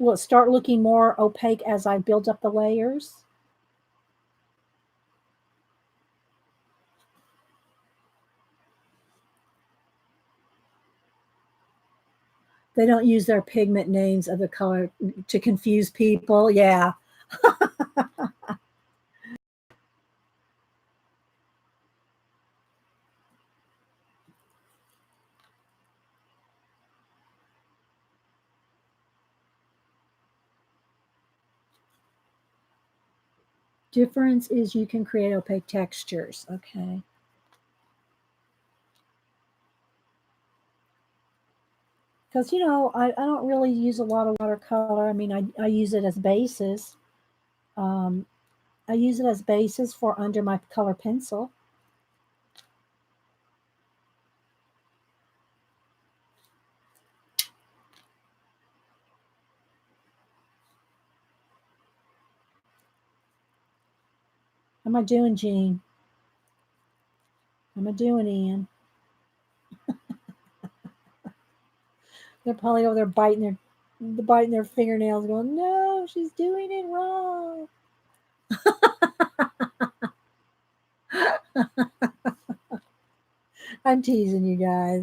Will it start looking more opaque as I build up the layers? They don't use their pigment names of the color to confuse people. Yeah. Difference is you can create opaque textures. Okay. Because, I don't really use a lot of watercolor. I mean, I use it as basis. Um, I use it as basis for under my color pencil. How am I doing, Jean? How am I doing, Ian? They're probably over there biting their fingernails, going, "No, she's doing it wrong." I'm teasing you guys.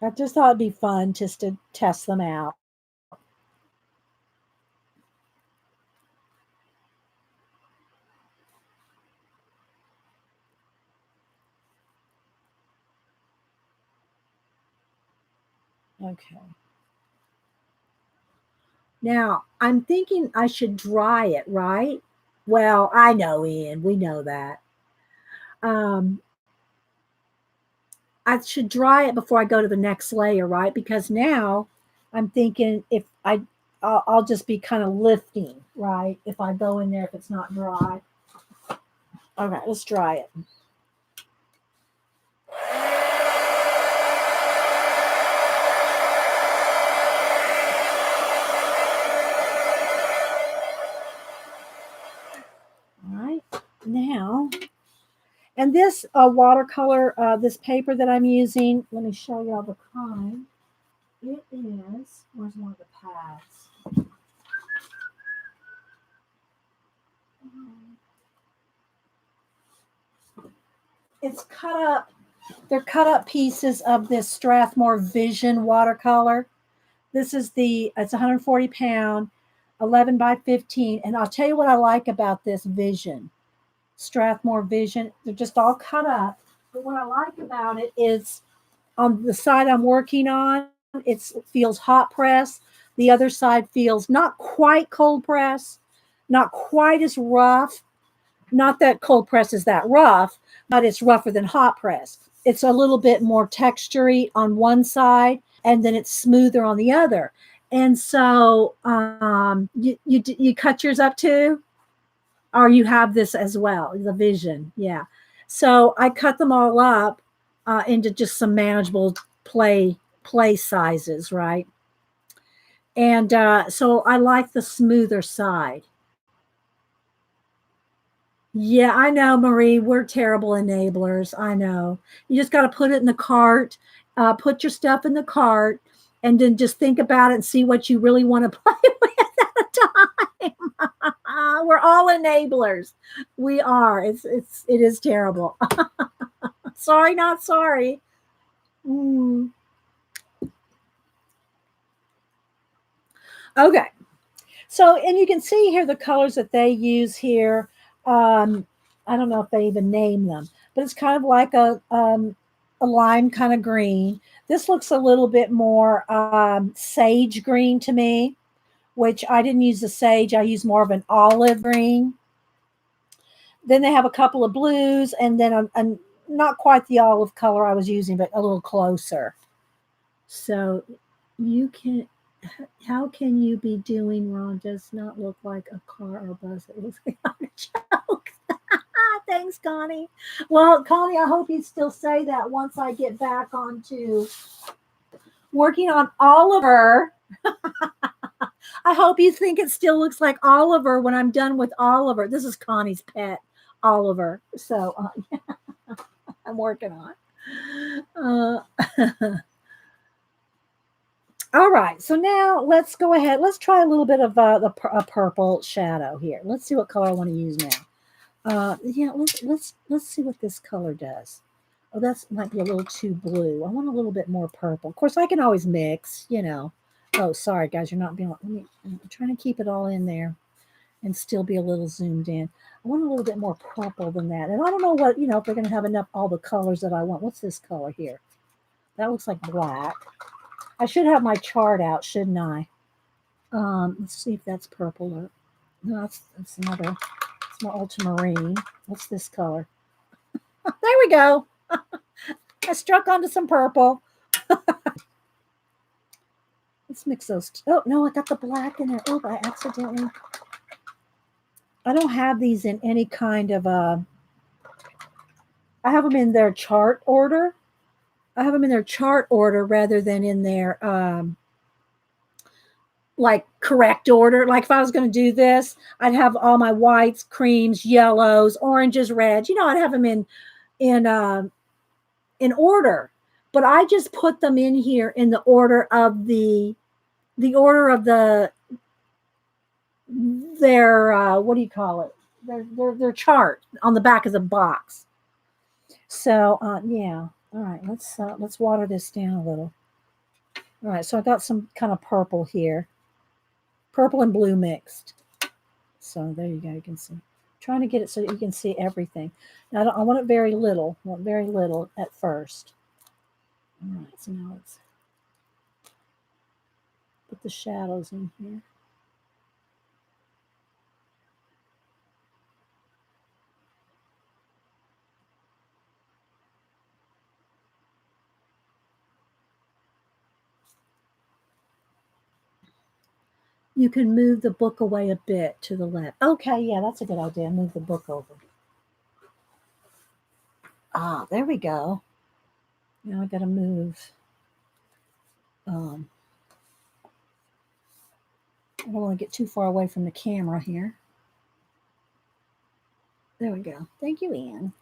I just thought it'd be fun just to test them out. Okay. Now, I'm thinking I should dry it, right? Well, I know, Ian. We know that. Um, I should dry it before I go to the next layer, right? Because now I'm thinking if I'll just be kind of lifting, right? If I go in there, if it's not dry. Okay, let's dry it. All right, now, and this watercolor, this paper that I'm using, let me show you all the kind. It is, where's one of the pads? It's cut up, they're cut up pieces of this Strathmore Vision watercolor. This is it's 140 pound, 11 by 15. And I'll tell you what I like about this Vision, Strathmore Vision. They're just all cut up. But what I like about it is on the side I'm working on, it feels hot press. The other side feels not quite cold press, not quite as rough. Not that cold press is that rough, but it's rougher than hot press. It's a little bit more textury on one side, and then it's smoother on the other. And so, you cut yours up too, or you have this as well, the Vision, yeah. So I cut them all up into just some manageable play sizes, right? And so I like the smoother side. Yeah, I know, Marie. We're terrible enablers. I know. You just got to put it in the cart, put your stuff in the cart, and then just think about it and see what you really want to play with at a time. We're all enablers. We are. It is terrible. Sorry, not sorry. Mm. Okay. So, and you can see here the colors that they use here. I don't know if they even name them, but it's kind of like a lime kind of green. This looks a little bit more sage green to me, which I didn't use the sage. I used more of an olive green. Then they have a couple of blues, and then not quite the olive color I was using, but a little closer. So you can, how can you be doing wrong? Does not look like a car or bus. It looks like a joke. Thanks, Connie. Well, Connie, I hope you still say that once I get back onto working on Oliver. I hope you think it still looks like Oliver when I'm done with Oliver. This is Connie's pet, Oliver. So I'm working on. All right, so now let's go ahead. Let's try a little bit of a purple shadow here. Let's see what color I want to use now. Yeah, let's see what this color does. Oh, that might be a little too blue. I want a little bit more purple. Of course, I can always mix, you know. Oh, sorry, guys, you're not being. I'm trying to keep it all in there and still be a little zoomed in. I want a little bit more purple than that. And I don't know what, if we're going to have enough, all the colors that I want. What's this color here? That looks like black. I should have my chart out, shouldn't I? Let's see if that's purple or no. That's another. It's more ultramarine. What's this color? There we go. I struck onto some purple. Let's mix those. Oh no, I got the black in there. Oh, I accidentally. I don't have these in any kind of I have them in their chart order. I have them in their chart order rather than in their like correct order. Like if I was going to do this, I'd have all my whites, creams, yellows, oranges, reds. I'd have them in order. But I just put them in here in the order of their what do you call it? Their chart on the back of the box. So yeah. All right, let's water this down a little. All right, so I got some kind of purple here, purple and blue mixed. So there you go. You can see. Trying to get it so that you can see everything. Now I want it very little. I want very little at first. All right, so now let's put the shadows in here. You can move the book away a bit to the left. Okay, yeah, that's a good idea. Move the book over. Ah, there we go. Now I got to move. Um, I don't want to get too far away from the camera here. There we go. Thank you, Anne.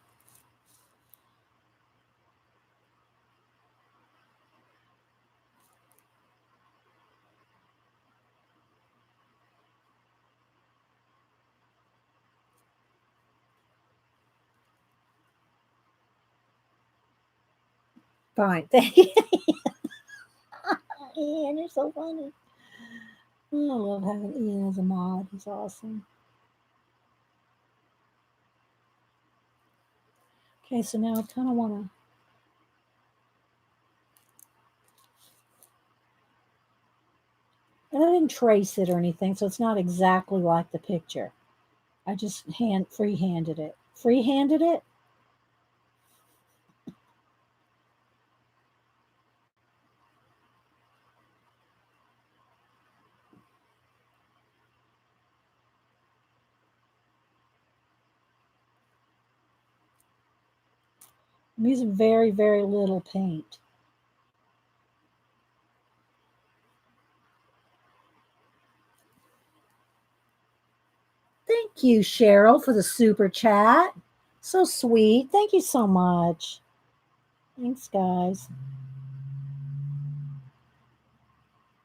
Fine. Thank you. Ian, you're so funny. Oh, I love having Ian as a mod. He's awesome. Okay, so now I kind of want to. And I didn't trace it or anything, so it's not exactly like the picture. I just freehanded it. Freehanded it? I'm using very, very little paint. Thank you, Cheryl, for the super chat. So sweet. Thank you so much. Thanks, guys.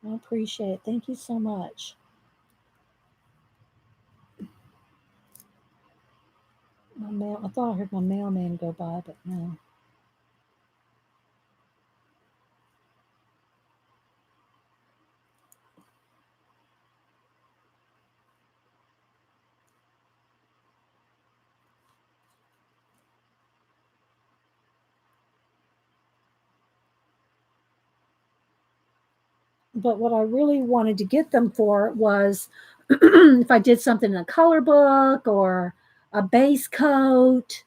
I appreciate it. Thank you so much. I thought I heard my mailman go by, but no. But what I really wanted to get them for was if I did something in a color book or a base coat.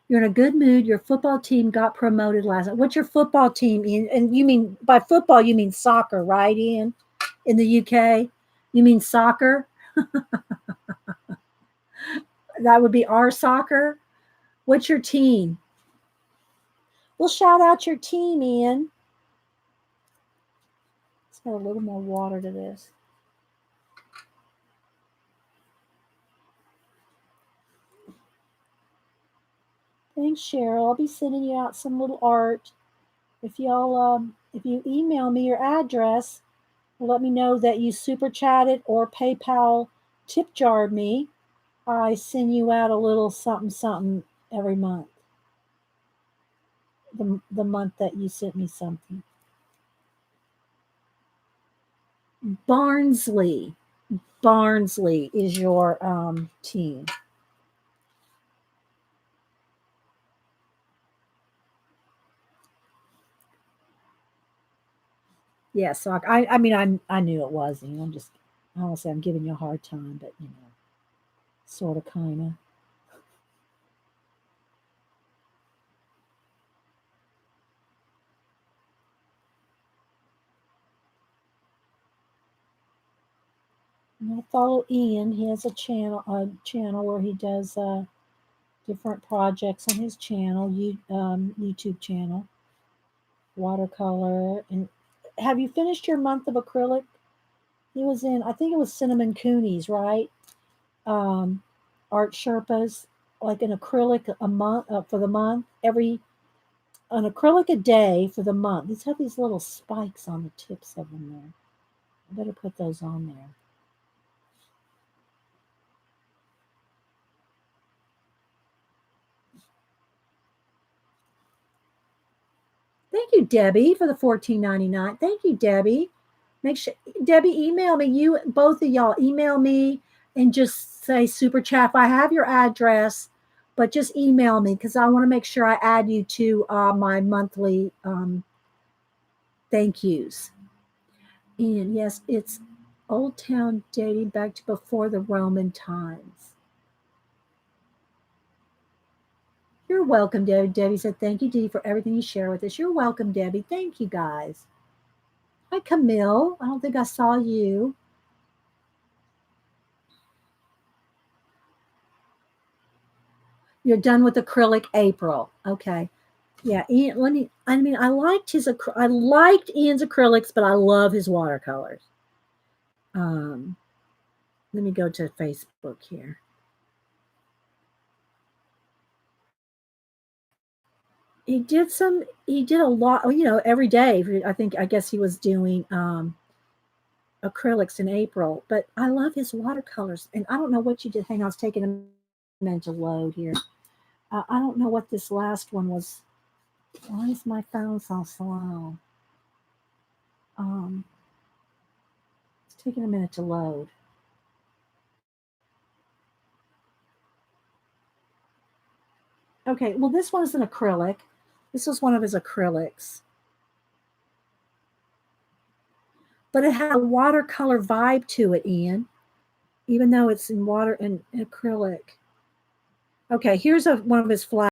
You're in a good mood. Your football team got promoted last night. What's your football team? Ian? And you mean by football, you mean soccer, right, Ian? In the UK, you mean soccer? That would be our soccer. What's your team? We'll shout out your team, Ian. Let's add a little more water to this. Thanks, Cheryl. I'll be sending you out some little art. If you email me your address, let me know that you super chatted or PayPal tip jarred me. I send you out a little something something every month. The month that you sent me something. Barnsley. Barnsley is your team. Yeah, so I mean I knew it was. I'm just honestly I'm giving you a hard time, but sort of kind of. I follow Ian. He has a channel where he does different projects on his channel, YouTube channel, watercolor. And have you finished your month of acrylic? He was in, I think it was Cinnamon Coonies, right? Um, Art Sherpas, like an acrylic a month for the month. An acrylic a day for the month. These have these little spikes on the tips of them there. I better put those on there. Thank you, Debbie, for the $14.99. Thank you, Debbie. Make sure, Debbie, email me. You, both of y'all, email me and just say super chat. I have your address, but just email me because I want to make sure I add you to my monthly thank yous. And yes, it's Old Town dating back to before the Roman times. You're welcome, Debbie. Debbie said, thank you, Dee, for everything you share with us. You're welcome, Debbie. Thank you, guys. Hi, Camille. I don't think I saw you. You're done with acrylic April. Okay. Yeah, Ian, I liked Ian's acrylics, but I love his watercolors. Let me go to Facebook here. He did a lot, every day. I guess he was doing acrylics in April, but I love his watercolors. And I don't know what you did. Hang on, I was taking a minute to load here. I don't know what this last one was. Why is my phone so slow? It's taking a minute to load. Okay, well, this one is an acrylic. This was one of his acrylics. But it had a watercolor vibe to it, Ian, even though it's in water and acrylic. Okay, here's one of his flat